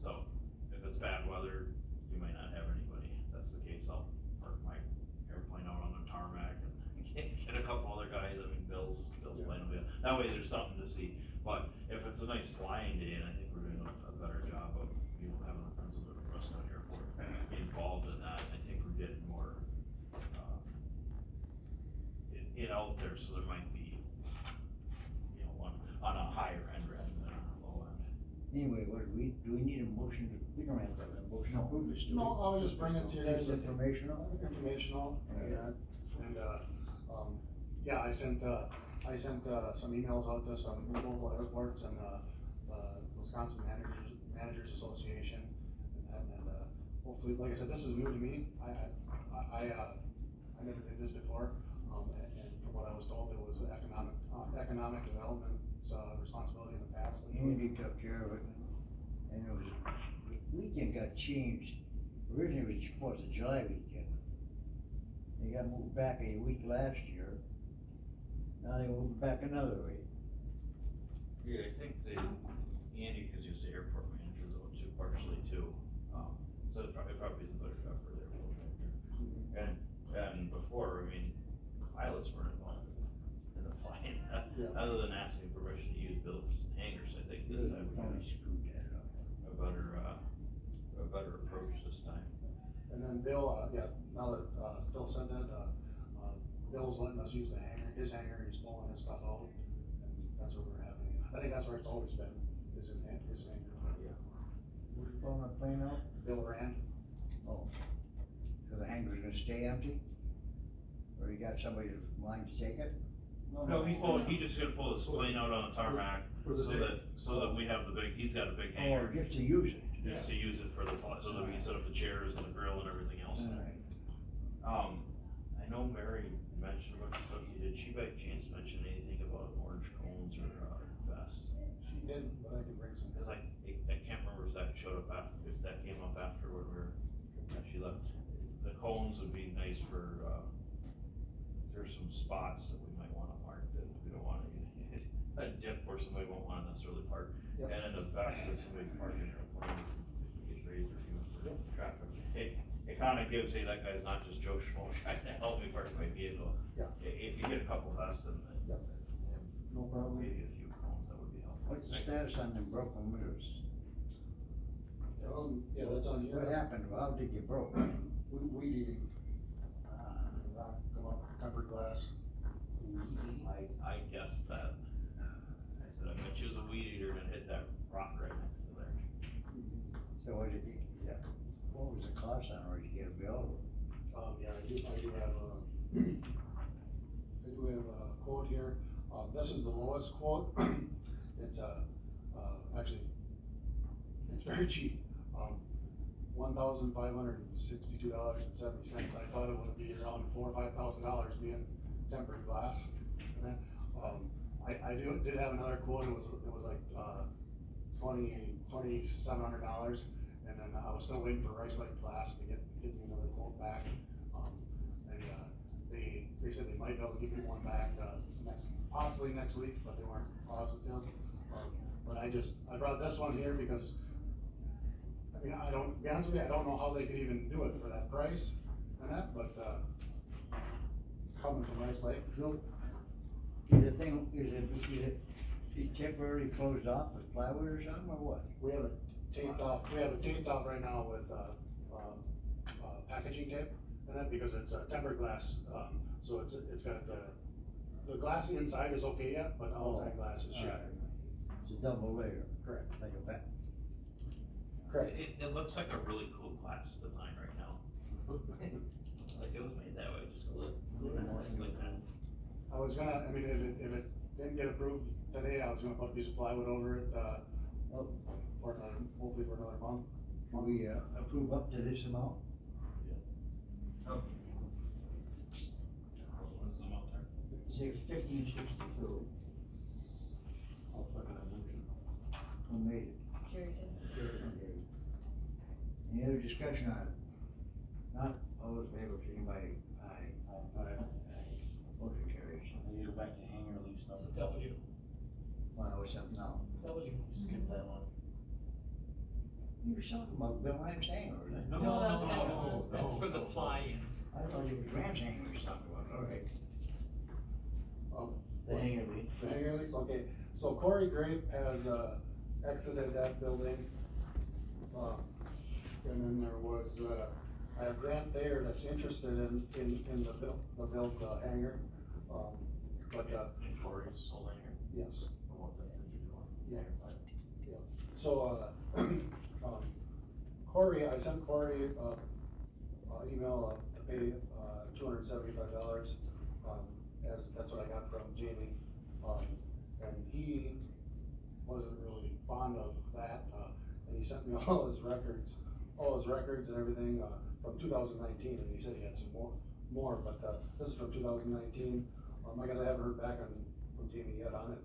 S5: So, if it's bad weather, you might not have anybody, if that's the case, I'll park my airplane out on the tarmac and get a couple other guys, I mean, Bill's plane will be, that way there's something to see. But if it's a nice flying day, and I think we're doing a better job of, you know, having the principal of Rusk County Airport be involved in that, I think we're getting more, it out there, so there might be, you know, one on a higher end rather than on a low end.
S3: Anyway, do we need a motion we don't have to have a motion to approve this, do we?
S7: No, I was just bringing it to you guys.
S3: It's informational?
S7: Informational,
S3: Yeah.
S7: and, yeah, I sent some emails out to some local airports and, the Wisconsin Managers Association, and hopefully, like I said, this is new to me, I never did this before, and from what I was told, it was economic development, responsibility in the past.
S3: Andy took care of it, and it was, the weekend got changed. Originally it was 4th of July weekend. They got moved back a week last year. Now they moved back another week.
S5: Yeah, I think Andy, cause he was the airport manager though too, partially too, so it probably is a better job for the airport manager. And before, I mean, pilots weren't involved in the flying, other than asking permission to use Bill's hangars, I think this time we
S3: Tony screwed that up.
S5: a better approach this time.
S7: And then Bill, now that, Phil said that, Bill's letting us use his hangar, and he's pulling his stuff out, and that's what we're having. I think that's where it's always been, is his hangar.
S5: Yeah.
S3: Who's pulling the plane out?
S7: Bill Rand.
S3: Oh, so the hangar's gonna stay empty? Or you got somebody in line to take it?
S5: No, he's just gonna pull his plane out on the tarmac, so that we have he's got a big hangar.
S3: Oh, just to use it?
S5: Just to use it for the fly, so that we can set up the chairs and the grill and everything else.
S3: Alright.
S5: I know Mary mentioned a bunch of stuff, did she by chance mention anything about orange cones or, vest?
S7: She didn't, but I can bring some.
S5: Cause I can't remember if that showed up if that came up after when she left. The cones would be nice for, there's some spots that we might wanna mark that we don't wanna hit a dip where somebody won't wanna necessarily park.
S7: Yep.
S5: And in the vest, if somebody's parking their plane, we get raised or for traffic. It kinda gives, hey, that guy's not just Joe Schmo trying to help me park my vehicle.
S7: Yeah.
S5: If you get a couple vests and
S7: Yep. No problem.
S5: maybe a few cones, that would be helpful.
S3: What's the status on them broken windows?
S7: Yeah, that's on you.
S3: What happened? How did you broke?
S7: Weed eating. Rock come up, tempered glass.
S5: I guessed that. I said, I bet you was a weed eater and hit that rock right next to there.
S3: So what did you, what was the cost on it, or did you get a bill?
S7: Yeah, I do have a quote here. This is the lowest quote. It's, actually, it's very cheap. $1,562.70. I thought it would be around $4,000 or $5,000 being tempered glass. I did have another quote. It was like $2,700, and then I was still waiting for Rice Lake Glass to get me another quote back. And they said give me one back, possibly next week, but they weren't positive. But I brought this one here because, I mean, to be honest with you, I don't know how they could even do it for that price and that, but, coming from Rice Lake.
S3: So, is it temporarily closed off with plywood or something, or what?
S7: We have it taped off right now with, packaging tape and that, because it's tempered glass, so it's got, the glass inside is okay yet, but the outside glass is shattered.
S3: It's a double layer.
S7: Correct.
S3: Like a bat.
S7: Correct.
S5: It looks like a really cool glass design right now. Like it was made that way, just a little like that.
S7: I was gonna, I mean, if it didn't get approved today, I was gonna put a piece of plywood over it, hopefully for another month.
S3: Can we, approve up to this amount?
S5: What is the amount there?
S3: 1562.
S8: I'll second that motion.
S3: Who made it?
S9: Jerry did.
S3: Okay. Any other discussion on it? Not, all those in favor, signify aye.
S8: Aye.
S3: Motion carries.
S8: I need to go back to hangar lease number.
S11: W,
S3: Wanna know something now?
S11: W.
S8: Skip that one.
S3: You were talking about Bill Ryan's hangar, wasn't it?
S11: No, that's for the fly-in.
S3: I thought it was Rand's hangar you were talking about, all right.
S8: The hangar lease.
S7: The hangar lease, okay, so Corey Grape has, exited that building. And then there was, I have Grant Thayer that's interested in the built hangar. But,
S5: In Corey's old hangar.
S7: yes,
S8: I want that to be
S7: yeah, yeah. So, Corey, I sent Corey, email to pay, $275, as, that's what I got from Jamie. And he wasn't really fond of that, and he sent me all his records and everything, from 2019, and he said he had some more, but, this is from 2019. I guess I haven't heard back from Jamie yet on it,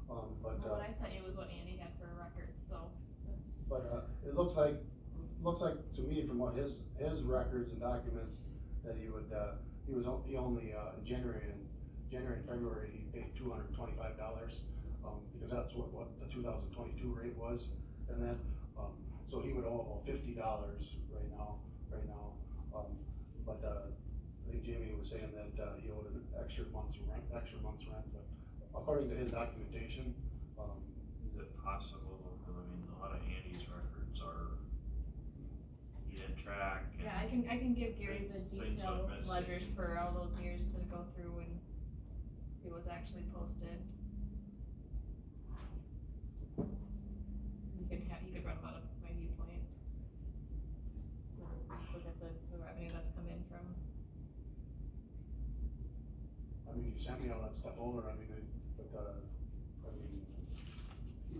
S7: but.
S9: What I sent you was what Andy had for records, so that's.
S7: But, it looks like to me from what his records and documents, that he only, in January and February, he paid $225, because that's what the 2022 rate was, and then, so he would owe about $50 right now, but, I think Jamie was saying that, he owed an extra month's rent, but according to his documentation,
S5: Is it possible, because I mean, a lot of Andy's records are, he didn't track and.
S9: Yeah, I can give Gary the
S5: things
S9: detailed
S5: went missing.
S9: ledgers for all those years to go through and see what's actually posted. He could run them out of my viewpoint. Just look at the revenue that's come in from.
S7: I mean, you sent me all that stuff over, I mean,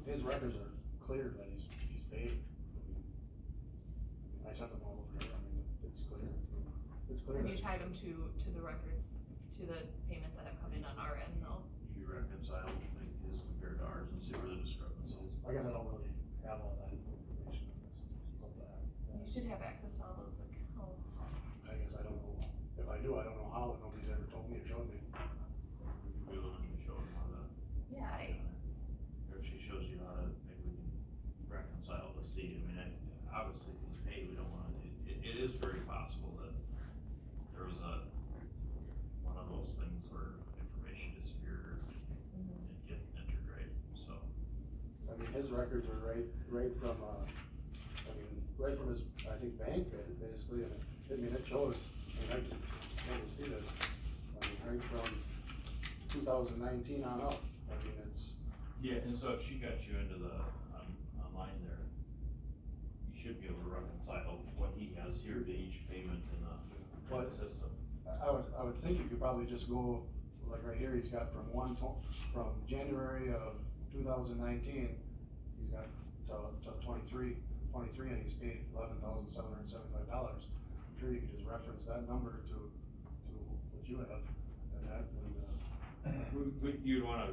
S7: his records are clear that he's paid. I sent them all over here, I mean, it's clear.
S9: Have you tied them to the records, to the payments that have come in on our end though?
S5: You reconcile like his compared to ours and see where the discrepancy is.
S7: I guess I don't really have all that information on that.
S9: You should have access to all those accounts.
S7: I guess I don't know, if I do, I don't know how, and nobody's ever told me or showed me.
S5: We could be able to show him how to.
S9: Yeah,
S5: Or if she shows you how to, maybe we can reconcile to see, I mean, obviously if he's paid, we don't wanna, it is very possible that there was one of those things where information disappeared and didn't get entered right, so.
S7: I mean, his records are right from his, I think, bank, basically, and it shows, I can see this, I mean, right from 2019 on up, I mean, it's.
S5: Yeah, and so if she got you into the, online there, you should be able to reconcile what he has here to each payment in the system.
S7: I would think you could probably just go, like right here, he's got from January of 2019, he's got to 23, and he's paid $11,775. I'm sure you could just reference that number to what you have, and that,
S5: You'd wanna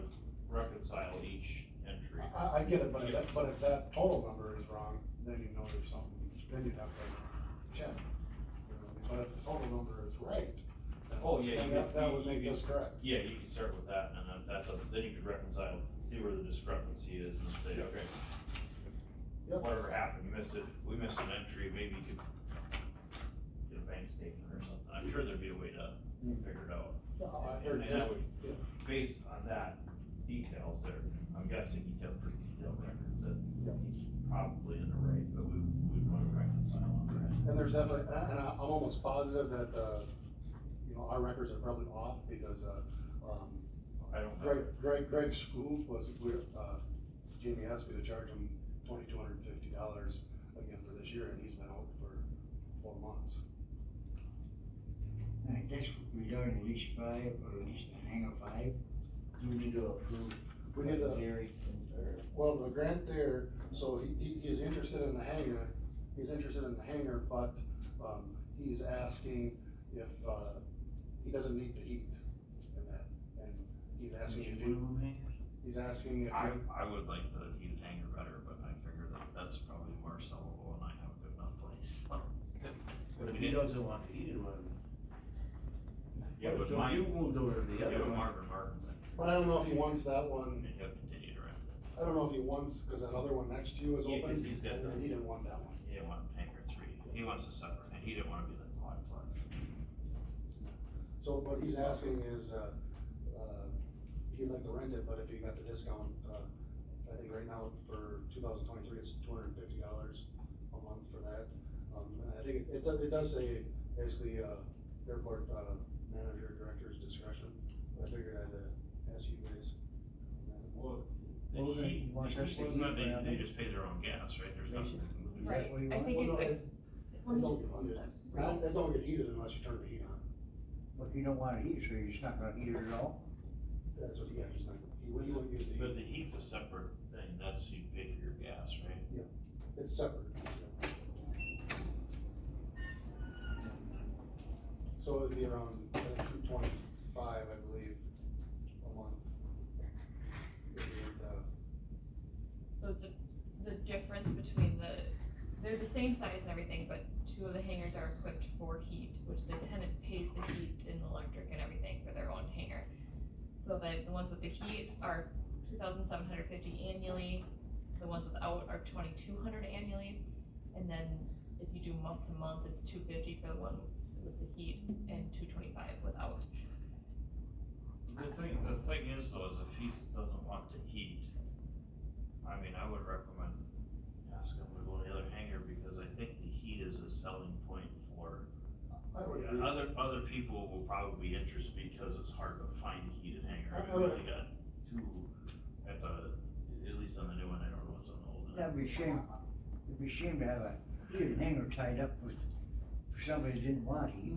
S5: reconcile each entry.
S7: I get it, but if that total number is wrong, then you know there's something, then you'd have to check. You know, but if the total number is right, then
S5: Oh, yeah, you
S7: that would make this correct.
S5: Yeah, you can start with that, and then if that doesn't, then you could reconcile, see where the discrepancy is and say, okay.
S7: Yep.
S5: Whatever happened, we missed an entry, maybe you could get a bank statement or something, I'm sure there'd be a way to figure it out.
S7: Yeah, I
S5: And
S7: heard
S5: I would,
S7: yeah.
S5: based on that details there, I'm guessing he kept pretty detailed records that he's probably in the right, but we wanna reconcile on that.
S7: And there's definitely, and I'm almost positive that, our records are probably off because,
S5: I don't know.
S7: Greg Scoop Jamie asked me to charge him $2,250 again for this year, and he's been out for 4 months.
S3: I guess regarding lease 5 or lease hangar 5, do we need to approve?
S7: We need to-
S3: Gary, or
S7: Well, the grant there, so he is interested in the hangar, but, he's asking if, he doesn't need the heat in that, and he's asking if he's asking if.
S5: I would like the heated hangar better, but I figure that's probably more sellable and I have a good enough place.
S8: But if he doesn't want the heated one.
S5: Yeah, but
S8: So if
S5: mine,
S8: you moved over to the
S5: yeah,
S8: other
S5: but
S8: one.
S5: Marvin,
S7: But I don't know if he wants that one,
S5: and he'll continue to rent it.
S7: I don't know if he wants, cause that other one next to you is
S5: Yeah, 'cause
S7: open,
S5: he's got the-
S7: and he didn't want that one.
S5: He didn't want hangar 3, he wants a separate, and he didn't wanna be the quadplex.
S7: So what he's asking is, he'd like to rent it, but if he got the discount, I think right now for 2023, it's $250 a month for that. And I think it does say basically, airport, manager, director's discretion, but I figured I'd ask you guys.
S5: Well, the
S3: Well, then
S5: heat,
S3: he wants us to
S5: wasn't that
S3: heat around
S5: they
S3: it.
S5: just pay their own gas, right? There's nothing.
S3: Is that
S9: Right,
S3: what you
S9: I
S3: want?
S9: think
S7: Well,
S9: it's
S7: no,
S9: like,
S7: it don't get heated. It don't get heated unless you turn the heat on.
S3: But you don't want to heat, so you're just not gonna heat it at all?
S7: That's what, he's not, he won't use the
S5: But the
S7: heat.
S5: heat's a separate thing, that's, you pay for your gas, right?
S7: It's separate. So it'd be around, I think, $225, I believe, a month. If you would,
S9: so it's the difference between they're the same size and everything, but 2 of the hangars are equipped for heat, which the tenant pays the heat and electric and everything for their own hangar. So the ones with the heat are $2,750 annually, the ones without are $2,200 annually, and then if you do month to month, it's $250 for the one with the heat and $225 without.
S5: The thing is though, is if he doesn't want to heat, I mean, I would recommend asking him to go to the other hangar, because I think the heat is a selling point for
S7: I would agree.
S5: other people will probably be interested because it's hard to find a heated hangar.
S7: I
S5: We
S7: would-
S5: only got 2 at least on the new one, I don't know what's on the old one.
S3: That'd be a shame, it'd be a shame to have a heated hangar tied up with, for somebody that didn't want heat.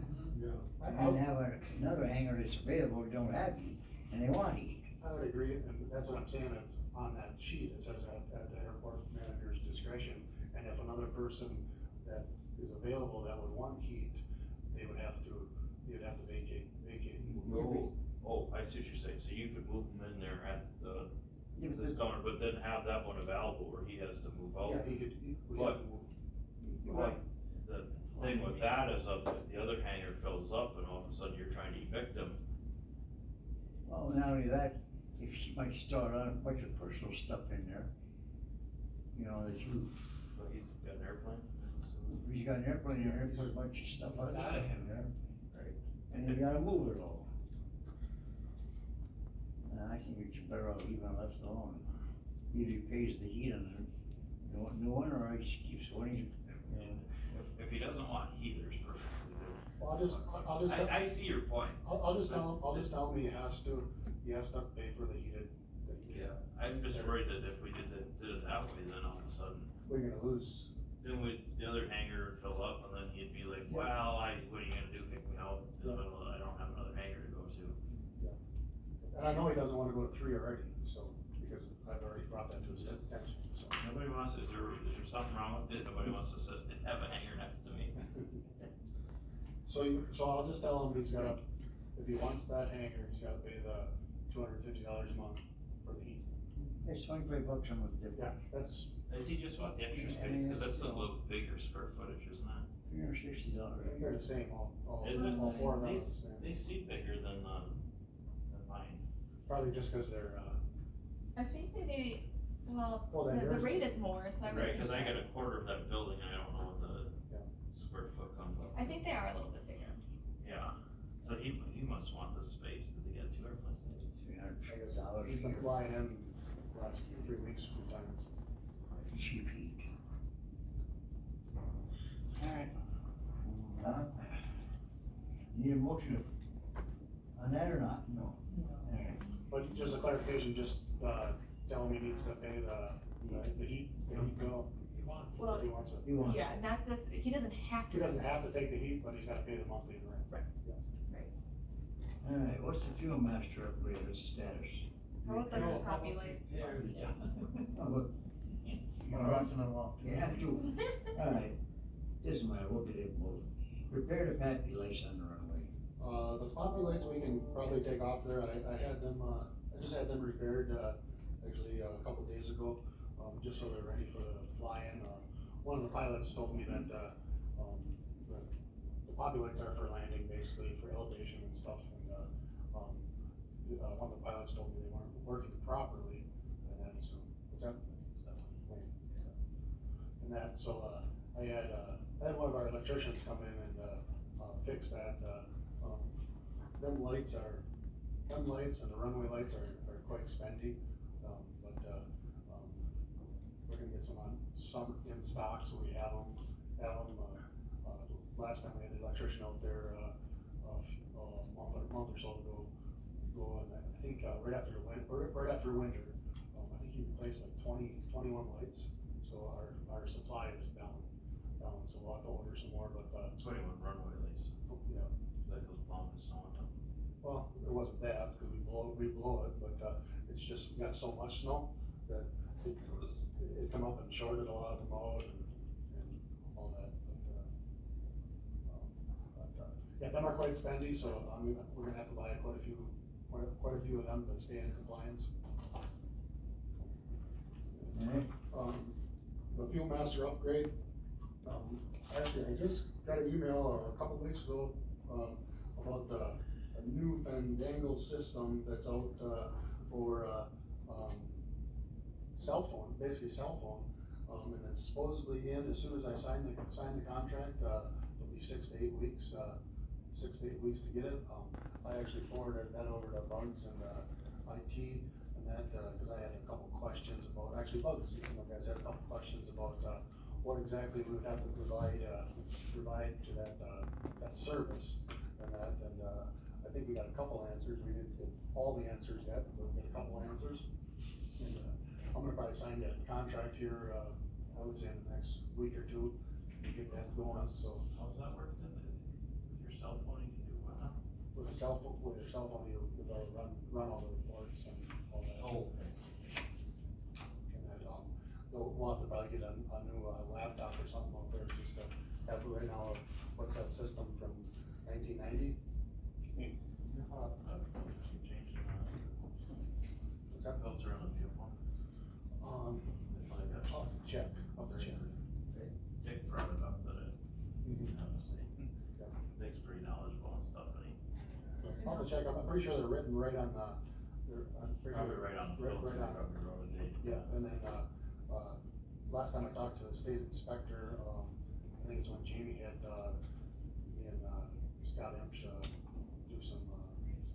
S3: And then have another hangar that's available, that don't have heat, and they want heat.
S7: I would agree, and that's what I'm saying, it's on that sheet, it says at the airport manager's discretion. And if another person that is available that would want heat, you'd have to vacate.
S5: Oh, I see what you're saying, so you could move them in there at the,
S3: Yeah, but
S5: this counter, but then have that one available where he has to move out.
S7: Yeah, we
S5: But-
S7: have to move.
S5: But the thing with that is if the other hangar fills up and all of a sudden you're trying to evict them,
S3: Well, not only that, if she might start on a bunch of personal stuff in there, that you,
S5: so he's got an airplane.
S3: if he's got an airplane in there, put a bunch of stuff on
S11: Out of him.
S3: in there,
S5: Right.
S3: and you gotta move it all. I think it's better off leaving it left alone. Either he pays the heat on the new one, or he just keeps wanting,
S5: If he doesn't want heat, there's perfectly good.
S7: Well, I'll just,
S5: I see your point.
S7: I'll just tell him he has to pay for the heated.
S5: Yeah, I'm just worried that if we did it that way, then all of a sudden,
S7: We're gonna lose.
S5: then the other hangar would fill up and then he'd be like, well, what are you gonna do, kick me out?
S7: Yeah.
S5: I don't have another hangar to go to.
S7: And I know he doesn't wanna go to 3 already, so, because I've already brought that to his attention, so.
S5: Nobody wants, is there something wrong with it? Nobody wants to have a hangar next to me.
S7: So I'll just tell him he's gotta, if he wants that hangar, he's gotta pay the $250 a month for the heat.
S3: it's $25 a month
S7: Yeah,
S3: difference.
S7: that's,
S5: Does he just want the extra space? Cause that's a little bigger square footage, isn't it?
S3: $360.
S7: they're the same all all,
S5: Isn't
S7: all four of them.
S5: they,
S7: are the same.
S5: they seem bigger than mine.
S7: Probably just cause they're,
S9: I think they may, well,
S7: Well, then
S9: the
S7: yours-
S9: rate is more, so I would
S5: Right,
S9: think.
S5: cause I got a quarter of that building, I don't know what the
S7: Yeah.
S5: square foot comes up.
S9: I think they are a little bit bigger.
S5: Yeah, so he must want the space, does he got two airplanes?
S3: $300
S7: he's
S3: a
S7: been
S3: year.
S7: flying in the last 3 weeks, 3 times.
S3: Cheap heat. Alright. Need a motion on that or not? No. Alright.
S7: But just a clarification, just, tell him he needs to pay the heat bill,
S11: He wants it.
S9: Well,
S7: if he wants it.
S3: He wants
S9: yeah, not this, he doesn't have to.
S7: He doesn't have to take the heat, but he's gotta pay the monthly rent.
S9: Right.
S7: Yeah.
S3: Alright, what's the fuel master upgrade, what's the status?
S9: How about the
S11: No,
S9: copy lights?
S11: There's, yeah.
S3: Oh, look.
S8: You can run some along.
S3: You have to. Alright, doesn't matter, we'll get it moved. Repair the pappy lights on the runway.
S7: The poppy lights we can probably take off there, I had them, I just had them repaired, actually a couple days ago, just so they're ready for the fly-in. One of the pilots told me that, the poppy lights are for landing, basically, for elevation and stuff, and, one of the pilots told me they weren't working properly, and then, so, what's that? And that, so, I had one of our electricians come in and, fix that, them lights and the runway lights are quite spendy, but, we're gonna get some in stock, so we have them, last time we had the electrician out there, a month or so ago, and I think, right after winter, I think he replaced like 21 lights, so our supply is down, so we'll have to order some more, but,
S5: 21 runway lights,
S7: yeah.
S5: that goes plowing the snow on top.
S7: Well, it wasn't bad, cause we blow it, but, it's just, we got so much snow that it come up and shorted a lot of them out and all that, but, yeah, them are quite spendy, so, we're gonna have to buy quite a few of them to stay in compliance.
S3: Alright.
S7: The fuel master upgrade, actually, I just got an email a couple weeks ago, about a new fandangle system that's out, for, cell phone, basically cell phone. And it's supposedly in, as soon as I sign the contract, it'll be 6 to 8 weeks, 6 to 8 weeks to get it. I actually forwarded that over to Bugs and, IT, and that, cause I had a couple questions about, actually Bugs, guys had a couple questions about, what exactly we would have to provide to that service and that, and, I think we got a couple answers, we didn't get all the answers yet, but we got a couple answers. And, I'm gonna probably sign that contract here, I would say in the next week or two, to get that going, so.
S5: How's that work then? With your cell phone, you can do what now?
S7: With your cell phone, you'll be able to run all the reports and all that.
S5: Oh, okay.
S7: And then, we'll have to probably get a new laptop or something out there, just to have, right now, what's that system from 1990?
S5: Change it.
S7: What's that?
S5: Filter on the fuel pump. If I got
S7: I'll have to check.
S5: Dick brought it up that it,
S7: Mhm.
S5: honestly,
S7: Yeah.
S5: Dick's pretty knowledgeable and stuff, and he
S7: I'll have to check, I'm pretty sure they're written right on the, I'm pretty sure.
S5: probably right on the
S7: Right
S5: filter,
S7: on it.
S5: probably wrote a date.
S7: Yeah, and then, last time I talked to the state inspector, I think it's when Jamie had, me and, Scott Emsh, do some,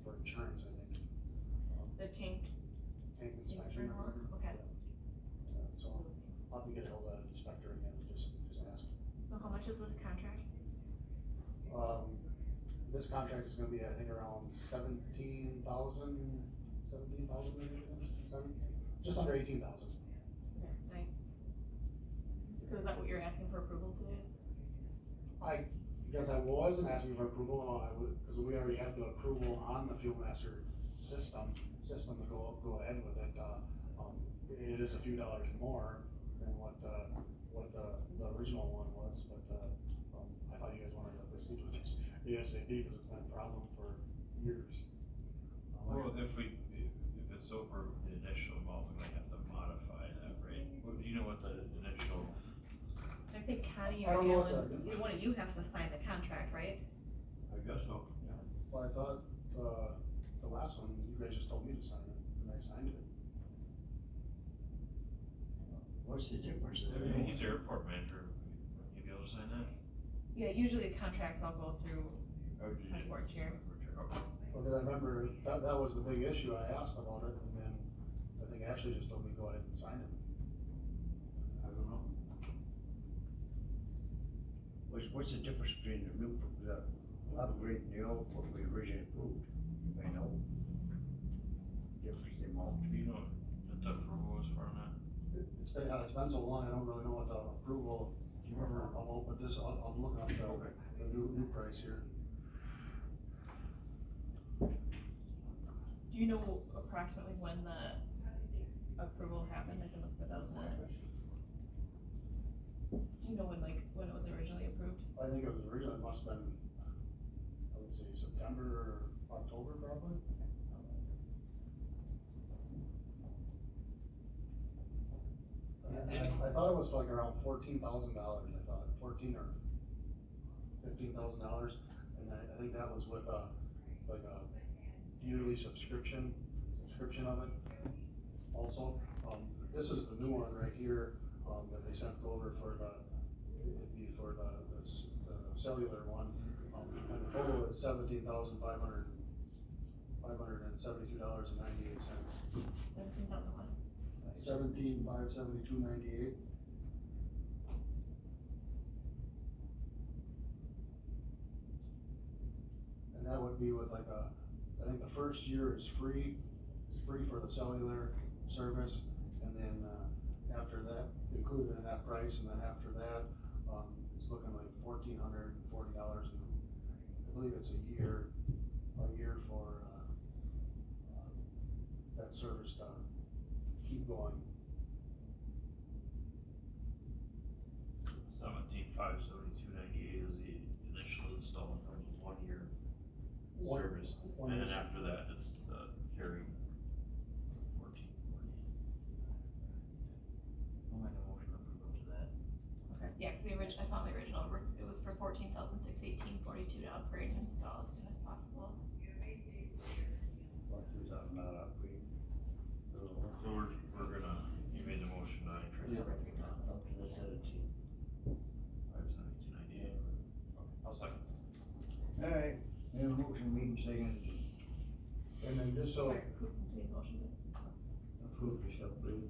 S7: for insurance, I think.
S9: The tank,
S7: Tank inspection.
S9: renewal? Okay.
S7: So I'll have to get ahold of that inspector again, just ask.
S9: So how much is this contract?
S7: This contract is gonna be, I think, around 17,000 maybe it is, just under 18,000.
S9: Okay. So is that what you're asking for approval today?
S7: I guess I wasn't asking for approval, cause we already had the approval on the fuel master system to go ahead with it. It is a few dollars more than what the original one was, but, I thought you guys wanted to proceed with this ASAP, cause it's been a problem for years.
S5: Well, if it's over the initial amount, we might have to modify that rate. Do you know what the initial?
S9: I think Connie
S7: I
S9: or
S7: don't know what
S9: Alan, one of you have to sign the contract, right?
S7: I thought, the last one, you guys just told me to sign it, and I signed it.
S3: What's the difference?
S5: He's the airport manager, you be able to sign that?
S9: Yeah, usually the contracts all go through
S5: Or did you-
S9: county board chair.
S5: Okay.
S7: Because I remember, that was the big issue, I asked about it, and then I think Ashley just told me go ahead and sign it.
S8: I don't know. What's the difference between the upgrade and the old, what we originally approved? I know. Difference in amount.
S5: Do you know what the approval was for on that?
S7: It's been so long, I don't really know what the approval, about, but this, I'm looking up the new price here.
S9: Do you know approximately when the approval happened? I can look for those minutes. Do you know when it was originally approved?
S7: I think it was originally, it must have been, I would say September or October probably. I thought it was like around $14,000, I thought, $14,000 or $15,000, and I think that was with like a yearly subscription of it also. This is the new one right here, that they sent over for it'd be for the cellular one, and the total is $17,572.98.
S9: 17,000 what?
S7: 17,572.98. And that would be with like I think the first year is free for the cellular service, and then, after that, included in that price, and then after that, it's looking like $1,440, and I believe it's a year for, that service to keep going.
S5: 17,572.98 is the initial installment of 1 year service,
S7: One
S5: and then
S7: year.
S5: after that, it's the carry 1440.
S8: I'll make a motion to approve up to that.
S9: Okay, yeah, cause I found the original, it was for $14,618.42 to upgrade and install as soon as possible.
S8: About $2,000 upgrade.
S5: So we're gonna, you made the motion to increase it.
S8: Up to the 17.
S5: 572.98. I'll second.
S8: Alright, we have a motion, meeting second,
S7: And then just so,
S9: Sorry, who made the motion?
S8: approve this upgrade.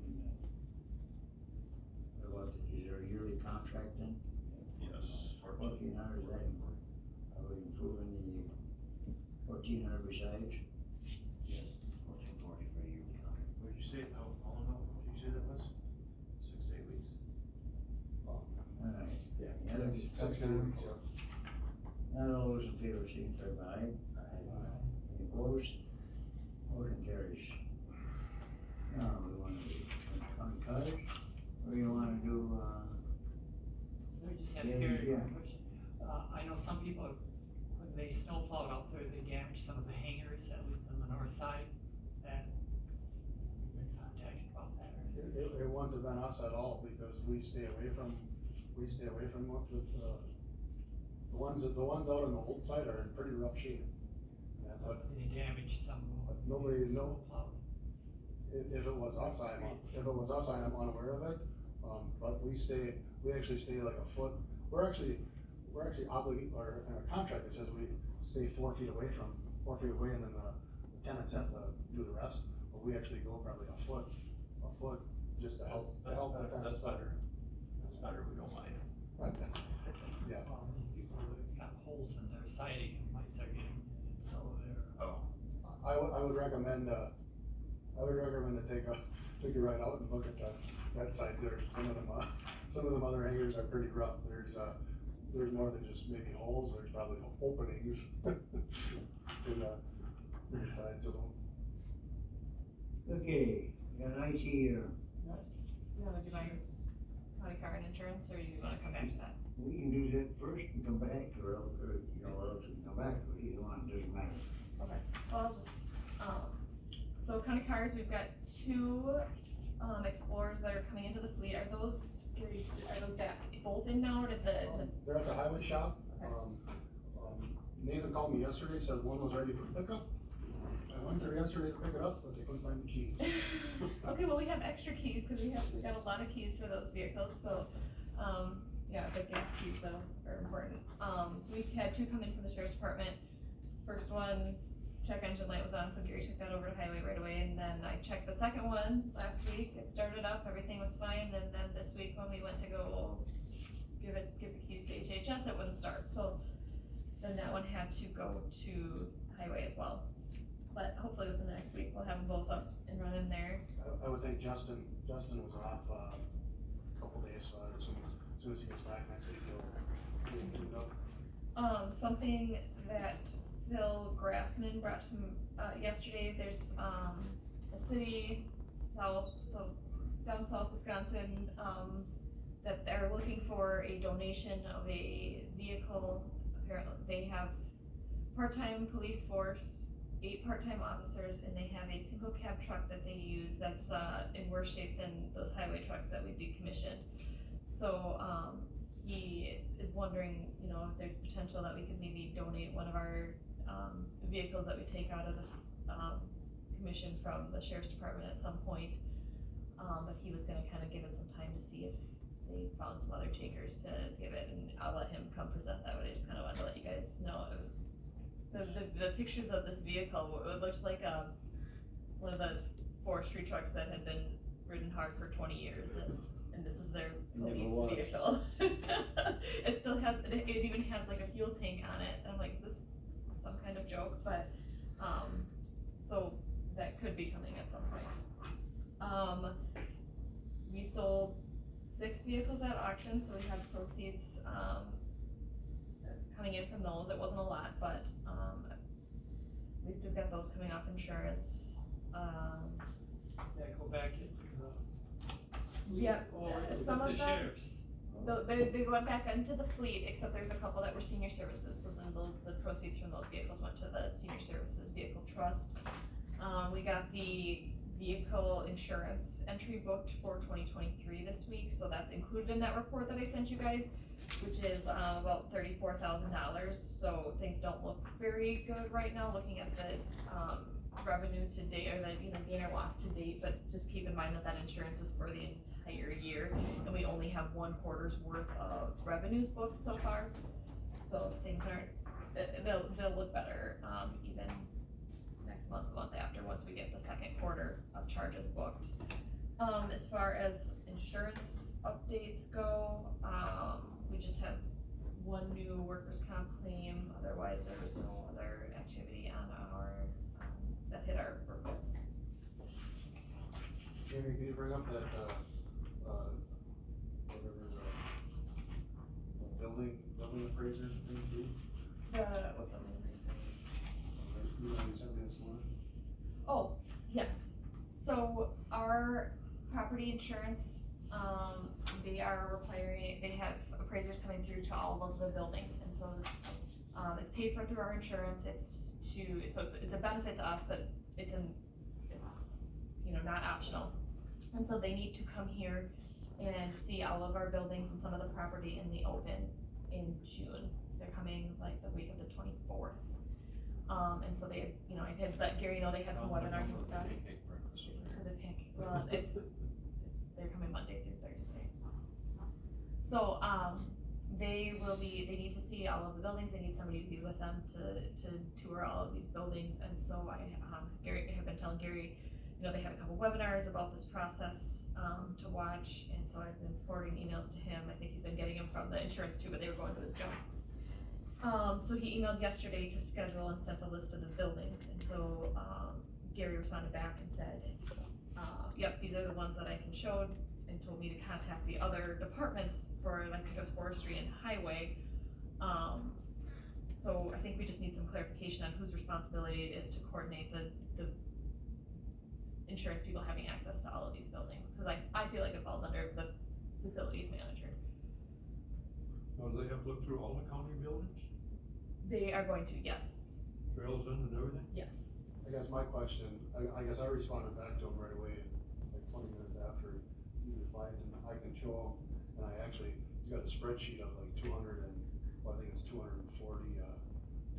S8: What, is there a yearly contract then?
S5: Yes,
S8: 1,400, is that, are we improving the 1,400 besides? Yes, 1,440 for a yearly contract.
S5: What did you say, how long ago, what did you say that was? 6 to 8 weeks?
S8: Alright.
S5: Yeah.
S8: Any other
S7: 6
S8: discussion?
S7: weeks, yeah.
S8: Not all those in favor, signify by aye. Any opposed? Motion carries. Now, we wanna do on cars, or you wanna do,
S11: Let me just ask
S8: Yeah,
S11: Gary
S8: yeah.
S11: a question. I know some people, when they snow plowed out there, they damaged some of the hangers, at least on the north side, that you've been contacted about that or anything?
S7: It wouldn't have been us at all, because we stay away from what the ones out on the old side are in pretty rough shape. Yeah, but
S11: They damaged some of
S7: But
S11: them.
S7: nobody-
S11: Snow plowed.
S7: if it was us, I'm unaware of it. But we actually stay like a foot, we're actually obligated, or in our contract, it says we stay 4 feet away, and then the tenants have to do the rest, but we actually go probably a foot, just to help the
S5: That's
S7: tenants.
S5: better, that's better, we don't mind.
S7: Yeah,
S11: Well, these people that got holes in their siding might start getting, so they're.
S5: Oh.
S7: I would recommend to take a ride out and look at that side there. Some of them other hangers are pretty rough. There's more than just maybe holes, there's probably openings in the sides of them.
S8: okay, we got IT here.
S9: You wanna do my county car and insurance, or you wanna come back to that?
S8: We can do that first and come back, or else we can come back, but either one, doesn't matter.
S9: Okay, well, I'll just, so county cars, we've got 2, Explorers that are coming into the fleet, are those back, both in now, or did the
S7: They're at the highway shop.
S9: Okay.
S7: Nathan called me yesterday, said one was ready for pickup. I went there yesterday to pick it up, but they couldn't find the keys.
S9: Okay, well, we have extra keys, cause we got a lot of keys for those vehicles, so, yeah, the gas keys though are important. So we had two come in from the sheriff's department. First one, check engine light was on, so Gary took that over to highway right away, and then I checked the second one last week, it started up, everything was fine, and then this week when we went to go give the keys to HHS, it wouldn't start, so then that one had to go to highway as well. But hopefully within the next week, we'll have them both up and running there.
S7: I would think Justin was off, a couple days, so as soon as he gets back next week, he'll get it tuned up.
S9: Something that Phil Grassman brought to me, yesterday, there's, a city down south Wisconsin, that they're looking for a donation of a vehicle. Apparently, they have part-time police force, 8 part-time officers, and they have a single cab truck that they use that's, in worse shape than those highway trucks that we decommissioned. So, he is wondering, you know, if there's potential that we could maybe donate one of our, vehicles that we take out of the, commission from the sheriff's department at some point. But he was gonna kinda give it some time to see if they found some other takers to give it, and I'll let him come present that, but I just kinda wanted to let you guys know, it was, the pictures of this vehicle, it looked like, one of the forestry trucks that had been ridden hard for 20 years, and this is their police vehicle. It still has, it even has like a fuel tank on it, and I'm like, is this some kind of joke? But, so that could be coming at some point. We sold 6 vehicles at auction, so we have proceeds, coming in from those. It wasn't a lot, but, at least we've got those coming off insurance.
S11: That go back into the.
S9: Yeah,
S11: Or
S9: some
S11: with
S9: of
S11: the
S9: them-
S11: sheriffs.
S9: They went back into the fleet, except there's a couple that were senior services, so then the proceeds from those vehicles went to the senior services vehicle trust. We got the vehicle insurance entry booked for 2023 this week, so that's included in that report that I sent you guys, which is, about $34,000, so things don't look very good right now, looking at the, revenue to date, or the, you know, gain or loss to date, but just keep in mind that that insurance is for the entire year, and we only have 1 quarter's worth of revenues booked so far, so things aren't, they'll look better, even next month, the month after, once we get the second quarter of charges booked. As far as insurance updates go, we just have 1 new workers' comp claim, otherwise there was no other activity on our, that hit our reports.
S7: Jamie, can you bring up that, whatever, the building appraiser thing too?
S9: What the?
S7: You know, you sent me this one.
S9: Oh, yes, so our property insurance, they are requiring, they have appraisers coming through to all of the buildings, and so, it's paid for through our insurance, it's a benefit to us, but it's, you know, not optional. And so they need to come here and see all of our buildings and some of the property in the open in June. They're coming like the week of the 24th. And so they, you know, I had let Gary know they had some webinars and stuff. For the pancake, well, they're coming Monday through Thursday. So, they need to see all of the buildings, they need somebody to be with them to tour all of these buildings, and so I have been telling Gary, you know, they had a couple webinars about this process, to watch, and so I've been forwarding emails to him. I think he's been getting them from the insurance too, but they were going to his junk. So he emailed yesterday to schedule and sent a list of the buildings, and so, Gary responded back and said, yep, these are the ones that I can show, and told me to contact the other departments for, like, I guess, forestry and highway. So I think we just need some clarification on whose responsibility it is to coordinate the insurance people having access to all of these buildings, cause I feel like it falls under the facilities manager.
S4: Now, do they have to look through all the county buildings,
S9: They are going to, yes,
S4: trails in and everything?
S9: yes.
S7: I guess my question, I guess I responded back to him right away, like 20 minutes after he replied, and I can show him, and he's got a spreadsheet of like 240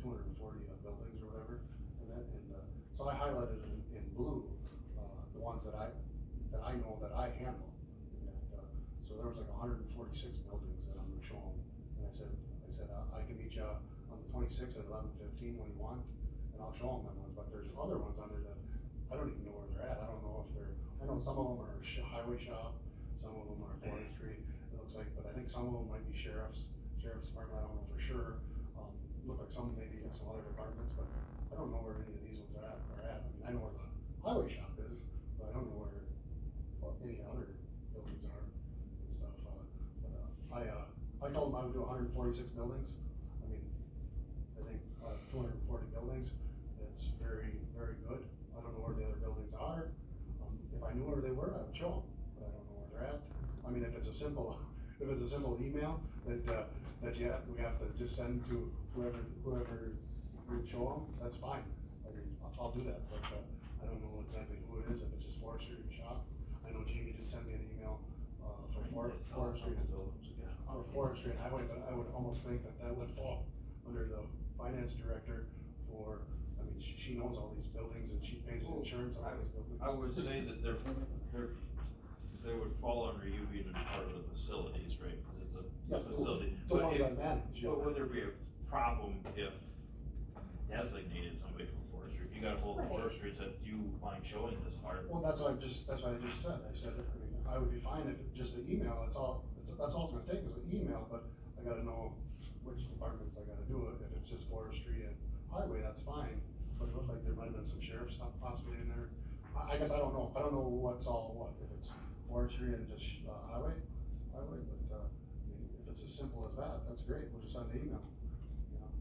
S7: 240 buildings or whatever, so I highlighted in blue, the ones that I know that I handle. So there was like 146 buildings that I'm gonna show them, and I said, I can meet you on the 26th at 11:15 when you want, and I'll show them them ones, but there's other ones on there that I don't even know where they're at. I don't know if I know some of them are highway shop, some of them are forestry, it looks like, but I think some of them might be sheriff's department, I don't know for sure. Look like some, maybe in some other departments, but I don't know where any of these ones are at. I mean, I know where the highway shop is, but I don't know where, any other buildings are and stuff, I told them I would do 146 buildings. I mean, I think, 240 buildings, that's very, very good. I don't know where the other buildings are. If I knew where they were, I would show them, but I don't know where they're at. I mean, if it's a simple email that we have to just send to whoever would show them, that's fine. I mean, I'll do that, but, I don't know exactly who it is, if it's just forestry or shop. I know Jamie did send me an email, for forestry and highway, but I would almost think that would fall under the finance director for, I mean, she knows all these buildings and she pays the insurance on all these buildings.
S5: I would say that they would fall under you being a part of the facilities, right? Cause it's a facility.
S7: The ones I manage, yeah.
S5: But would there be a problem if designated somebody from forestry? If you got a hold of forestry and said, do you mind showing this part?
S7: Well, that's what I just said. I said, I mean, I would be fine if just the email, that's all it's gonna take is an email, but I gotta know which departments I gotta do it. If it's just forestry and highway, that's fine, but it looked like there might have been some sheriff stuff possibly in there. I guess I don't know what's all what, if it's forestry and just, highway, but, I mean, if it's as simple as that, that's great, we'll just send the email, you know?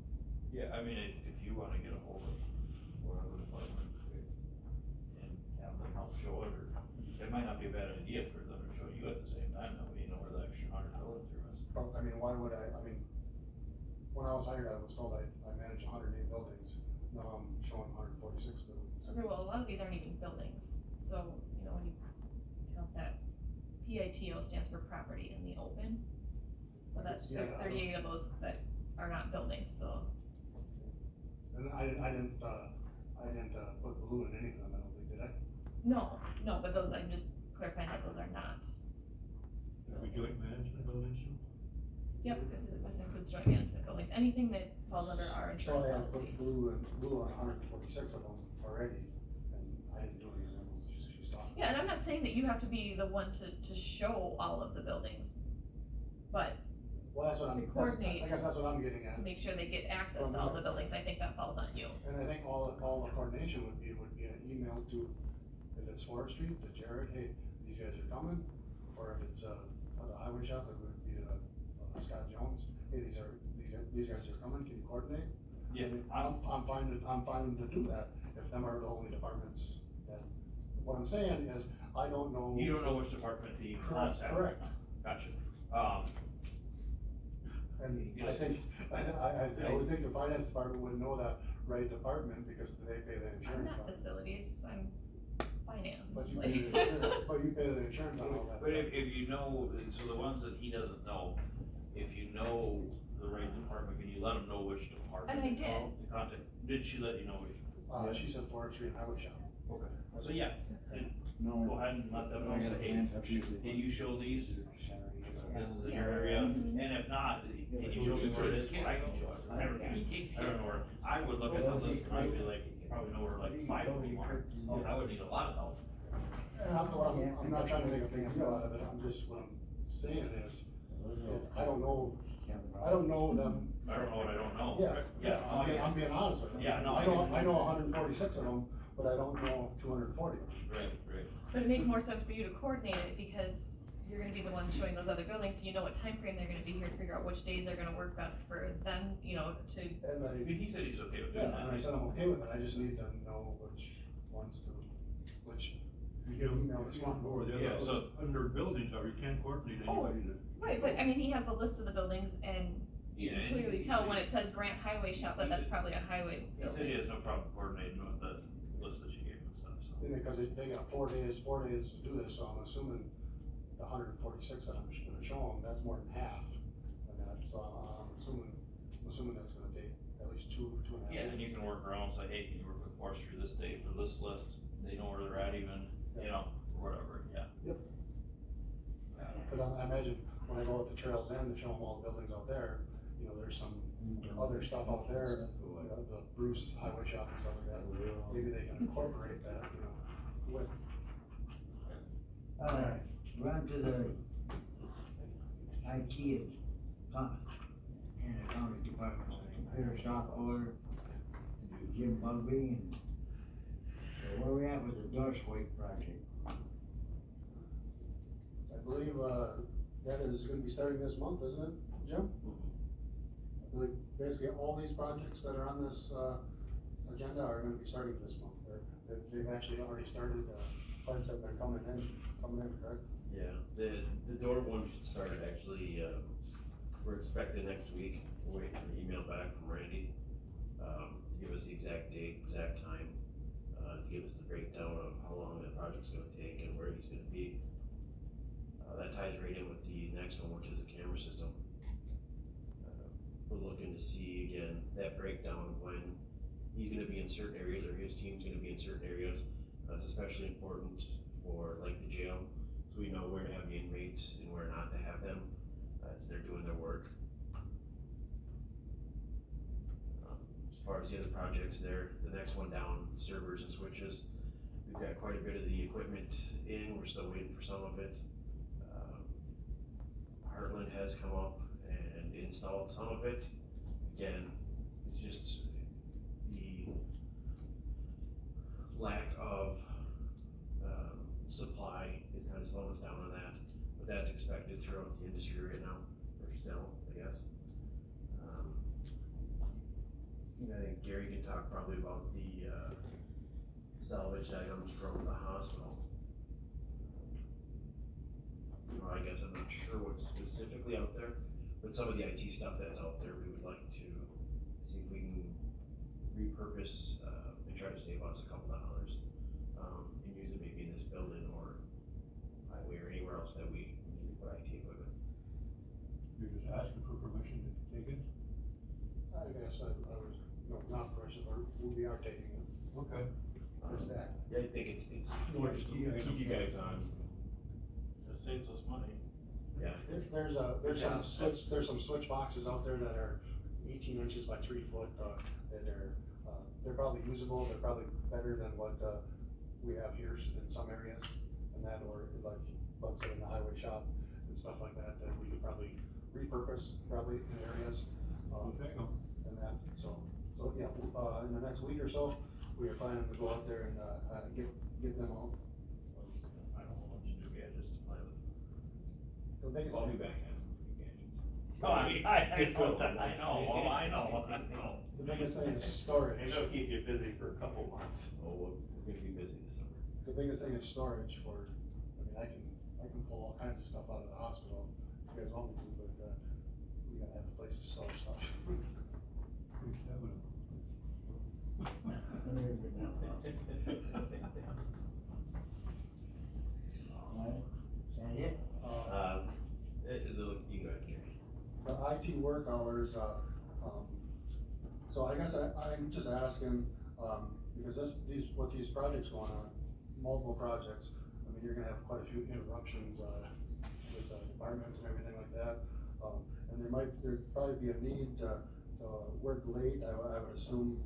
S5: Yeah, I mean, if you wanna get a hold of whatever department and have them help show it, or it might not be a bad idea for them to show you at the same time, that way you know where the extra 100 buildings are.
S7: Well, I mean, why would I mean, when I was hired, I was told I managed 108 buildings, now I'm showing 146 buildings.
S9: Okay, well, a lot of these aren't even buildings, so, you know, when you count that, PITO stands for property in the open. So that's
S7: Yeah,
S9: 38 of those that are not buildings, so.
S7: And I didn't put blue in any of them, I don't think, did I?
S9: No, but those, I'm just clarifying that those are not.
S4: We joint management buildings too?
S9: Yep, this includes joint management buildings, anything that falls under our
S7: So
S9: insurance
S7: I had
S9: policy.
S7: put blue on 146 of them already, and I didn't do any of them, she stopped.
S9: Yeah, and I'm not saying that you have to be the one to show all of the buildings, but
S7: Well, that's what
S9: to coordinate.
S7: I guess that's what I'm getting
S9: to
S7: at.
S9: make sure they get access to all the buildings, I think that falls on you.
S7: And I think all the coordination would be an email to, if it's forestry, to Jared, hey, these guys are coming, or if it's, the highway shop, it would be Scott Jones, hey, these guys are coming, can you coordinate?
S5: Yeah,
S7: I mean, I'm fine to do that, if them are the only departments that, what I'm saying is, I don't know.
S5: you don't know which department to even contact.
S7: Correct.
S5: Gotcha.
S7: And I
S5: Yes.
S7: think, I would think the finance department would know that right department, because they pay the
S9: I'm
S7: insurance
S9: not
S7: on it.
S9: facilities, I'm finance.
S7: But you
S9: like-
S7: pay the insurance, but you pay the insurance on all that
S5: But
S7: stuff.
S5: if you know, so the ones that he doesn't know, if you know the right department, can you let him know which department?
S9: And I
S5: to
S9: did.
S5: call to contact? Did she let you know which?
S7: She said forestry and highway shop.
S5: Okay. So yeah, then
S8: No.
S5: go ahead and let them know,
S8: I
S5: say,
S8: got a
S5: hey,
S8: plan for Tuesday.
S5: can you show these? This is in
S9: Yeah.
S5: your area,
S9: Mhm.
S5: and if not, can you show me where it is, so I can show it, I don't know. I don't know where, I would look at the list and I'd be like, you probably know where like 5 of them are, so I would need a lot of help.
S7: And I'm not trying to make a big deal out of it, I'm just, what I'm saying is I don't know them.
S5: I don't know what I don't know.
S7: Yeah,
S5: no,
S7: I'm being honest with you.
S5: Yeah, no,
S7: I know 146 of them, but I don't know 240 of them.
S5: Right.
S9: But it makes more sense for you to coordinate it because you're gonna be the ones showing those other buildings, so you know what time frame they're gonna be here to figure out which days they're gonna work best for them, you know, to.
S7: And
S5: I mean, he said he's okay with
S7: yeah,
S5: doing
S7: and I
S5: that.
S7: said I'm okay with it, I just need to know which ones to, which.
S4: You get them,
S7: email
S4: if
S7: is
S4: you want
S7: fine.
S4: more, the
S5: Yeah,
S4: other,
S5: so-
S4: under buildings, or you can't coordinate
S9: Oh,
S4: anybody to.
S9: Right, but I mean, he has the list of the buildings and you
S5: Yeah,
S9: can
S5: and
S9: clearly
S5: he
S9: tell
S5: said-
S9: when it says Grant Highway Shop that that's probably a highway
S5: He said he
S9: building.
S5: has no problem coordinating with the list that you gave and stuff, so.
S7: Because they got 4 days to do this, so I'm assuming the 146 that I'm gonna show them, that's more than half. And that, so I'm assuming that's gonna take at least two and a half.
S5: Yeah, then you can work around, say, hey, can you work with forestry this day for this list? They know where they're at even, you know, or whatever, yeah.
S7: Cause I imagine when I go with the trails in to show them all the buildings out there, you know, there's some other stuff out there, the Bruce Highway Shop and stuff like that. Maybe they can incorporate that, you know, with.
S8: Alright, we're on to the IT and accounting department, computer software, Jim Bugby, and so where we at with the door sweep project?
S7: I believe, that is gonna be starting this month, isn't it, Jim? I believe basically all these projects that are on this, agenda are gonna be starting this month, they've actually already started, parts have been coming in, correct?
S13: Yeah, the door one started actually, we're expecting next week, we're waiting for an email back from Randy, to give us the exact date, exact time, to give us the breakdown of how long that project's gonna take and where he's gonna be. That ties right in with the next one, which is the camera system. We're looking to see again, that breakdown of when he's gonna be in certain areas, or his team's gonna be in certain areas. That's especially important for like the jail, so we know where to have the inmates and where not to have them, as they're doing their work. As far as the other projects there, the next one down, servers and switches, we've got quite a bit of the equipment in, we're still waiting for some of it. Heartland has come up and installed some of it. Again, it's just the lack of supply is kind of slowing us down on that, but that's expected throughout the industry right now, or still, I guess. I think Gary can talk probably about the salvage items from the hospital. Well, I guess I'm not sure what's specifically out there, but some of the IT stuff that's out there, we would like to see if we can repurpose, and try to save us a couple dollars, and use it maybe in this building or highway or anywhere else that we need to put IT equipment.
S4: You're just asking for permission to take it?
S7: I guess I was, no, not permission, but we are taking it.
S4: Okay.
S7: Just that.
S13: Yeah, I think it's more just to keep you guys on.
S5: It saves us money.
S13: Yeah.
S7: There's some switch boxes out there that are 18 inches by 3 foot, that are, they're probably usable, they're probably better than what, we have here in some areas, and that, or like, let's say in the highway shop and stuff like that, that we could probably repurpose, probably in areas.
S4: We'll take them.
S7: And that, so yeah, in the next week or so, we are planning to go out there and, get them out.
S5: I don't know what you do gadgets to play with.
S7: The biggest
S13: I'll be
S7: thing,
S13: back has some free gadgets.
S5: Oh, I know.
S7: the biggest thing is storage.
S14: Maybe it'll keep you busy for a couple months.
S13: Oh, we're gonna be busy this summer.
S7: The biggest thing is storage for, I can pull all kinds of stuff out of the hospital, if you guys want me to, but, we gotta have a place to store stuff.
S4: Who's having them?
S8: Alright, is that it?
S13: You go ahead, Gary.
S7: The IT work hours, so I guess I'm just asking, because with these projects going on, multiple projects, I mean, you're gonna have quite a few interruptions, with departments and everything like that. And there'd probably be a need to work late, I would assume,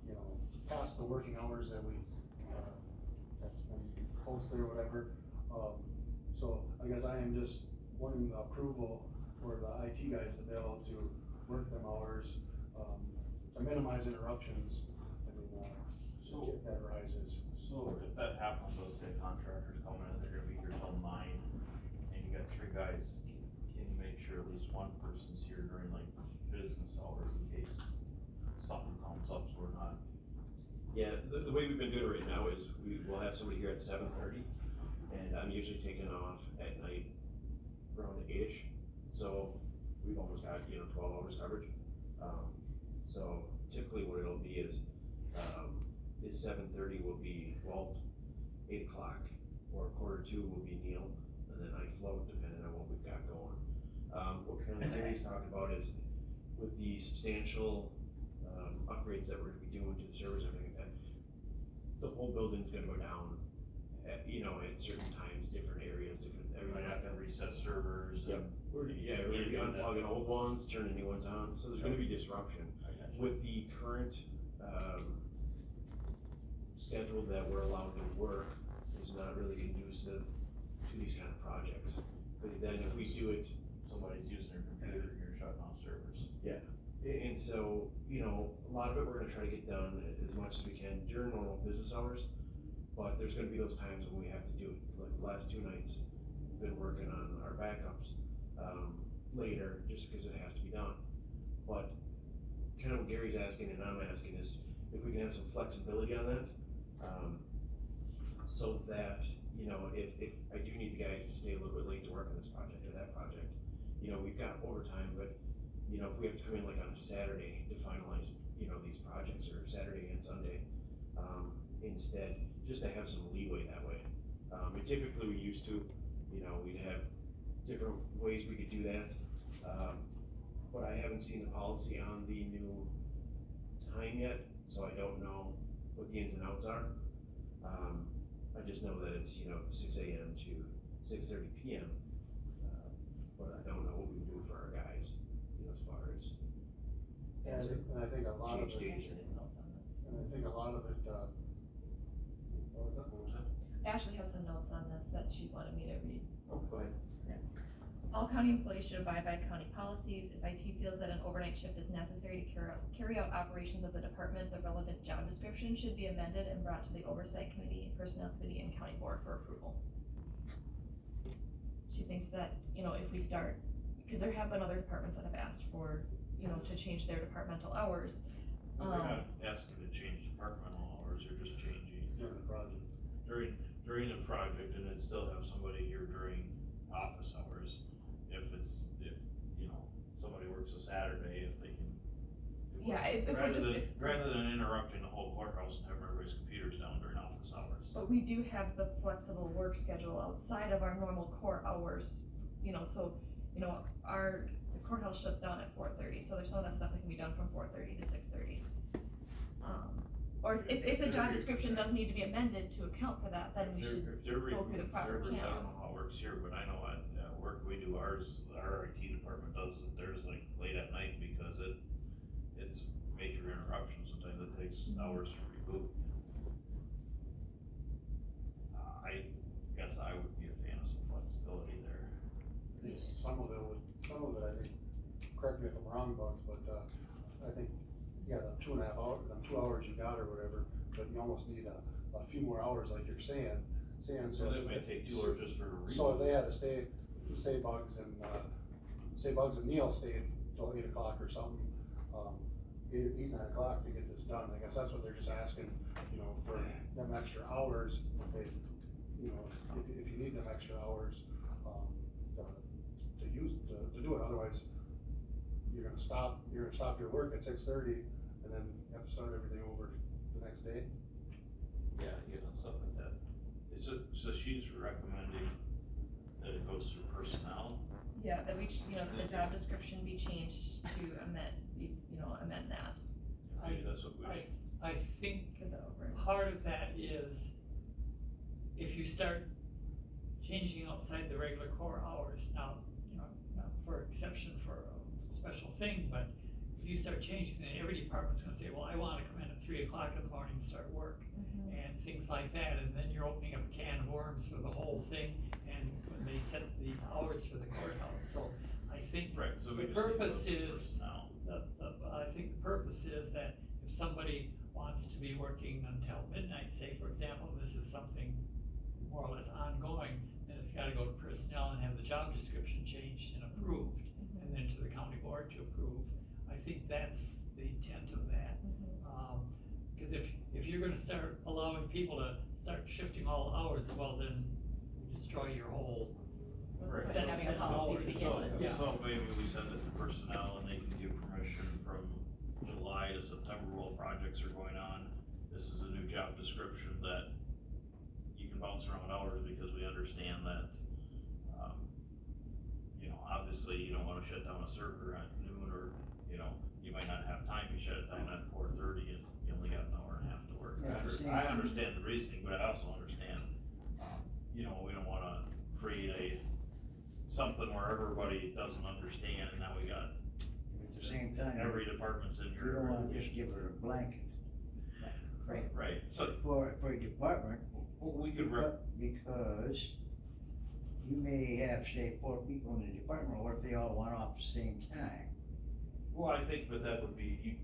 S7: you know, past the working hours that that's been posted or whatever. So I guess I am just wanting the approval for the IT guys to be able to work them hours, to minimize interruptions, so if that arises.
S5: So if that happens, let's say contractors come in, they're gonna be here till 9, and you got 3 guys, can you make sure at least one person's here during like business hours in case something comes up, so we're not.
S13: Yeah, the way we've been doing it right now is we will have somebody here at 7:30, and I'm usually taking off at night around 8-ish. So we've almost got, 12 hours coverage. So typically what it'll be is 7:30 will be Walt, 8 o'clock, or 1:45 will be Neil, and then I float depending on what we've got going. What kind of Gary's talking about is with the substantial, upgrades that we're gonna be doing to the servers and everything like that, the whole building's gonna go down at, at certain times, different areas, different,
S5: We're
S13: everything
S5: gonna
S13: like
S5: have
S13: that.
S5: to reset servers
S13: Yep.
S5: and.
S13: We're gonna be unplugging old ones, turning new ones on, so there's gonna be disruption.
S5: I got you.
S13: With the current, schedule that we're allowed to work is not really conducive to these kind of projects. Cause then if we do it,
S5: Somebody's using their computer and you're shutting off servers.
S13: and so, a lot of it we're gonna try to get done as much as we can during normal business hours. But there's gonna be those times when we have to do it, like the last 2 nights, we've been working on our backups, later, just because it has to be done. But kind of what Gary's asking and I'm asking is if we can have some flexibility on that, so that, if I do need the guys to stay a little bit late to work on this project or that project, we've got overtime, but, if we have to come in like on a Saturday to finalize, these projects, or Saturday and Sunday, instead, just to have some leeway that way. And typically we used to, we'd have different ways we could do that. But I haven't seen the policy on the new time yet, so I don't know what the ins and outs are. I just know that it's, 6 AM to 6:30 PM. But I don't know what we do for our guys, as far as
S7: And I think a lot of
S13: change
S7: it,
S13: days.
S7: and I think a lot of it, what was that?
S13: What was that?
S9: Ashley has some notes on this that she wanted me to read.
S13: Oh, go ahead.
S9: All county employees should abide by county policies. If IT feels that an overnight shift is necessary to carry out operations of the department, the relevant job description should be amended and brought to the Oversight Committee, Personnel Committee, and County Board for approval. She thinks that, if we start, because there have been other departments that have asked for, to change their departmental hours.
S5: They're not asking to change departmental hours, they're just changing.
S7: During the project.
S5: During the project, and then still have somebody here during office hours. If somebody works a Saturday, if they can.
S9: Yeah, if we're just.
S5: Rather than interrupting the whole courthouse and having everybody's computers down during office hours.
S9: But we do have the flexible work schedule outside of our normal core hours, so, the courthouse shuts down at 4:30, so there's some of that stuff that can be done from 4:30 to 6:30. Or if the job description does need to be amended to account for that, then we should go through the proper
S5: I don't
S9: channels.
S5: know how it works here, but I know at work we do ours, our IT department does it theirs like late at night because it's major interruption, sometimes it takes hours to reboot. I guess I would be a fan of some flexibility there.
S7: Some of it, I think, correct me if I'm wrong, Bugs, but, I think, yeah, the 2.5 hours, the 2 hours you got or whatever, but you almost need a few more hours, like you're saying,
S5: So that may take 2 hours just for a reboot.
S7: So if they had to stay, say Bugs and Neil stayed till 8 o'clock or something, 8, 9 o'clock to get this done, I guess that's what they're just asking, for them extra hours, if you need them extra hours, to do it, otherwise, you're gonna stop your work at 6:30, and then you have to start everything over the next day.
S5: Yeah, stuff like that. So she's recommending that it goes through personnel?
S9: Yeah, that we, that the job description be changed to amend that.
S5: Okay, that's what we should.
S11: I think
S9: Give that over.
S11: part of that is if you start changing outside the regular core hours, now, not for exception for a special thing, but if you start changing, then every department's gonna say, well, I wanna come in at 3 o'clock in the morning and start work. And things like that, and then you're opening up a can of worms for the whole thing, and when they set these hours for the courthouse, so I think
S5: Right, so we
S11: the
S5: just need to
S11: purpose
S5: go through
S11: is,
S5: personnel.
S11: I think the purpose is that if somebody wants to be working until midnight, say, for example, and this is something more or less ongoing, then it's gotta go to personnel and have the job description changed and approved, and then to the county board to approve. I think that's the intent of that. Cause if you're gonna start allowing people to start shifting all hours, well, then you destroy your whole.
S5: Right.
S9: Instead of having a policy to begin with.
S11: Yeah.
S5: So maybe we send it to personnel and they can give permission from July to September while projects are going on. This is a new job description that you can bounce around hours because we understand that, obviously you don't wanna shut down a server at noon or, you know, you might not have time, you shut it down at 4:30 and you only got an hour and a half to work.
S8: Yeah,
S5: Sure,
S8: see.
S5: I understand the reasoning, but I also understand, you know, we don't wanna create something where everybody doesn't understand, and now we got
S8: At the same time,
S5: every department's in
S8: you
S5: here.
S8: don't wanna just give her a blanket.
S5: Right, so,
S8: For a department,
S5: we could
S8: because you may have, say, 4 people in the department, or if they all went off at the same time.
S5: well, I think, but that would be, you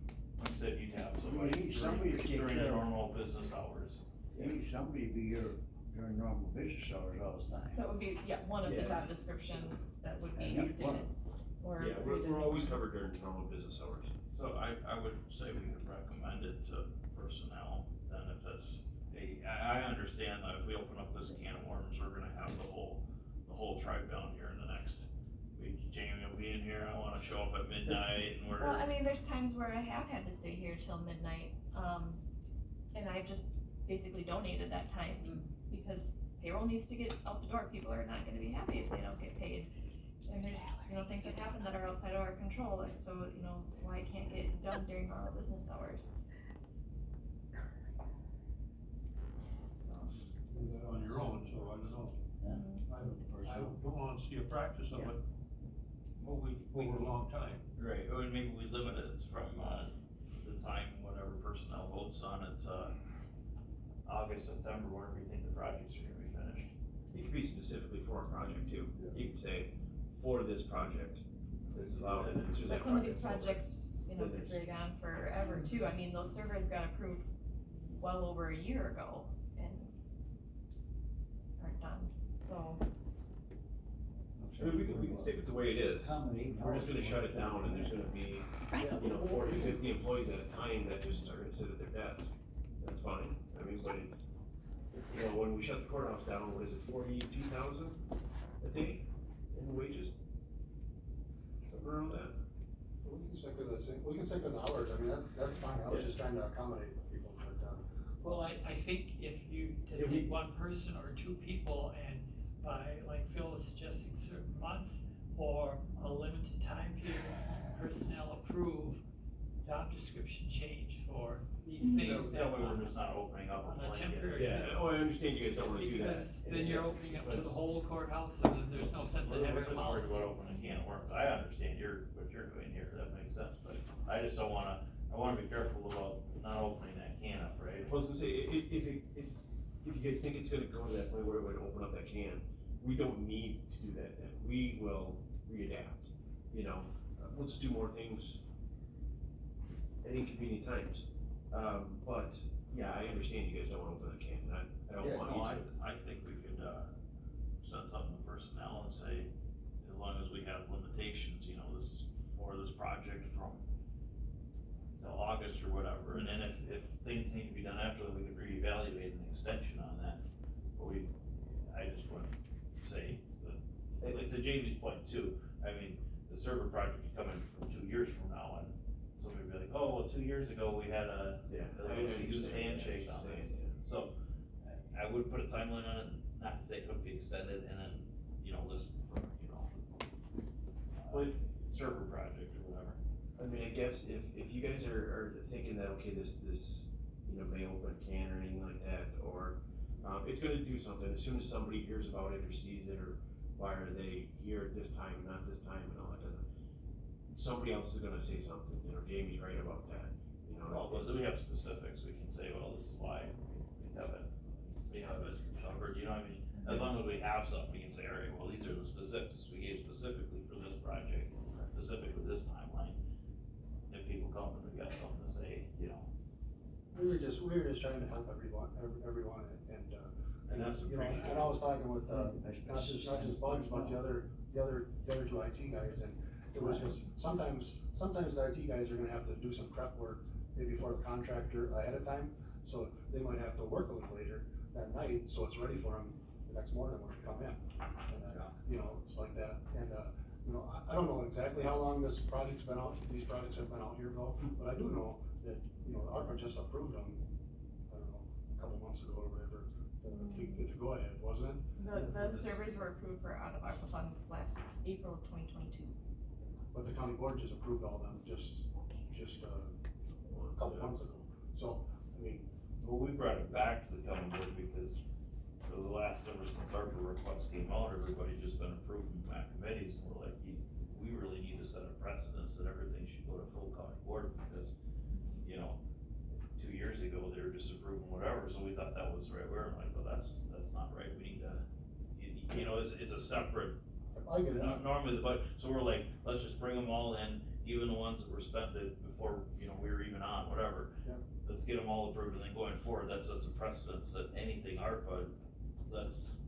S5: said you'd have somebody
S8: You need somebody to take
S5: during the
S8: care of-
S5: normal business hours.
S8: You need somebody to be here during normal business hours all the time.
S9: So it would be, yeah, one of the
S13: Yeah.
S9: job descriptions that would be
S8: And each one.
S9: updated. Or
S13: Yeah, we're always covered during normal business hours.
S5: So I would say we could recommend it to personnel, then if it's, I understand that if we open up this can of worms, we're gonna have the whole tribe down here in the next week. Jamie will be in here, I wanna show up at midnight, and we're.
S9: Well, I mean, there's times where I have had to stay here till midnight, and I just basically donated that time because payroll needs to get out the door. People are not gonna be happy if they don't get paid. And there's, you know, things that happen that are outside of our control as to, you know, why it can't get done during normal business hours. So,
S4: Do that on your own, so I don't know. I don't wanna see a practice of it
S5: Well, we
S4: over a long time.
S5: Right, or maybe we limit it from, the time, whatever personnel votes on it, August, September, whenever you think the projects are gonna be finished.
S13: It could be specifically for a project too.
S7: Yeah.
S13: You could say, for this project, this is allowed, and as soon as
S9: but
S13: that
S9: some of these
S13: project's over.
S9: projects, you know,
S13: then
S9: could
S13: there's-
S9: drag on forever too. I mean, those servers got approved well over a year ago and aren't done, so.
S13: I mean, we can stick it the way it is.
S8: Accommodate
S13: We're just gonna shut it down and there's gonna be, you know, 40, 50 employees at a time that just are gonna sit at their desk. That's fine. I mean, but it's, you know, when we shut the courthouse down, what is it, 42,000 a day in wages? Something around that.
S7: We can stick to the same, we can stick to the hours, I mean, that's fine, I was just trying to accommodate people, but,
S11: Well, I think if you
S13: Yeah,
S11: designate one person or 2 people and by, like Phil was suggesting, certain months or a limited time period, personnel approve job description change for these things.
S5: That
S11: that's
S5: way we're
S11: on-
S5: just not opening up a
S11: on a
S5: blanket.
S11: temporary
S13: Yeah, oh, I understand you guys don't wanna do that.
S11: Because then you're opening up to the whole courthouse and then there's no sense in
S5: We're
S11: having
S5: just
S11: a
S5: worried
S11: policy.
S5: about opening a can of worms. I understand what you're doing here, that makes sense, but I just don't wanna, I wanna be careful about not opening that can up, right?
S13: I was gonna say, if you guys think it's gonna go to that point where we're gonna open up that can, we don't need to do that then. We will readapt, you know, we'll just do more things at inconvenient times. But, yeah, I understand you guys don't wanna open that can, and I don't want you to.
S5: I think we could, send something to personnel and say, as long as we have limitations, you know, this, for this project from till August or whatever, and then if things need to be done after that, we could reevaluate an extension on that. But I just wouldn't say, like to Jamie's point too, I mean, the server project is coming from 2 years from now, and somebody would be like, oh, well, 2 years ago, we had a loose handshake on this. So, I would put a time limit on it, not to say it couldn't be extended, and then, you know, list for, you know, server project or whatever.
S13: I mean, I guess if you guys are thinking that, okay, this, you know, may open a can or anything like that, or, it's gonna do something, as soon as somebody hears about it or sees it, or why are they here at this time, not this time, and all that kind of, somebody else is gonna say something, you know, Jamie's right about that, you know.
S5: Well, but we have specifics, we can say, well, this is why we have it covered, you know what I mean? As long as we have something, we can say, all right, well, these are the specifics we gave specifically for this project, specifically this timeline. If people come and they've got something to say, you know.
S7: we were just trying to help everyone,
S5: And that's
S7: you know, and I was talking with, not just Bugs, but the other 2 IT guys, and it was just, sometimes the IT guys are gonna have to do some prep work, maybe for the contractor ahead of time, so they might have to work a little later that night, so it's ready for them the next morning when they come in. And, you know, it's like that, and, you know, I don't know exactly how long these projects have been out here though, but I do know that, you know, the ARPA just approved them, I don't know, a couple months ago or whatever, to get the go ahead, wasn't it?
S9: The servers were approved for out of ARPA funds last April of 2022.
S7: but the county board just approved all of them just a couple months ago. So, I mean,
S5: Well, we brought it back to the county board because for the last, ever since our request came out, everybody just been approving MAC committees, and we're like, we really need to set a precedence that everything should go to full county board, because, you know, 2 years ago, they were just approving whatever, so we thought that was the right way, and like, well, that's not right, we need to, you know, it's a separate,
S7: I get it.
S5: normally the budget, so we're like, let's just bring them all in, even the ones that were spent before, you know, we were even on, whatever.
S7: Yeah.
S5: Let's get them all approved, and then going forward, that sets a precedence that anything ARPA, because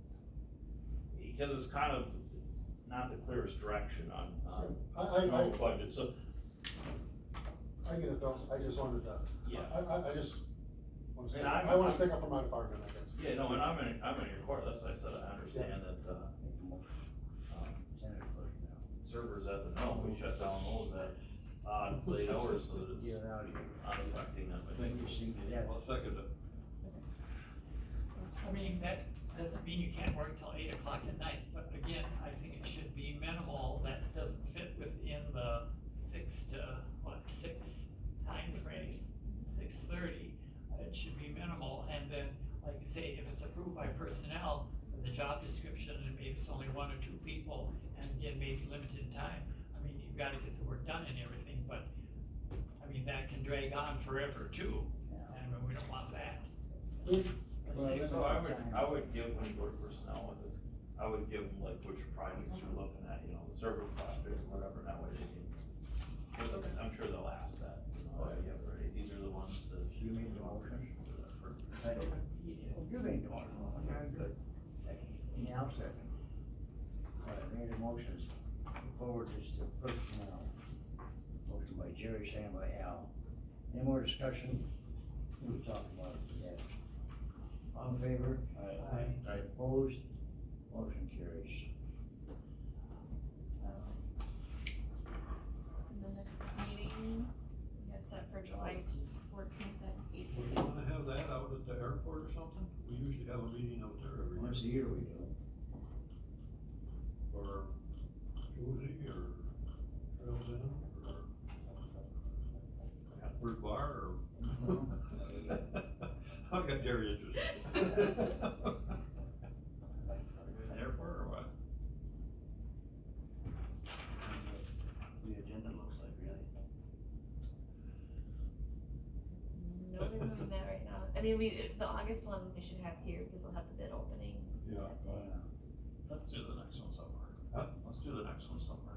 S5: it's kind of not the clearest direction on
S7: I
S5: budget, so,
S7: I get it, Phil, I just wanted to,
S5: yeah.
S7: I just wanna
S5: And
S7: stick,
S5: I'm-
S7: I wanna stick up for my department, I guess.
S5: Yeah, no, and I'm in your court, that's why I said I understand that,
S8: Senate personnel.
S5: servers at the mill, we shut down those at odd late hours, so that it's
S8: Get out of here.
S5: not affecting them.
S8: When you see that,
S4: I'll second it.
S11: I mean, that doesn't mean you can't work till 8 o'clock at night, but again, I think it should be minimal, that doesn't fit within the 6 time frames, 6:30. It should be minimal, and then, like you say, if it's approved by personnel, the job description, and maybe it's only 1 or 2 people, and again, maybe limited time, I mean, you've gotta get the work done and everything, but, I mean, that can drag on forever too, and we don't want that. Let's say,
S5: So I would give them board personnel with this, I would give them like which projects you're looking at, you know, the server project or whatever, and that way they can, I'm sure they'll ask that, you know, yeah, right, these are the ones that.
S8: you made the motion. I don't. You made the motion, very good. Now second. All right, made the motions, forward is to personnel. Motion by Jerry, second by Al. Any more discussion? We talked about it, yeah. All in favor?
S11: Aye.
S8: Opposed? Motion carries.
S9: And the next meeting, we have set for July 14th at 8.
S4: Would you wanna have that out at the airport or something? We usually have a meeting out there every
S8: Once a
S4: year.
S8: year we do.
S4: Or Josie or Trails In or Hatford Bar or. I've got Jerry interested.
S5: Airport or what?
S8: The agenda looks like, really.
S9: No, they're moving that right now. I mean, the August one we should have here because we'll have the bid opening
S4: Yeah.
S9: that day.
S5: Let's do the next one somewhere.
S4: Huh?
S5: Let's do the next one somewhere.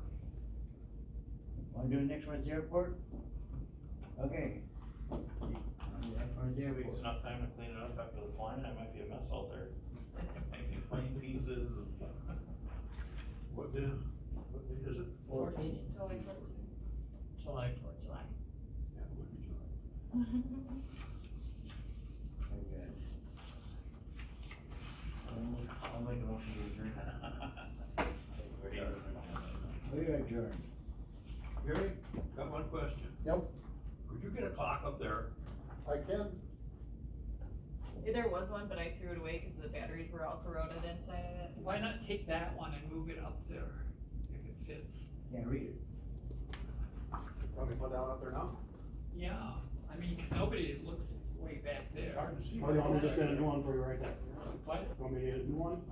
S8: Wanna do the next one at the airport? Okay. Next one at the
S5: Give
S8: airport.
S5: us enough time to clean it up after the flying, it might be a mess out there. Might be plain pieces and.
S4: What day is it?
S8: 14.
S9: July 14th.
S11: July 4th.
S9: July.
S4: Yeah, it would be July.
S8: Very good.
S5: I'll make a motion to adjourn.
S8: We are adjourned.
S4: Gary, got one question.
S7: Yep,
S4: Could you get a clock up there?
S7: I can,
S9: There was one, but I threw it away because the batteries were all corroded inside of it.
S11: Why not take that one and move it up there, if it fits?
S8: Can't read it.
S7: want me to put that one up there now?
S11: Yeah, I mean, nobody looks way back there.
S4: Hard to see.
S7: Or do you want me to just get a new one for you right there?
S11: What?
S7: Want me to get a new one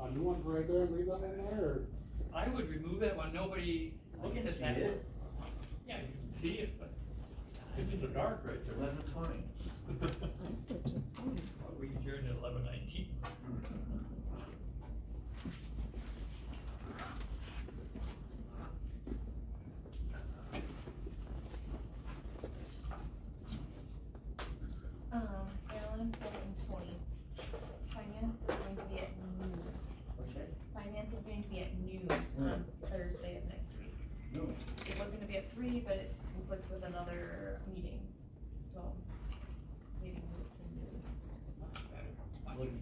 S7: for right there and leave that in there, or?
S11: I would remove that one, nobody looks
S8: can
S11: at
S8: see
S11: that
S8: it.
S11: one. Yeah, you can see it, but
S4: It's in the dark right there.
S8: 11:20.
S11: we adjourned at 11:19.
S9: Alan, 7:20. Finance is going to be at noon.
S8: What's that?
S9: Finance is going to be at noon on Thursday of next week.
S8: No.
S9: It was gonna be at 3, but it conflicts with another meeting, so it's getting moved to noon.
S11: Much better. Much
S8: Wouldn't,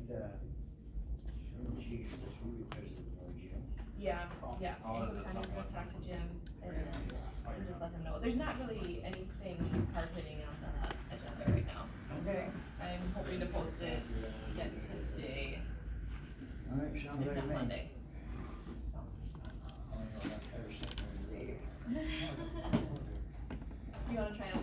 S8: she, this will be president or Jim?
S9: Yeah, yeah,
S5: Oh,
S9: and
S5: is
S9: so
S5: it
S9: I'm
S5: something
S9: gonna
S5: like
S9: talk to Jim and just let him know. There's not really anything hard hitting on the agenda right now.
S8: Okay.
S9: I'm hoping to post it yet today,
S8: All right, sounds
S9: if
S8: like
S9: not
S8: me.
S9: Monday. So,
S8: I don't know, that's better something to read.
S9: You wanna try and